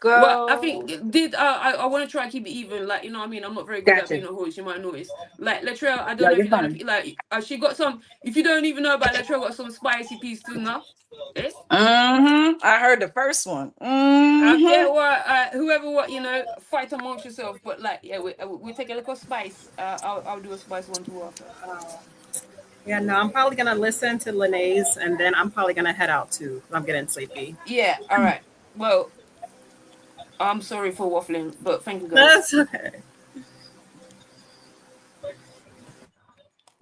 Well, I go? think I want to try and keep it even. Like, you know what I mean? I'm not very good at Gotcha. being a host. You might notice. Like Latrell, I don't No, know if you're you're gonna fine. like. She got some. If you don't even know about Latrell, got some spicy piece too now. Eh? I heard the first one. Yeah, well, whoever, what, you know, fight amongst yourself. But like, yeah, we take a little spice. I'll do a spice one too after. Yeah, no, I'm probably gonna listen to Lene's, and then I'm probably gonna head out too. I'm getting sleepy. Yeah, all right. Well, I'm sorry for waffling, but thank you guys. That's okay.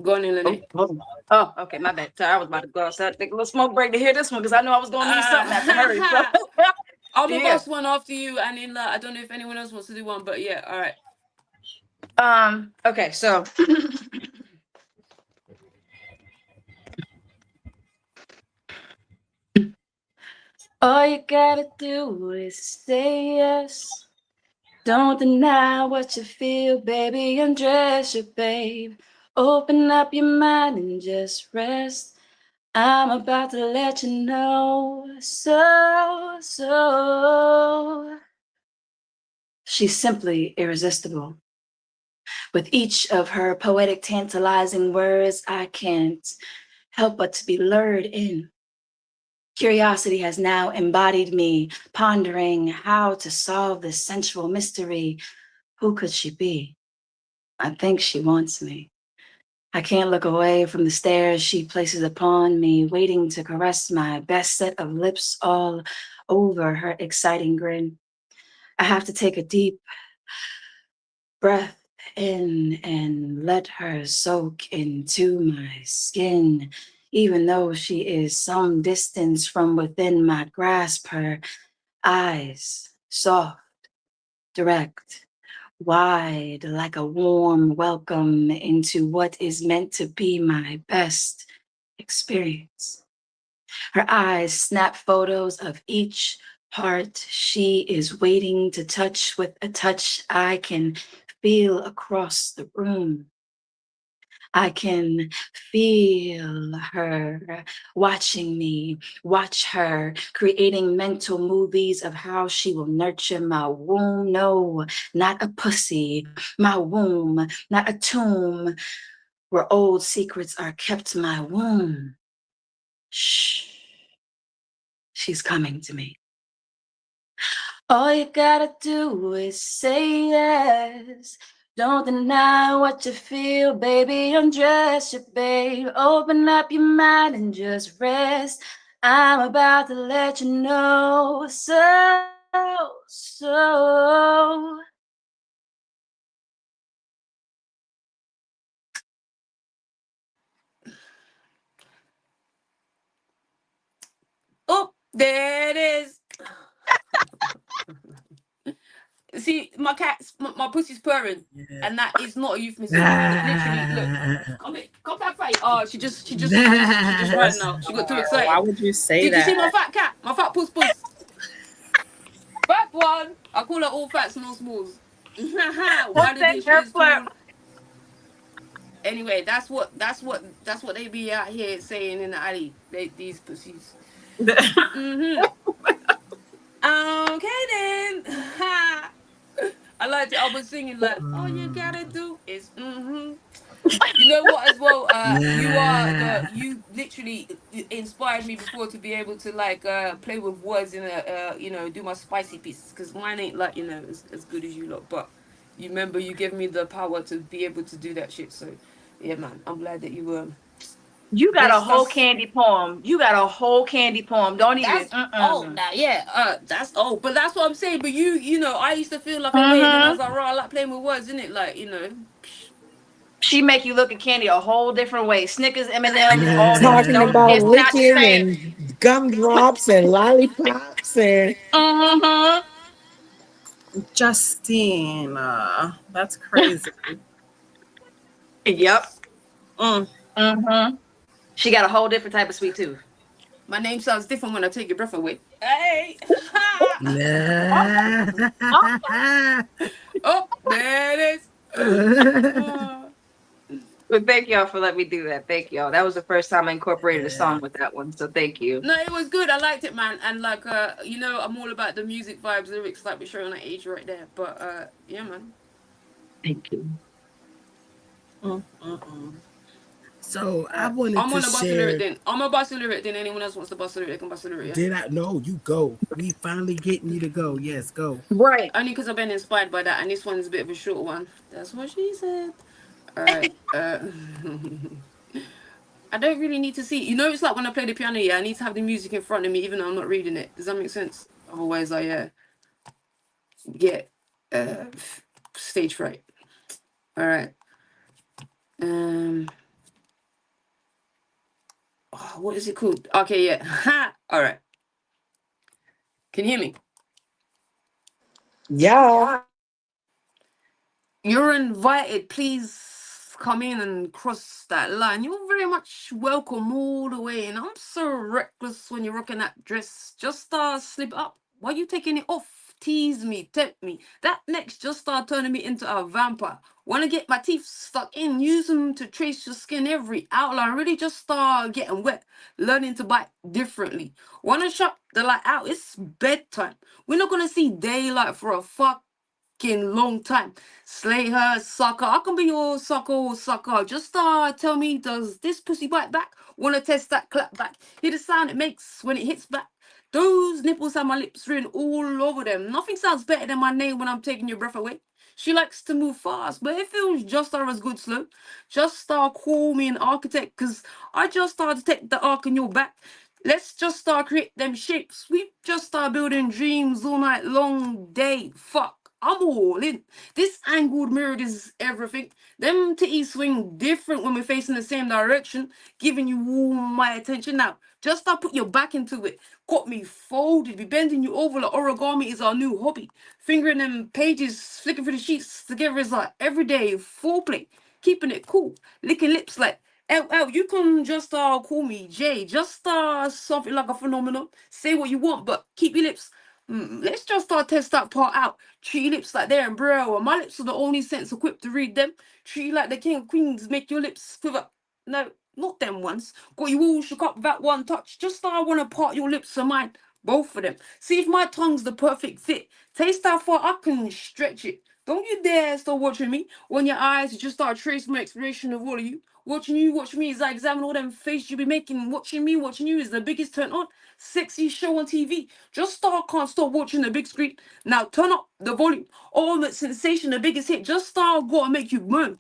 Go on in, Lene. Oh, okay, my bad. Sorry, I was about to go outside, take a little smoke break to hear this one because I know I was gonna need something after her. So. I'm gonna Yeah. bust one after you, and then I don't know if anyone else wants to do one, but yeah, all right. Okay, so all you gotta do is say yes. Don't deny what you feel, baby. Undress your babe. Open up your mind and just rest. I'm about to let you know. So. She's simply irresistible. With each of her poetic, tantalizing words, I can't help but to be lured in. Curiosity has now embodied me, pondering how to solve this sensual mystery. Who could she be? I think she wants me. I can't look away from the stares she places upon me, waiting to caress my best set of lips all over her exciting grin. I have to take a deep breath in and let her soak into my skin. Even though she is some distance from within my grasp, her eyes soft, direct, wide, like a warm welcome into what is meant to be my best experience. Her eyes snap photos of each part she is waiting to touch with a touch I can feel across the room. I can feel her watching me, watch her, creating mental movies of how she will nurture my womb. No, not a pussy, my womb, not a tomb where old secrets are kept, my womb. Shh, she's coming to me. All you gotta do is say yes. Don't deny what you feel, baby. Undress you, babe. Open up your mind and just rest. I'm about to let you know. So. Oh, there it is. See, my cat's, my pussy's purring, and that is not a euphemism. Literally, look. Come back, fight. Oh, she just ran now. She got too Why excited. would you say Did that? you see my fat cat? My fat puss. Fat one. I call her all fats, no smalls. Why the dish is tall? Anyway, that's what they be out here saying in the alley. These pussies. Mm-hmm. Okay then. I liked it. I was singing like, all you gotta do is mm-hmm. You know what as well? You literally inspired me before to be able to like play with words in a do my spicy pieces, because mine ain't like as good as you lot, but you remember you gave me the power to be able to do that shit. So yeah, man, I'm glad that you You got a blessed whole us. candy poem. You got a whole candy poem. Don't even. That's that's but that's what I'm saying. But I used to feel like a way, and then I was like, right, I like playing with words, isn't it? Like, She make you look at candy a whole different way. Snickers, M&Ms, all different. Talking Don't. about It's not the licking same. and gumdrops and lollipops and Mm-hmm. Justine, that's crazy. Yep. Mm. Mm-hmm. She got a whole different type of sweet tooth. my name sounds different when I take your breath away. Hey, oh, there it is. But thank y'all for letting me do that. Thank y'all. That was the first time I incorporated a song with that one. So thank you. No, it was good. I liked it, man. And like, I'm all about the music vibes, lyrics, like we're showing that age right there. But yeah, man. Thank you. So I wanted I'm to on a bust a lyric share. then. I'm a bust a lyric then. Anyone else wants to bust a lyric, they can bust a lyric, yeah? Did I? No, you go. We finally getting you to go. Yes, go. Right. Only because I've been inspired by that, and this one's a bit of a short one. That's what she said. All right. I don't really need to see. It's like when I play the piano, yeah, I need to have the music in front of me, even though I'm not reading it. Does that make sense? Otherwise, I get stage fright. All right. What is it called? Okay, yeah. Ha! All right. Can you hear me? yeah. You're invited. Please come in and cross that line. You're very much welcome all the way. And I'm so reckless when you're rocking that dress. Just slip up. Why are you taking it off? Tease me, tempt me. That next just start turning me into a vampire. Wanna get my teeth stuck in, use them to trace your skin, every outline. Really just start getting wet, learning to bite differently. Wanna shut the light out? It's bedtime. We're not gonna see daylight for a long time. Slay her, sucker. I can be your sucker or sucker. Just tell me, does this pussy bite back? Wanna test that clap back? Hear the sound it makes when it hits back. Those nipples have my lips written all over them. Nothing sounds better than my name when I'm taking your breath away. She likes to move fast, but it feels just as good slow. Just call me an architect, cause I just to take the arc in your back. Let's just create them shapes. We just building dreams all night long day. Fuck. I'm all in. This angled mirror is everything. Them titties swing different when we're facing the same direction, giving you all my attention. Now, just put your back into it. Got me folded. Be bending you over like origami is our new hobby. Fingering them pages, flicking through the sheets together is like everyday foreplay. Keeping it cool. Licking lips like you can just call me Jay. Just something like a phenomenon. Say what you want, but keep your lips Let's just start test that part out. Treat your lips like they're in braille, and my lips are the only sense equipped to read them. Treat you like the king of queens, make your lips quiver. No, not them ones. Got you all shook up with that one touch. Just so I want to part your lips and mine, both of them. See if my tongue's the perfect fit. Taste how far I can stretch it. Don't you dare start watching me when your eyes just start tracing my exploration of all of you. Watching you, watch me as I examine all them faces you be making. Watching me, watching you is the biggest turn on. Sexy show on TV. Just start, can't stop watching the big screen. Now turn up the volume. Ultimate sensation, the biggest hit. Just start, gotta make you moan.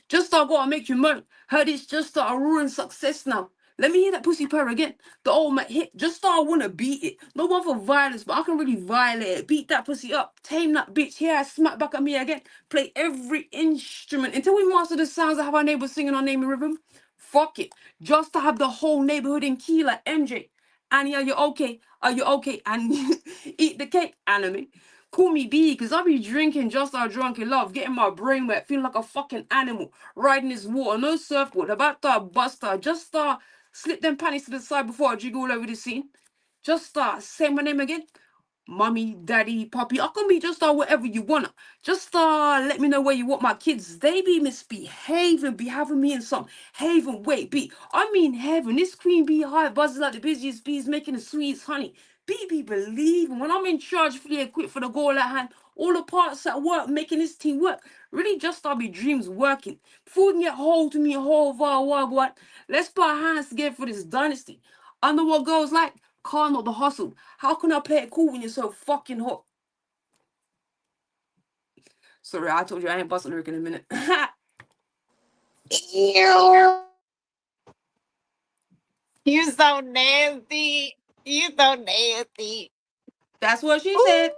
Just start, gotta make you moan. Heard it's just a ruined success now. Let me hear that pussy purr again. The ultimate hit. Just start, wanna beat it. No one for violence, but I can really violate it. Beat that pussy up. Tame that bitch. Here, smack back at me again. Play every instrument until we master the sounds of how our neighbors singing our name in rhythm. Fuck it. Just to have the whole neighborhood in key like MJ. Annie, are you okay? Are you okay? And eat the cake, anime. Call me B, because I be drinking just our drunken love, getting my brain wet, feeling like a fucking animal, riding this water, no surfboard, about to bust her, just slip them panties to the side before I jiggle all over the scene. Just say my name again. Mommy, daddy, puppy, I can be just whatever you wanna. Just let me know where you want my kids. They be misbehaving, be having me in some haven. Wait, be I mean heaven. This queen bee hive buzzes like the busiest bees, making the sweetest honey. Be believing when I'm in charge, fully equipped for the goal at hand. All the parts at work, making this team work. Really, just be dreams working. Before we can get hold to me, whole what? Let's put our hands together for this dynasty. I know what girls like. Car, not the hustle. How can I play it cool when you're so fucking hot? Sorry, I told you I ain't busting lyric in a minute. You so nasty. You so nasty. That's what she said.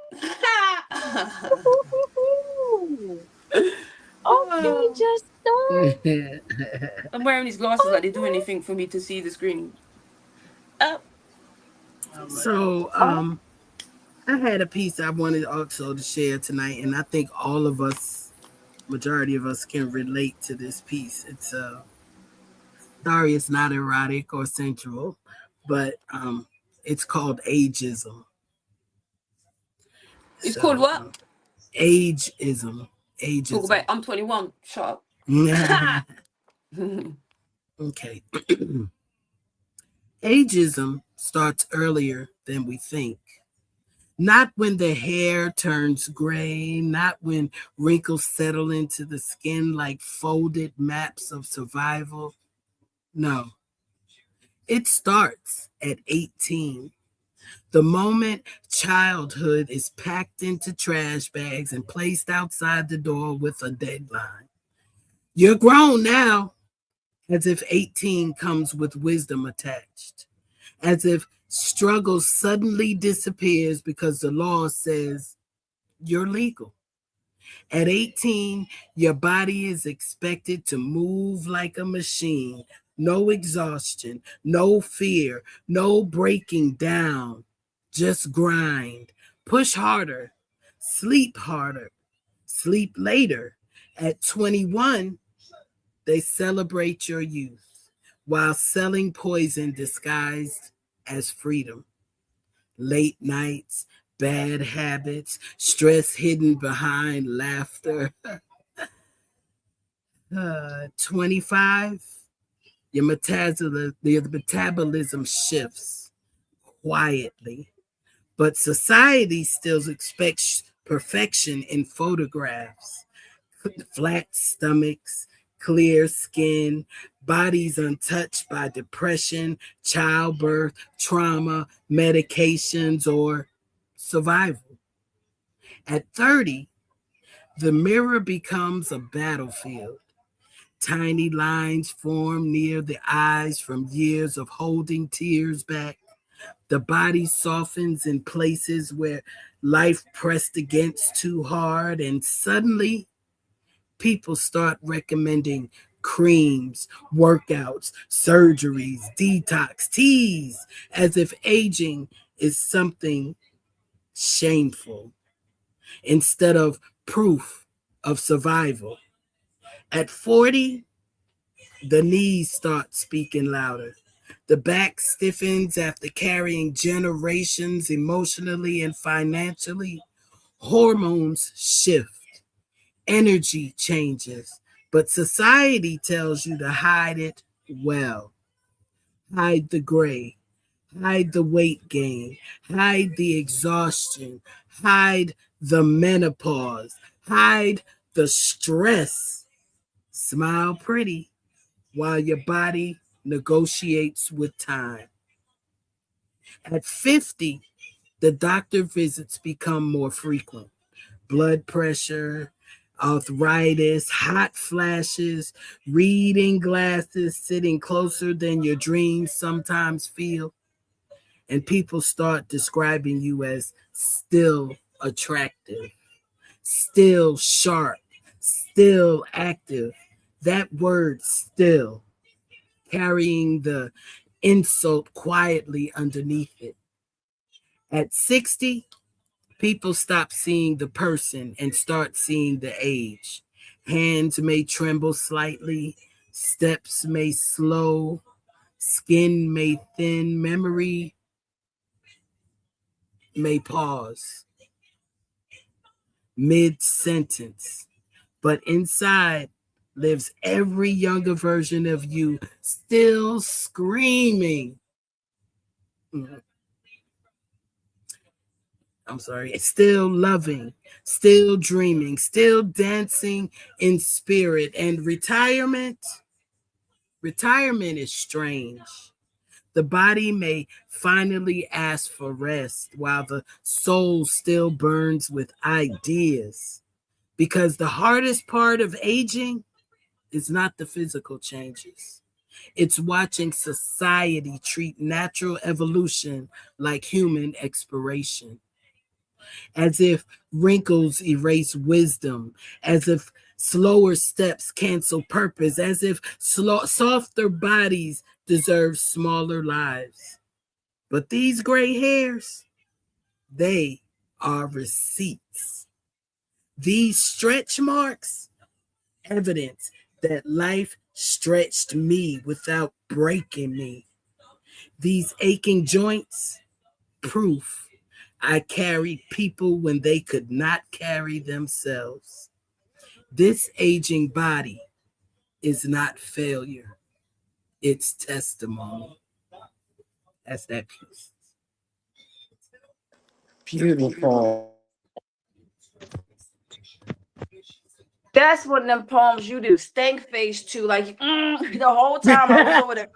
Okay, just don't. I'm wearing these glasses like they do anything for me to see the screen. So, I had a piece I wanted also to share tonight, and I think all of us, majority of us, can relate to this piece. It's sorry, it's not erotic or sensual, but it's called ageism. It's called So, what? ageism. Talk about Ageism. I'm 21. Shut up. Okay. Ageism starts earlier than we think. Not when the hair turns gray, not when wrinkles settle into the skin like folded maps of survival. No, it starts at 18. The moment childhood is packed into trash bags and placed outside the door with a deadline. You're grown now, as if 18 comes with wisdom attached, as if struggle suddenly disappears because the law says you're legal. At 18, your body is expected to move like a machine. No exhaustion, no fear, no breaking down. Just grind. Push harder. Harder. Sleep later. At 21, they celebrate your youth while selling poison disguised as freedom. Late nights, bad habits, stress hidden behind laughter. 25, your metabolism shifts quietly, but society still expects perfection in photographs. Flat stomachs, clear skin, bodies untouched by depression, childbirth, trauma, medications, or survival. At 30, the mirror becomes a battlefield. Tiny lines form near the eyes from years of holding tears back. The body softens in places where life pressed against too hard, and suddenly people start recommending creams, workouts, surgeries, detox, teas, as if aging is something shameful instead of proof of survival. At 40, the knees start speaking louder. The back stiffens after carrying generations emotionally and financially. Hormones shift, energy changes, but society tells you to hide it well. Hide the gray, hide the weight gain, hide the exhaustion, hide the menopause, hide the stress. Smile pretty while your body negotiates with time. At 50, the doctor visits become more frequent. Blood pressure, arthritis, hot flashes, reading glasses sitting closer than your dreams sometimes feel. And people start describing you as still attractive, still sharp, still active. That word still carrying the insult quietly underneath it. At 60, people stop seeing the person and start seeing the age. Hands may tremble slightly, steps may slow, skin may thin, memory may pause mid sentence. But inside lives every younger version of you still screaming. Mhm. I'm sorry, still loving, still dreaming, still dancing in spirit. And retirement is strange. The body may finally ask for rest while the soul still burns with ideas. Because the hardest part of aging is not the physical changes. It's watching society treat natural evolution like human expiration, as if wrinkles erase wisdom, as if slower steps cancel purpose, as if softer bodies deserve smaller lives. But these gray hairs, they are receipts. These stretch marks, evidence that life stretched me without breaking me. These aching joints, proof I carried people when they could not carry themselves. This aging body is not failure, it's testimony. That's that piece. Beautiful. That's what them poems you do. Stank face too. Like the whole time I was over there.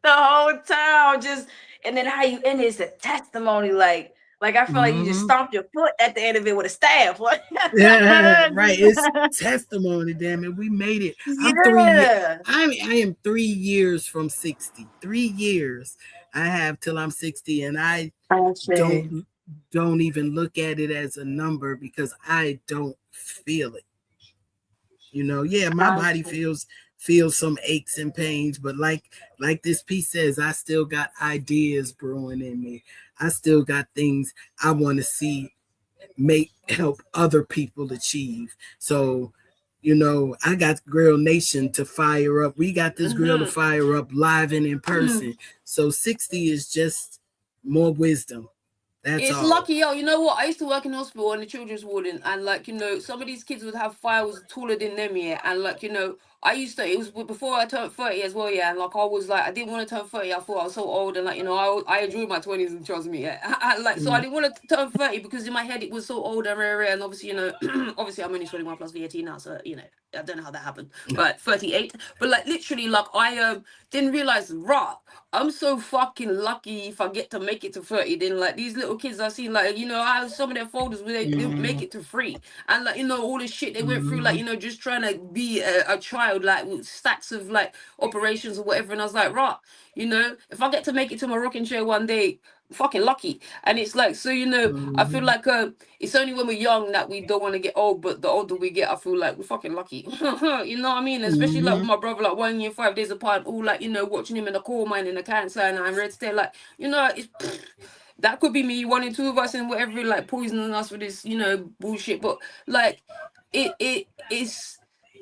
The whole time, just and then how you end is a testimony. Like I feel like you just Mm-hmm. stomped your foot at the end of it with a staff. Like, Yeah, right. It's testimony, damn it. We made it. yeah. I am 3 years from 60. 3 years I have till I'm 60, and I Actually. don't don't even look at it as a number because I don't feel it. Yeah, my body feels some aches and pains, but like this piece says, I still got ideas brewing in me. I still got things I want to see make help other people achieve. So, I got Grill Nation to fire up. We got this grill to Mhm. fire up live and in person. So 60 is just more wisdom. That's It's all. lucky, yo. You know what? I used to work in hospital in the children's ward, and like some of these kids would have files taller than them, yeah. And like I used to. It was before I turned 30 as well, yeah. And like I was like, I didn't want to turn 30. I thought I was so old, and like I enjoyed my 20s, and trust me, yeah. So I Mm, didn't want to turn 30 because in my head it was so old and rare, and obviously obviously I'm only 21 plus VAT now, so I don't know how that happened, but 38. But like literally, like I didn't realize, rah. I'm so fucking lucky if I get to make it to 30. Then like these little kids I see, like I have some of their folders where they didn't make mm, it to free, and like all the shit they went through, like mm, just trying to be a child, like with stacks of like operations or whatever. And I was like, right, if I get to make it to my rocking chair one day, fucking lucky. And it's like, so I feel mm, like it's only when we're young that we don't want to get old, but the older we get, I feel like we're fucking lucky. You know what I mean? Especially like with mm, my brother, like 1 year 5 days apart, all like watching him in the coal mine in the cancer, and I'm ready to stay. Like it's that could be me, one and two of us, and whatever, like poisoning us with this bullshit. But like it is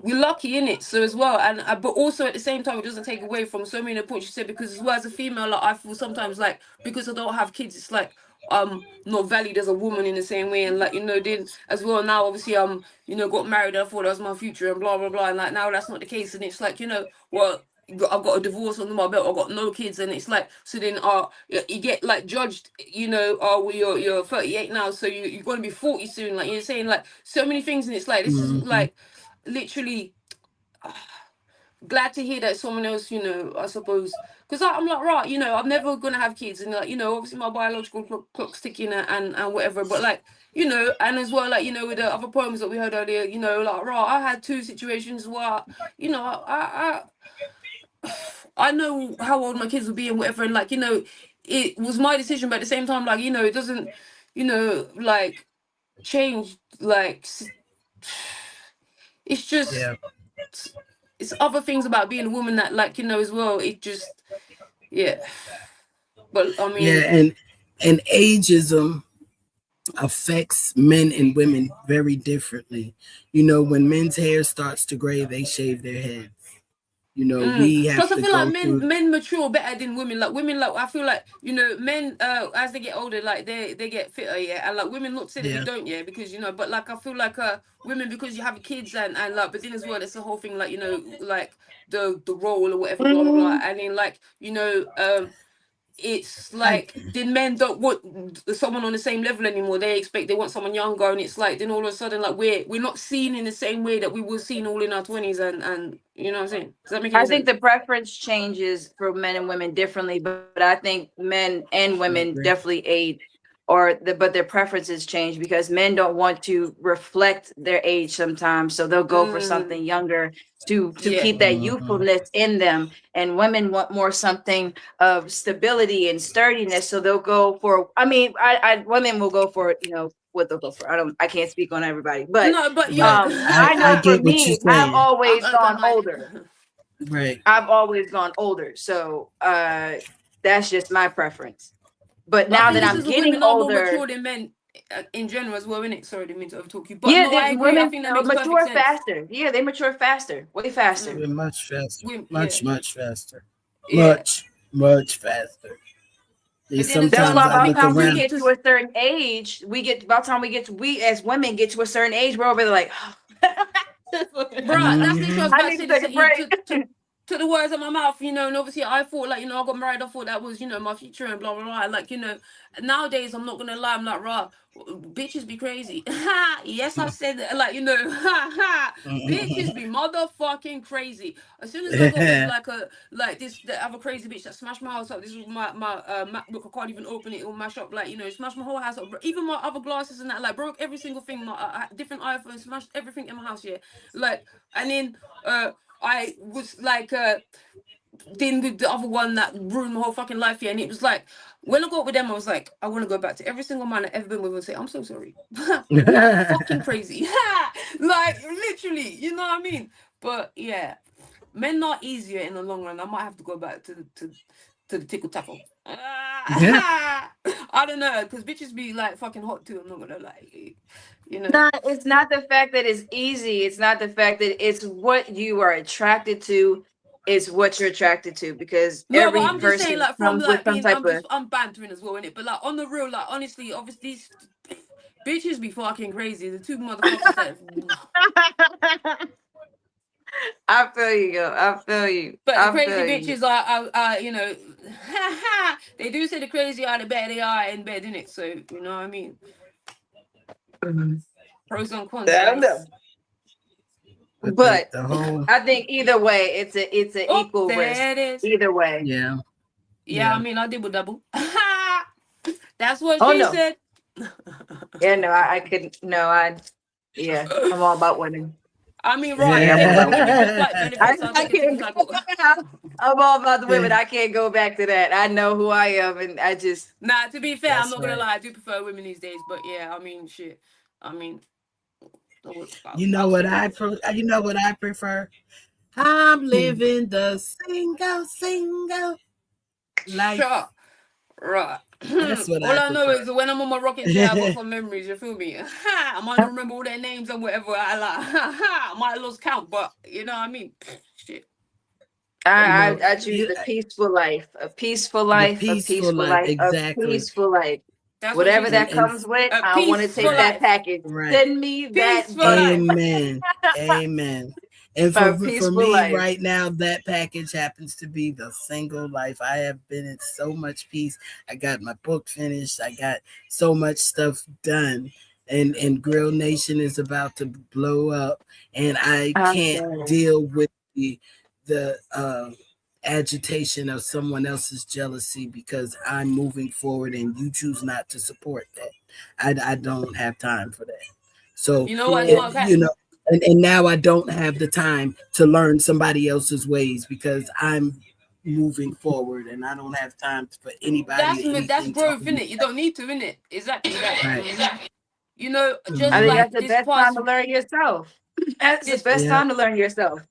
we're lucky in it. So as well, and but also at the same time, it doesn't take away from so many of the points you said, because as well as a female, like I feel sometimes like because I don't have kids, it's like not valued as a woman in the same way, and like then as well now obviously got married, I thought that was my future and blah blah blah, and like now that's not the case, and it's like well, I've got a divorce under my belt, I've got no kids, and it's like, so then you get like judged, well, you're 38 now, so you're going to be 40 soon, like you're saying like so many things, and it's like this is like literally glad to hear that someone else, I suppose, because I'm like, right, I'm never gonna have kids, and like, obviously my biological clock's ticking and whatever, but like, and as well, like, with the other poems that we heard earlier, like, right, I had two situations where, I know how old my kids will be and whatever, and like, it was my decision, but at the same time, like, it doesn't, like change, like, it's just. Yeah. It's other things about being a woman that, like, as well, it just, yeah. But I mean, yeah, and ageism affects men and women very differently. When men's hair starts to gray, they shave their heads. We have plus I to feel go like through. men mature better than women. Like women, like I feel like men as they get older, like they get fitter, yeah, and like women, not saying that we don't, yeah, because but like I feel like women, because you have kids and like, but then as well, it's the whole thing, like like the role or whatever, blah blah blah, and then like it's like then men don't want someone on the same level anymore. They want someone younger, and it's like then all of a sudden, like we're not seen in the same way that we were seen all in our 20s, and you know what I'm saying? Does that make any I sense? think the preference changes for men and women differently, but I think men and women definitely age, but their preferences change because men don't want to reflect their age sometimes, so they'll go for something younger to keep that youthfulness in them, and women want more something of stability and sturdiness, so they'll go for. I mean, women will go for what they'll go for. I can't speak on everybody, but no, but I know I for get what you're me, I've saying. always gone older. Right. I've always gone older, so that's just my preference. But I now think that it's I'm just getting women are more older, mature than men in general as well, innit? Sorry, didn't mean to overtalk you, but yeah, no, I agree. I women think that makes perfect mature sense. faster. Yeah, they mature faster, way faster. We're much faster. Yeah. Much faster. Yeah. Much faster. But then as That's well, Sometimes why I by the look time we around. get to a certain age, we as women get to a certain age, we're over there like, bro, that's literally what I was about I to need say. to take a break. To the words of my mouth, and obviously I thought, like, I got married, I thought that was, my future and blah blah blah. Like, nowadays I'm not gonna lie, I'm like, rah, bitches be crazy. Yes, I said that, like, bitches be motherfucking crazy. As soon as I got with the other crazy bitch that smashed my house up, this was my MacBook, I can't even open it, it'll mash up, like, smashed my whole house up, even my other glasses and that, like, broke every single thing, my different iPhones, smashed everything in my house, yeah, like, and then I was like then with the other one that ruined my whole fucking life here, and it was like when I got with them, I was like, I want to go back to every single man I've ever been with and say, I'm so sorry. You're fucking crazy. Like literally, you know what I mean? But yeah, men not easier in the long run. I might have to go back to the tickle tackle. I don't know, because bitches be like fucking hot too, I'm not gonna lie. No, it's not the fact that it's easy. It's not the fact that it's what you are attracted to. It's what you're attracted to, because No, but every I'm just saying, person like, from comes with like some being, type of. I'm bantering as well, innit? But like on the real, like honestly, obviously these bitches be fucking crazy. The two motherfuckers that. I feel you, girl. I feel you. But the I crazy feel you. bitches are they do say the crazier the better they are in bed, innit? So you know what I mean. Pros and cons, I don't know. guys. But the whole I think either way, it's an equal risk. There it is. Either way. Yeah. I mean, I did double. That's what Oh, she no. said. Yeah, no, I couldn't. No, I'm all about women. I mean, right. If they want to give me good flight benefits, I'll take it to I'm all about the women. I can't go back to that. I know who I am, and I just. Nah, to be fair, That's I'm not gonna right. lie. I do prefer women these days, but yeah, I mean, shit. I mean, You know what I prefer? I'm living the single life. Sure. Right. That's what All I I know prefer. is when I'm on my rocking chair, I got some memories. You feel me? I might not remember all their names and whatever. I might have lost count, but you know what I mean. Shit. You know, I choose you, the peaceful life, a peaceful the life, a peaceful peaceful life, life, a exactly. peaceful life. That's what she Whatever said. that And comes with, A I want to peaceful take that life. package. right. Send me that Peaceful life. button. Amen. Amen. And A for peaceful me life. right now, that package happens to be the single life. I have been in so much peace. I got my book finished. I got so much stuff done. And Grill Nation is about to blow up. And I I'm can't sorry. deal with the agitation of someone else's jealousy because I'm moving forward and you choose not to support that. I don't have time for that. So You know what? As Yeah. well, you know, and now I don't have the time to learn somebody else's ways because I'm moving forward and I don't have time for anybody or that's anything to growth, hold me innit? You don't need to, innit? Exactly that. back. Right. You know, just I think Hmm. like that's the this best time past to learn yourself. That's the this best Yep. time to learn yourself.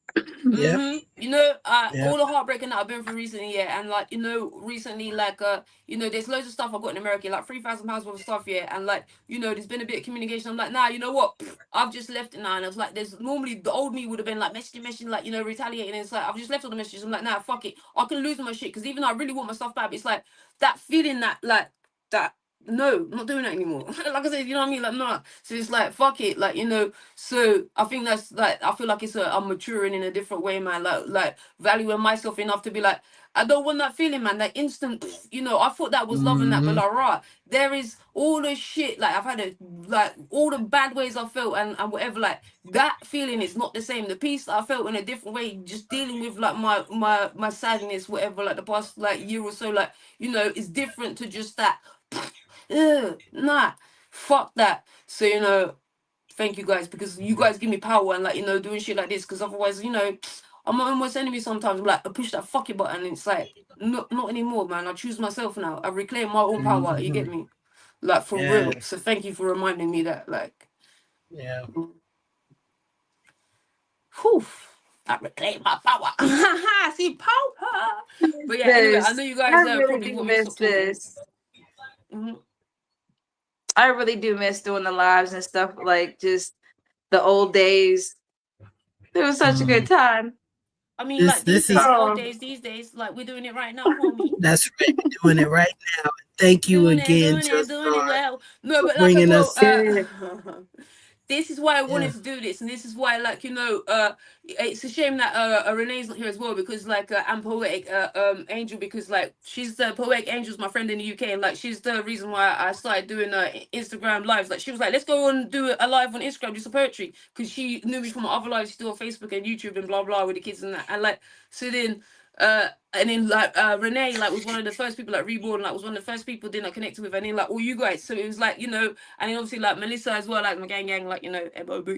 Yep. You know, all Yep. the heartbreaking that I've been through recently, yeah, and like, you know, recently, like, you know, there's loads of stuff I got in America, like £3,000 worth of stuff, yeah, and like, you know, there's been a bit of communication. I'm like, nah, you know what? I've just left it now, and I was like, there's normally the old me would have been like messaging, like, you know, retaliating, and it's like I've just left all the messages. I'm like, nah, fuck it, I can lose my shit because even though I really want my stuff back, it's like that feeling that like that. No, I'm not doing that anymore. Like I said, you know what I mean? Like, nah. So it's like, fuck it. Like, you know, so I think that's like I feel like I'm maturing in a different way, man. Like valuing myself enough to be like, I don't want that feeling, man. That instant, you know, I thought that was loving that, but Hmm. like, right, there is all the shit. Like I've had it, like all the bad ways I felt and whatever. Like that feeling is not the same. The peace that I felt in a different way, just dealing with like my sadness, whatever. Like the past like year or so, like you know, is different to just that. Nah, fuck that. So you know, thank you guys because you guys give me power and like you know doing shit like this because otherwise you know I'm my own worst enemy sometimes. I'm like I push that fucking button and it's like not anymore, man. I choose myself now. I reclaim my own power. You get Hmm. me? Like for real. Yeah. So thank you for reminding me that. Like, Yeah. whew, I reclaim my power. See power. But yeah, anyway, I This, know you I guys really probably do want me to miss stop talking. this. Mhm. I really do miss doing the lives and stuff like just the old days. It was such a good Mm. time. I mean, This like these this is days, old Oh, days, these days, like we're doing it right now, homie. that's right. We're doing it right now. Thank you Doing it, again, doing it, Just doing it Start, well. No, for but like as bringing well, us. yeah. this is why I Yeah. wanted to do this, and this is why, like, you know, it's a shame that Renee's not here as well because, like, I'm poetic, Angel, because like she's the poetic Angel's my friend in the UK, and like she's the reason why I started doing Instagram lives. Like, she was like, let's go and do a live on Instagram, do some poetry, because she knew me from my other lives, she's still on Facebook and YouTube and blah blah with the kids and that, and like, so then. And then like Renee like was one of the first people like reborn like was one of the first people then I connected with and then like all you guys so it was like you know and then obviously like Melissa as well like my gang like you know MOB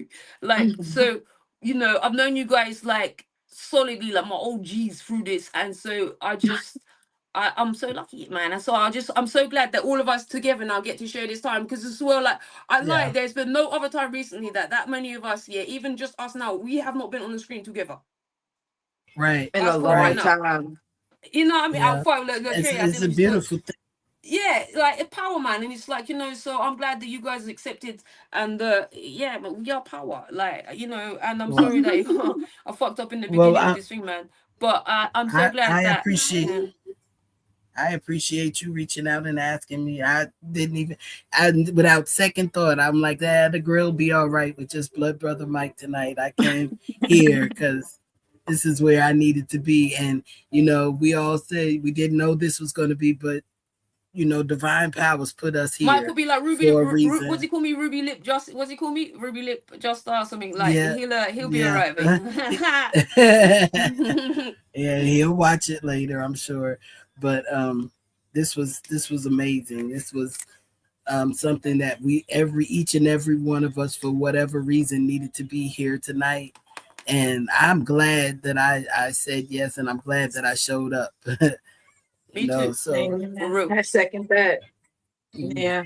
like so you know I've known you guys like solidly like my OGs through this and so I'm so lucky, man. And so I'm so glad that all of us together now get to share this time because as well, like I Yeah. like there's been no other time recently that many of us, yeah, even just us now, we have not been on the screen together. Right. In a Us four right long Right. now. time. You know what I mean? Yeah. Outside like the trade, I It's didn't a used to. beautiful thing. Yeah, like a power man, and it's like you know. So I'm glad that you guys accepted, and yeah, but we are power, like you know. And I'm Well, sorry that I fucked up in the well, beginning with this thing, man. But I'm so glad I that appreciate yeah. you reaching out and asking me. I didn't even, I without second thought, I'm like, the grill be all right with just Blood Brother Mike tonight. I came here because this is where I needed to be, and you know, we all said we didn't know this was going to be, but you know, divine powers put us Mike could here be like Ruby. for a What's reason. he call me? Ruby Lip. Just what's he call me? Ruby Lip. Just or something like Yeah, he'll be yeah. alright, babe. Yeah, he'll watch it later, I'm sure. But this was amazing. This was something that we each and every one of us for whatever reason needed to be here tonight. And I'm glad that I said yes, and I'm glad that I showed up. You Me know, too, so for Amen. real. I second that. mm, Yeah.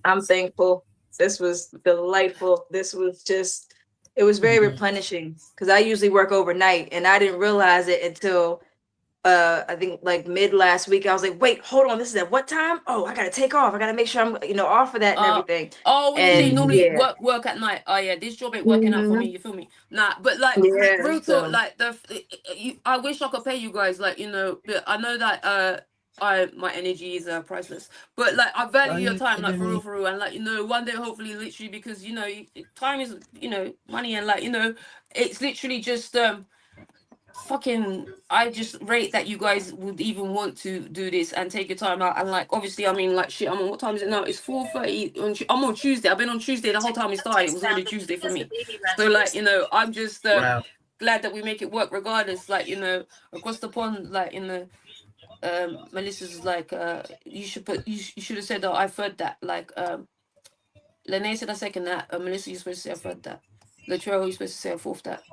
I'm thankful. This was delightful. This was just, it was very mhm. replenishing because I usually work overnight and I didn't realize it until I think like mid last week. I was like, wait, hold on, this is at what time? Oh, I gotta take off. I gotta make sure I'm, off for that and Uh, everything. oh, when you say And normally yeah, work at night. Oh yeah, this job ain't working out for me. mhm, You feel me? Nah, but like yeah. real talk, So like I wish I could pay you guys, like but I know that my energy is priceless, but like I Are value your you time, like kidding me? for real, and like one day hopefully, literally, because time is money, and like it's literally just fucking I just rate that you guys would even want to do this and take your time out, and like obviously I mean like shit, I'm on, what time is it now? It's 4:30 I'm on Tuesday. I've been on Tuesday the whole time it started. It was already Tuesday for me. So like I'm just Wow. glad that we make it work regardless, like across the pond, like Melissa's like you should you should have said that I've heard that, like Lene said a second that, Melissa, you're supposed to say I've heard that, Latrell, you're supposed to say a fourth that.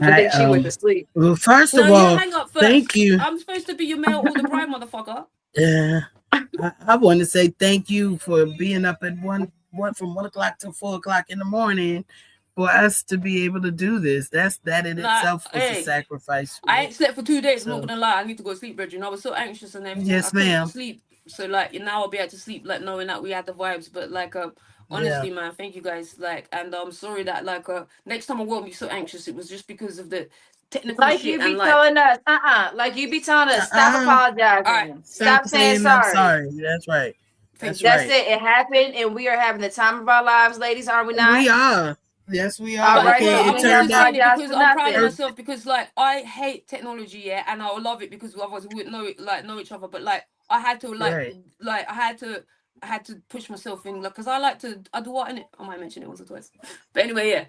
I I think she went to sleep. well, first No, of you all, hang up thank first. you. I'm supposed to be your male or the pride, motherfucker. Yeah, I want to say thank you for being up at one from 1 o'clock to 4 o'clock in the morning for us to be able to do this. That in Like, itself was a hey, sacrifice for I me. ain't slept for 2 days. I'm not So gonna lie. I need to go to sleep, Bridget. I was so anxious and everything. I yes, couldn't ma'am. sleep. So like now I'll be able to sleep, like knowing that we had the vibes. But like Yeah. honestly, man, thank you guys. Like, and I'm sorry that like next time I won't be so anxious. It was just because of the technical Like shit you and be like. telling us, like you be telling us, stop Uh-uh. All right, apologizing, Stop stop saying saying I'm sorry. sorry. That's right. thank That's you. That's right. it. It happened, and we are having the time of our lives, ladies, are we not? We are. Yes, we All are. But right, bro, so Okay, we it I'm ain't only gotta turned out. saying it apologize because for I'm proud of nothing. myself. Because like I hate technology, yeah, and I love it because otherwise we wouldn't know it, like know each other. But like I had to Right. I had to push myself in, like, because I do what in it. I might mention it once or twice, but anyway, yeah.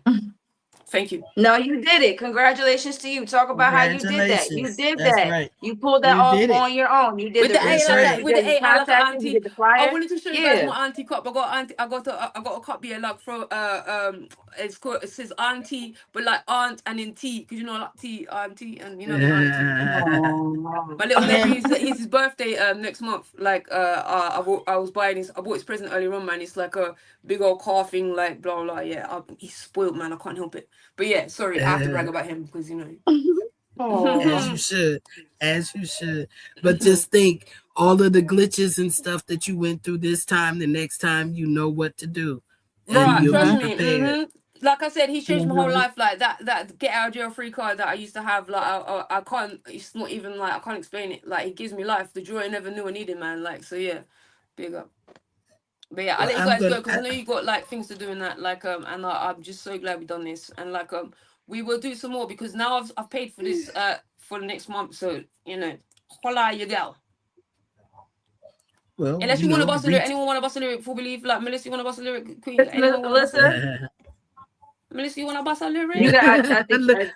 Thank you. No, you did it. Congratulations to you. Talk about how you did that. You Congratulations. did That's that. right. You pulled that You off did it. on your own. You did With the the A That's like research. that, right. You with the did you AI like an contacted. You auntie. did the I flyer. wanted to show you guys Yeah. my auntie cup. I got a cup here like from it's called, it says auntie, but like aunt and in tea, because like tea auntie, and the auntie. Oh. My little And nephew, his birthday next month. Like I was buying this. I bought his present earlier on, man. It's like a big old coughing, like blah blah. Yeah, he's spoiled, man. I can't help it. But yeah, sorry, I have to brag about him because as you Oh. should, as you should. But just think all of the glitches and stuff that you went through this time, the next time you know what to do and Right, you'll trust be Mm-hmm. me. prepared. Like I said, he changed my whole Mm-hmm. life. Like that get out of jail free card that I used to have. Like I can't. It's not even like I can't explain it. Like it gives me life, the joy I never knew I needed, man. Like so, yeah, big up. But yeah, I'll Well, let you I'm guys go gonna because I know you got like things to do in that. Like and I'm just so glad we done this. And like we will do some more because now I've paid for this for the next month. So holla you go. well, Unless you want to bust a lyric, reach. anyone want to bust a lyric for believe? Like Melissa, you want to bust a lyric? Queen, anyone want to bust a lyric? Alyssa, Melissa, you want to bust a you lyric? got. I think. Look,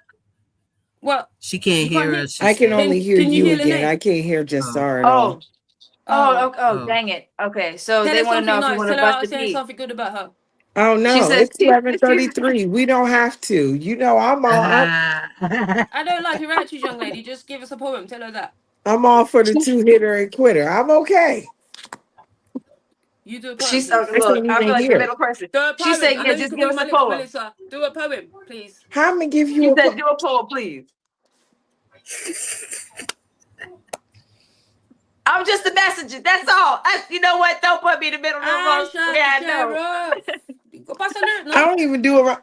Well, she can't you can't hear hear. us. She I can said, only hear Can you you hear again. Lene? I can't hear just "Oh, Star at all. Oh. Oh. Oh, Oh. Oh. oh, Dang it. Okay. So tell they her want to something know if you nice. want to Tell her bust I a was saying P. something good about her. Oh She no, says it's she's 11:33. We don't have to. You know, ah." I don't like your attitude, young lady. Just give us a poem. Tell her that. I'm all for the two hitter and quitter. I'm okay. You do a poem, she's please. I look. can't I feel even like the hear. middle person. Do a She said, poem. I "Yeah, know you just can give read us my a lips, poem." Melissa. Do a poem, please. How am I give She you a said, "Do a poem, please." I'm just a messenger. That's all. You know what? Don't put me in the middle of the I road. shot the Yeah, I know. sheriff. Go pass a lyric, I no? don't even do it.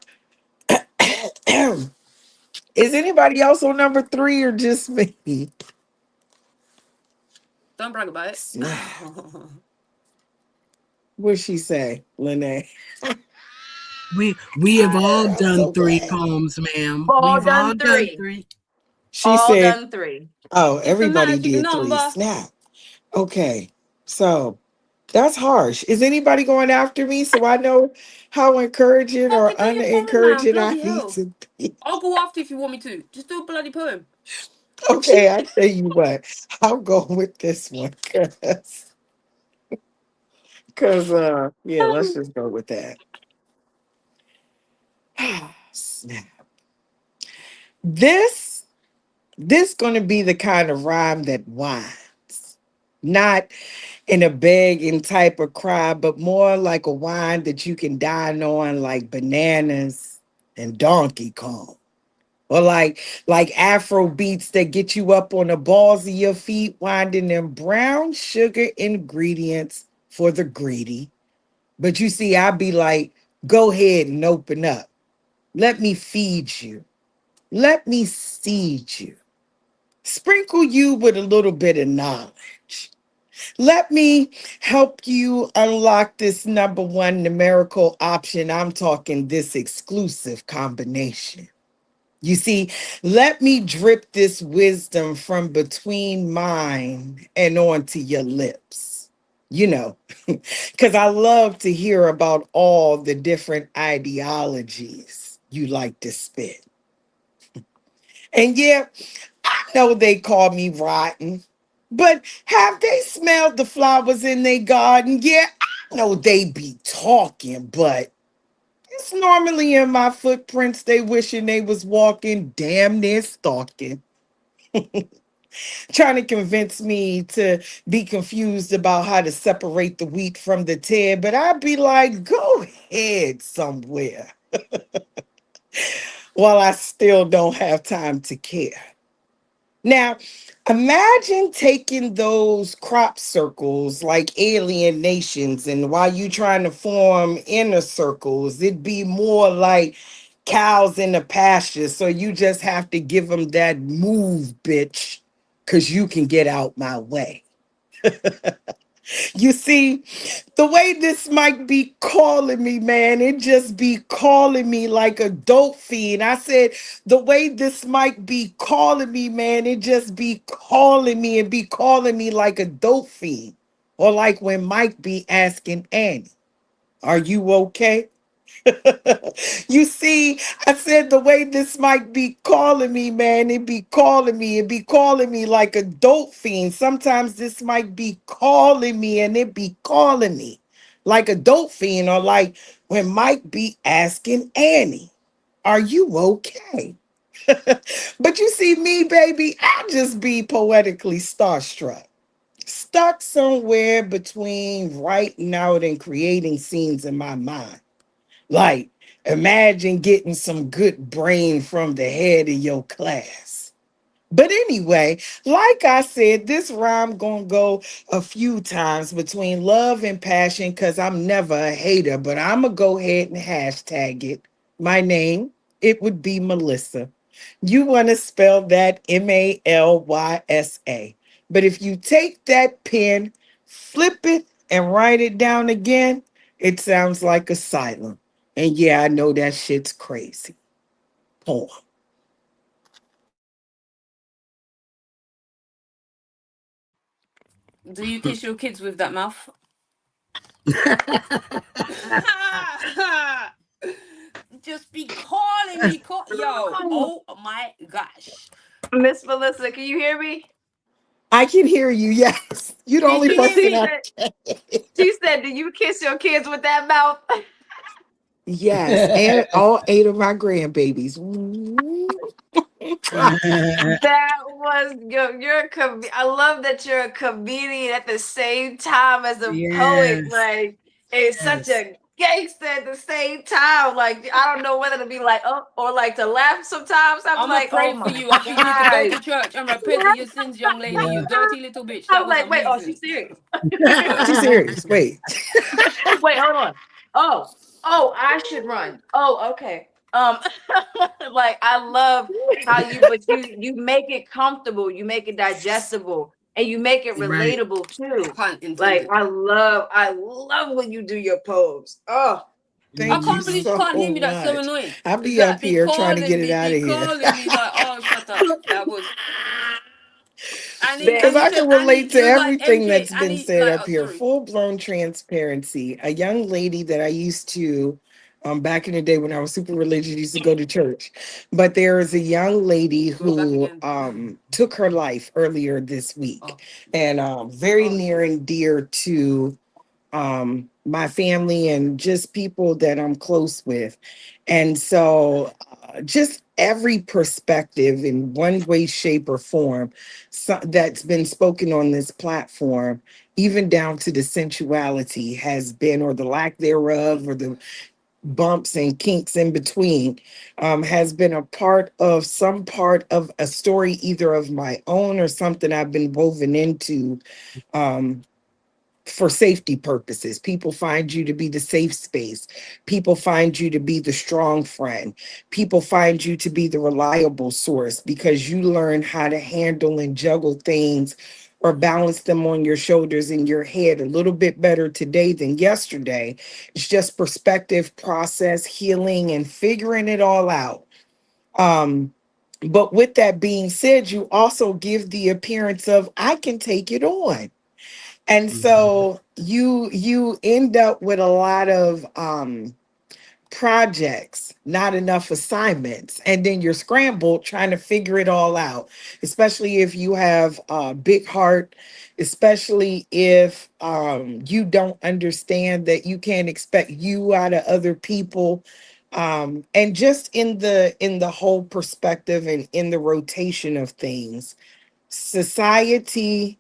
Is anybody else on number three or just me? Don't brag about it. Snap. What'd she say, Lene? we have all I'm done so three glad. poems, ma'am. All We've all done done three. three. She All said, done three. oh, It's a everybody magic did three. number. Snap. Okay. So that's harsh. Is anybody going after me so I know how encouraging or Fucking do your poem, man. unencouraging I Bloody need hell. to be? I'll go after if you want me to. Just do a bloody poem. Okay, I tell you what, I'll go with this one because yeah, let's just go with that. Snap. This this gonna be the kind of rhyme that whines. Not in a begging type of cry, but more like a wine that you can dine on like bananas and Donkey Kong. Or like Afro beats that get you up on the balls of your feet, winding them brown sugar ingredients for the greedy. But you see, I'd be like, go ahead and open up. Let me feed you. Let me seed you. Sprinkle you with a little bit of knowledge. Let me help you unlock this number one numerical option. I'm talking this exclusive combination. You see, let me drip this wisdom from between mine and onto your lips. You know, because I love to hear about all the different ideologies you like to spit. And yeah, I know they call me rotten, but have they smelled the flowers in their garden? Yeah, I know they be talking, but it's normally in my footprints they wishing they was walking, damn near stalking, trying to convince me to be confused about how to separate the wheat from the tare. But I'd be like, go ahead somewhere while I still don't have time to care. Now, imagine taking those crop circles like alien nations, and while you trying to form inner circles, it'd be more like cows in the pasture. So you just have to give them that move, bitch, because you can get out my way. You see, the way this might be calling me, man, it just be calling me like a dope fiend. I said, the way this might be calling me, man, it just be calling me and be calling me like a dope fiend. Or like when Mike be asking Annie, are you okay? You see, I said the way this might be calling me, man, it be calling me like a dope fiend. Sometimes this might be calling me and it be calling me like a dope fiend, or like when Mike be asking Annie, are you okay? But you see me, baby, I just be poetically starstruck. Stuck somewhere between writing out and creating scenes in my mind. Like, imagine getting some good brain from the head of your class. But anyway, like I said, this rhyme gonna go a few times between love and passion because I'm never a hater, but I'm gonna go ahead and hashtag it. My name, it would be Melissa. You want to spell that Malysa. But if you take that pen, flip it, and write it down again, it sounds like asylum. And yeah, I know that shit's crazy. Poem. Do you kiss your kids with that mouth? Just be calling me, yo. Oh my gosh. Miss Melissa, can you hear me? I can hear you. Yes. You're the Can only she hear person She me? I said, can. she said, do you kiss your kids with that mouth? Yes. And all eight of my grandbabies. That was I love that you're a comedian at the same time as a poet. Yes, Like, it's such yes, a gangster at the same time. Like, I don't know whether to be like, oh, or like to laugh sometimes. I'm I'ma like, oh pray for my you. I think you need to go God. to church and repent of your sins, young lady. yeah. You dirty little bitch. I That was was like, wait, oh, she's amazing. serious. She's serious. Wait. Wait, hold on. Oh, I should run. Oh, okay. Like I love how you make it comfortable, you make it digestible, and you make it Right. relatable too. Pun Like intended. I love when you do your poems. Oh, I Thank you can't believe Mhm. she so can't hear me. That's so much. annoying. I'll It's be up like here trying to get it out be of here. calling me like, oh, shut up. That was Because And he I said can Annie. relate to He was like everything MJ. that's been Annie, said like, up oh, here. sorry. Full blown transparency. A young lady that I used to, back in the day when I was super religious, used to go to church. But there is a young lady Go back who again. took her life earlier this week, Oh, and very oh, near and dear to my family and just people that I'm close with. And so just every perspective in one way, shape, or form that's been spoken on this platform, even down to the sensuality, has been, or the lack thereof, or the bumps and kinks in between, has been a part of some part of a story, either of my own or something I've been woven into, um, for safety purposes. People find you to be the safe space. People find you to be the strong friend. People find you to be the reliable source because you learn how to handle and juggle things or balance them on your shoulders and your head a little bit better today than yesterday. It's just perspective, process, healing, and figuring it all out. Um, but with that being said, you also give the appearance of I can take it on, and Mhm. so you end up with a lot of projects, not enough assignments, and then you're scrambled trying to figure it all out, especially if you have a big heart, especially if you don't understand that you can't expect you out of other people, and just in the whole perspective and in the rotation of things, society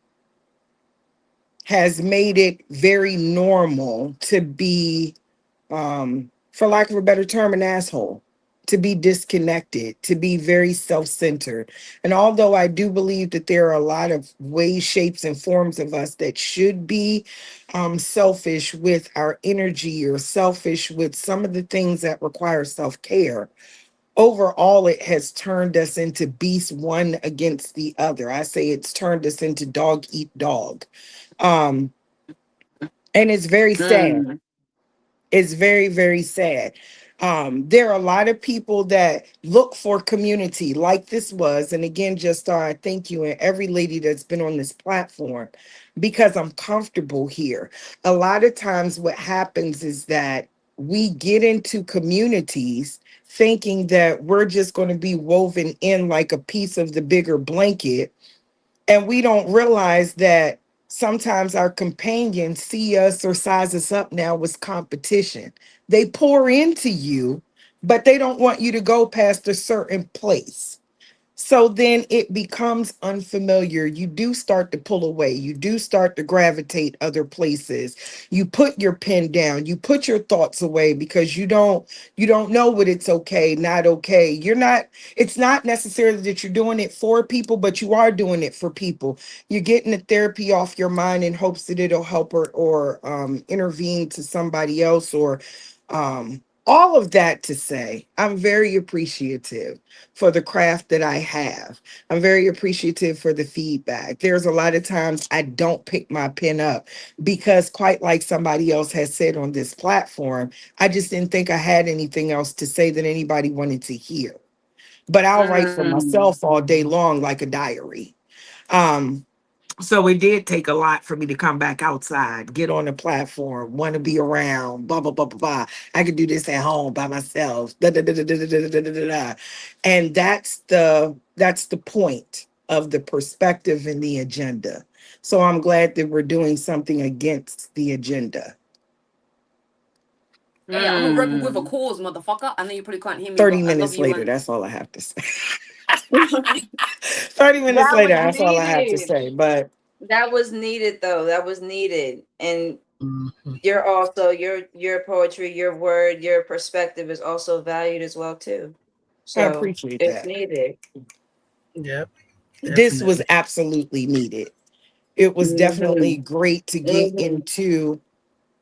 has made it very normal to be, for lack of a better term, an asshole, to be disconnected, to be very self-centered. And although I do believe that there are a lot of ways, shapes, and forms of us that should be selfish with our energy or selfish with some of the things that require self-care, overall it has turned us into beasts one against the other. I say it's turned us into dog eat dog. um and it's very sad. Mm. It's very, very sad. There are a lot of people that look for community like this was. And again, just thank you and every lady that's been on this platform because I'm comfortable here. A lot of times, what happens is that we get into communities thinking that we're just going to be woven in like a piece of the bigger blanket, and we don't realize that sometimes our companions see us or size us up now with competition. They pour into you, but they don't want you to go past a certain place. So then it becomes unfamiliar. You do start to pull away. You do start to gravitate other places. You put your pen down. You put your thoughts away because you don't know what it's okay, not okay. You're not, it's not necessarily that you're doing it for people, but you are doing it for people. You're getting the therapy off your mind in hopes that it'll help or intervene to somebody else or all of that to say, I'm very appreciative for the craft that I have. I'm very appreciative for the feedback. There's a lot of times I don't pick my pen up because, quite like somebody else has said on this platform, I just didn't think I had anything else to say that anybody wanted to hear. But I'll write for Mm. myself all day long like a diary. Um, so it did take a lot for me to come back outside, get on the platform, want to be around, blah, blah, blah, blah, blah. I could do this at home by myself. Da, da, da, da, da, da, da, da, da, da, da. And that's the point of the perspective and the agenda. So I'm glad that we're doing something against the agenda. Hey, I'm a rebel with a Mm. cause, motherfucker. I know you probably can't hear me, 30 but I love minutes you, later, man. that's all I have to say. 30 minutes That later, was that's all I have to needed. say. But That was needed though. That was needed. And Mhm. you're also your poetry, your word, your perspective is also valued as well too. I So appreciate it's that. needed. Yep, This was definitely. absolutely needed. It was definitely Mm-hmm. great to get Mm-hmm. into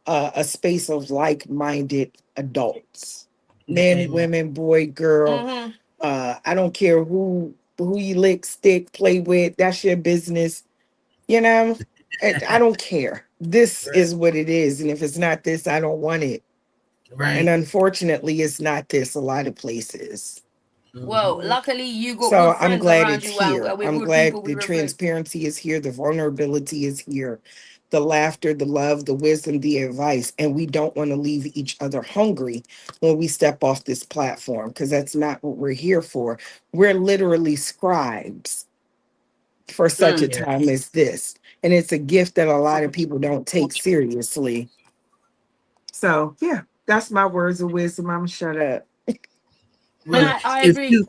a space of like-minded adults, men, Amen. women, boy, girl. Mm-hmm. I don't care who you lick, stick, play with. That's your business. You know, I don't care. This Right. is what it is, and if it's not this, I don't want it. And Right. unfortunately, it's not this a lot of places. Well, Mhm. luckily you got So good I'm friends glad around it's you, here. and we're I'm good glad people. We the reflect. transparency is here, the vulnerability is here, the laughter, the love, the wisdom, the advice. And we don't want to leave each other hungry when we step off this platform because that's not what we're here for. We're literally scribes for such a Mm. Yeah. time as this. And it's a gift that a lot of people don't take seriously. So, yeah, that's my words of wisdom. I'm shut up. And Well, I if agree. you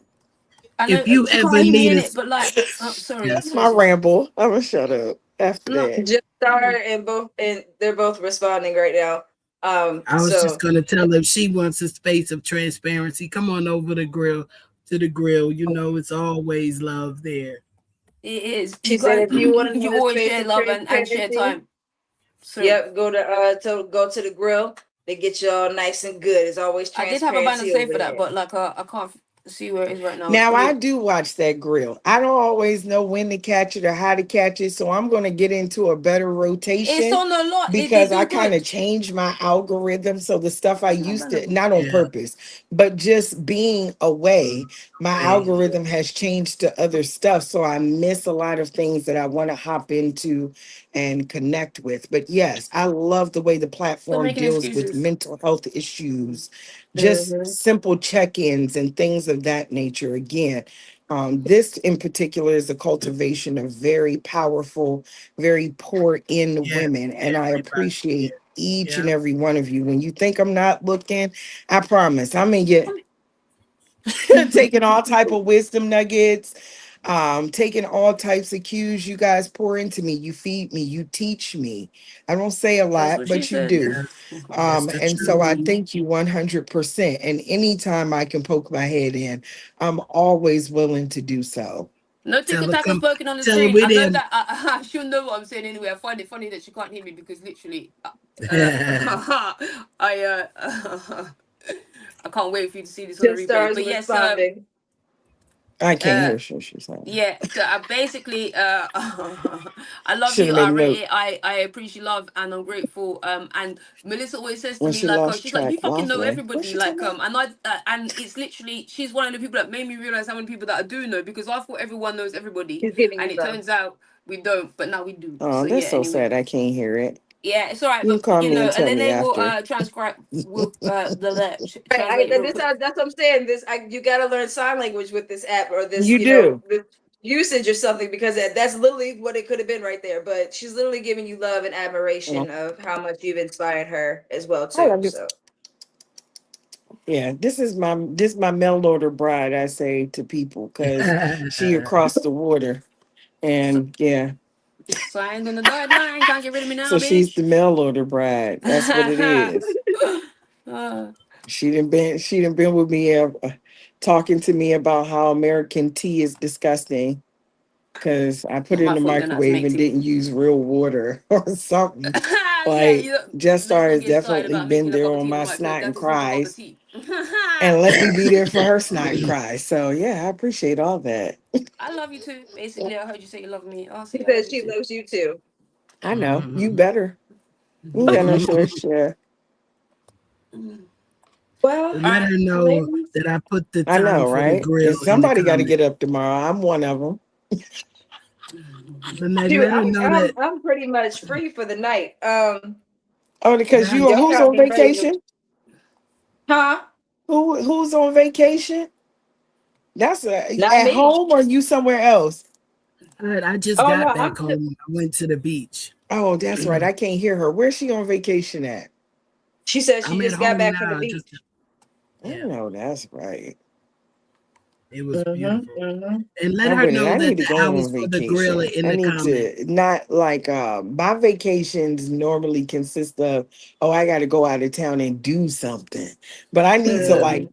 I know if you you can't ever hear me need in a it, but like, oh, sorry, yeah, That's sorry, my sis. ramble. I'm going to shut up after No, that. Just mm, and they're both responding right now. I was just So gonna tell her if she wants a space of transparency, come on over to the grill. You know, it's always love there. It is. You she said, guys, if you want you a always space share of love and share transparency, time. So yep, go to the grill. They get you all nice and good. It's always I did have a banner transparency saved over for that, there. but like I can't see where it is right now. It's Now I probably do watch that grill. I don't always know when to catch it or how to catch it, so I'm going to get into a better it's rotation on a lot. They because I do kind good. of changed my algorithm. So the stuff I What's my used banner to, book? not on Yeah. purpose, but just being away, my Hey, algorithm has changed to other stuff. So I miss a lot of things that I want to hop into and connect with. But yes, I love the way the Stop platform making deals with excuses. mental health issues, just Mm-hmm. simple check-ins and things of that nature. Again, this in particular is a cultivation of very powerful, very pour in yeah, women, and I everybody. appreciate each Yeah. and every one of you. When you think I'm not looking, I promise I'm in your taking all type of wisdom nuggets, taking all types of cues you guys pour into me. You feed me, you teach me. I don't say a That's lot, what she but you said. do. Yes, that's the And so I truth. thank you 100%. And anytime I can poke my head in, I'm always willing to do so. No tick Tell her attack was come. spoken on the Tell her screen. we I know didn't. that she'll know what I'm saying anyway. I find it funny that she can't hear me because literally, I I can't wait for you to see this on the Ten replays. stars But yes, responding. I can't uh, hear what she's saying. yeah. So I basically, I love Should you. have I made rate note. it. I appreciate love, and I'm grateful. And Melissa always says to When me she like, lost she's like, you track, fucking lost know way. What's everybody, she talking like, about? and it's literally she's one of the people that made me realize how many people that I do know because I thought everyone knows everybody, He's giving and you it love. turns out we don't, but now we do. Oh, So yeah. that's so Anyway, sad. I can't hear it. yeah, it's all right. You can But call you me know, and and tell then me they will after. transcribe will Right, translate it real quick. that's what I'm saying. You got to learn sign language with this app or this, You do. this usage or something because that's literally what it could have been right there. But she's literally giving you love and admiration of how much you've inspired her as well I too. love you. So Yeah, this my mail order bride. I say to people because she across the water, So, and yeah, so I ain't gonna dotted line. Can't get rid of me now, so she's bitch. the mail order bride. That's what it is. uh, She didn't been with me, talking to me about how American tea is disgusting because I put not it in my the fault. You don't know how to microwave make and tea. didn't use real water or something. Yeah, Like, you know, Just let's Star not has get started definitely about been making a there cup of on tea in the my microwave. snot and That's a simple cup of cries, tea. and let me be there for her snot and cries. So yeah, I appreciate all that. I love you too. Basically, I heard you say you love me. I'll she say I says love you she too. loves you too. I know you better. You ain't got no choice. Yeah, Well, Let her know ladies, that I put the I time know, for the right? grill And in the somebody got to comment. get up tomorrow. I'm one of them. Lynette, shoot, let her know that. I'm pretty much free for the night. Oh, because Now, Y'all who's got on me ready to, vacation? huh? Who's on vacation? That's Not at me. home or you somewhere else? I just Oh no, got back home. I went to the beach. Oh, that's right. I can't hear her. Where's she on vacation at? she said she I'm at just got home back from the now. beach. I Yeah, know that's right. it was beautiful. Mm-hmm, mm-hmm. And let I'm her with it. know I that need to the go hours on for the grill are vacation. in I the need comment. to not like my vacations normally consist of, oh, I got to go out of town and do something. But I need to Yeah. like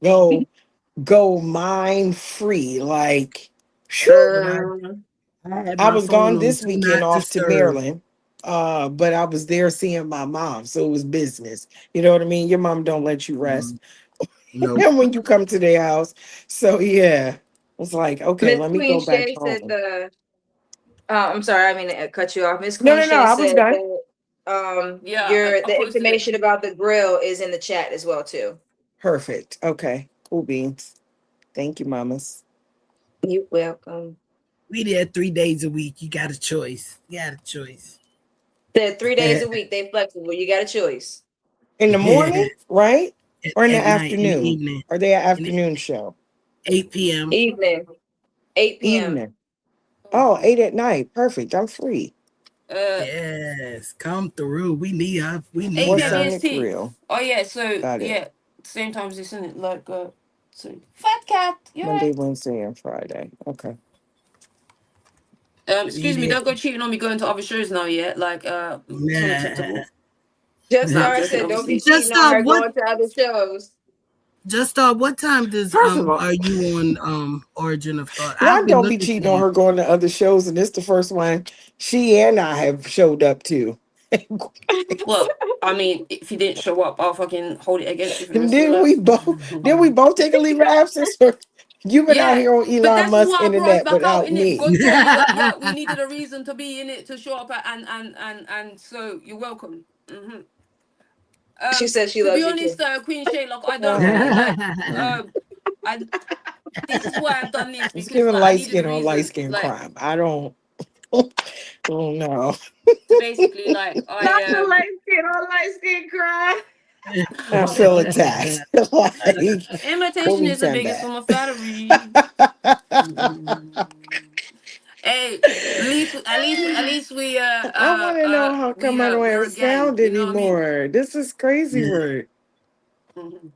go mind free. Like, whew. But Mm-hmm. I had I my was phone gone on this do weekend not off to disturb. Maryland. But I was there seeing my mom, so it was business. You know what I mean? Your mom don't let you rest Mm, nope. when you come to their house. So yeah, it's like, okay, Miss let me Queen go back Shay said home. the. I'm sorry, I mean to cut you off. Miss No, Queen no, no. Shay I was said done. that Yeah, your I the posted it. information about the grill is in the chat as well too. Perfect. Okay, cool beans. Thank you, mamas. You welcome. We there 3 days a week. You got a choice. You got a choice. Said 3 days at, a week. They flexible. You got a choice. In the morning, right? Or in the at night, in the afternoon? evening, Are they an in the afternoon show? 8 p.m. Evening, 8 p.m. Evening. Oh, 8 at night. Perfect. I'm free. Uh, Yes, come through. We need her. We 8 need What's p.m. her. on the EST. grill? Oh yeah, so Got it. yeah, same time as this, isn't it? Like so fat cat, you Monday, alright? Wednesday, and Friday. Okay. We Excuse me, there. don't go cheating on me going to other shows now, yeah? Like it's Nah. unacceptable. Just Nah, I'm Star joking, said, "Don't be obviously. Just cheating on her what? going to other shows." Just what time does First of all, are you on Origin of Thought? I've one been don't be looking for cheating on you. her going to other shows, and this the first one she and I have showed up to. Well, I mean, if you didn't show up, I'll fucking hold it against you for the And rest of your life. then we both take a leave of absence. Or you've been out Yeah, here on but Elon this is Musk why I brought us internet back out without in it. me. God said, yeah, we needed a reason to be in it to show up, and so you're welcome. She said she To be loves you too. honest, Queen Shaylock, I don't really Oh, like. I this is why I've done this it's because giving like I light needed a skin on light reason, skin like crime. I don't. Oh no. to basically like Not the light skin cry. I feel attacked. Like, what imitation we is the send biggest back? form of flattery. Hey, at least we I want to know how come I don't we're have a gang. sound You know what I mean? anymore. This is crazy Yeah. work. Mhm.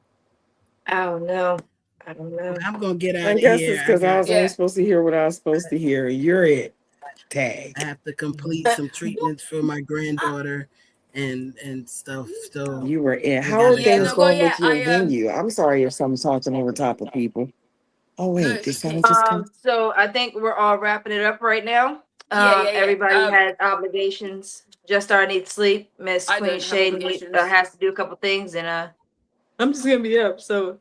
I don't know. I don't know. I'm gonna get I out of guess it's here. because I was only Yeah. supposed to hear what I was supposed to hear. You're it. I Tag. have to complete some treatments for my granddaughter and stuff. So You were in. I How are gotta Yeah, things no, go. but going yeah, with your venue? I'm sorry if I'm talking over top of people. Oh no, wait, it's did okay. someone just come? So I think we're all wrapping it up right now. Yeah. Everybody has obligations. Just Star needs sleep. Miss I Queen don't have Shay obligations. has to do a couple things, and I'm just gonna be up. So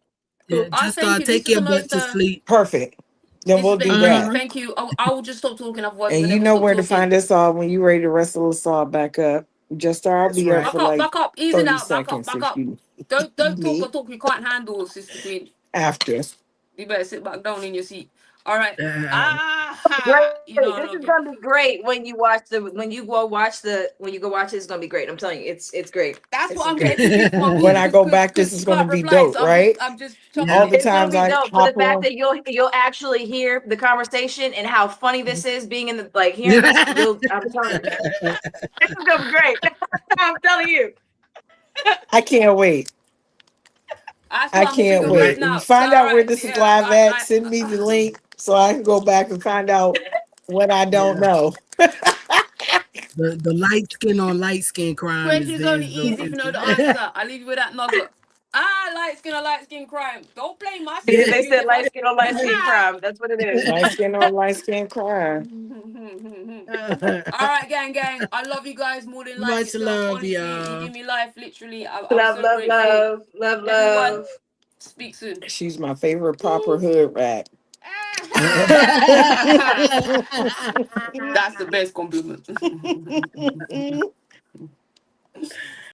Yeah, I just thank you. This take is your the butt most. to sleep. Perfect. Then This has we'll been do great. that. Thank you. I will just stop talking. Otherwise, we're And gonna you never know stop where to talking. find us all when you ready to wrestle us all back up. Just I'll That's be up right. for like Back up, easy 30 now. Back up, seconds back if up. you need Don't talk a me talk you can't handle, Sister Queen. after. You better sit back down in your seat. All right. Uh, great. You know I This love is you. gonna be great when you go watch it. It's gonna be great. I'm telling you, it's great. That's This what is I'm great. getting confused for my When queen I go because back, this is she gonna can't be reply. dope, So right? I'm just chucking All yeah. the it. It's gonna times be I dope. But the hop fact on. that you'll actually hear the conversation and how funny this is, being in the like hearing this, I'm telling you, this is gonna be great. I'm telling you. I can't wait. That's I what I'm can't figuring right wait. Right. And now. So find all out where right, this is yeah, live at. Send me the link so I can go back and find out what I don't Yeah. know. The light skin on light skin crime question is only easy if you know the answer. I leave you with that nugget. Light skin crime. Don't play my sister They said music light up. skin on light skin crime. That's what it is. Light skin on light skin crime. All right, gang. I love you guys more than life Much itself. love, Honestly, you y'all. give me life. Literally, I'm Love, so love, grateful. love, love, Everyone, love. speak soon. She's my favorite proper hood rat. That's the best compliment.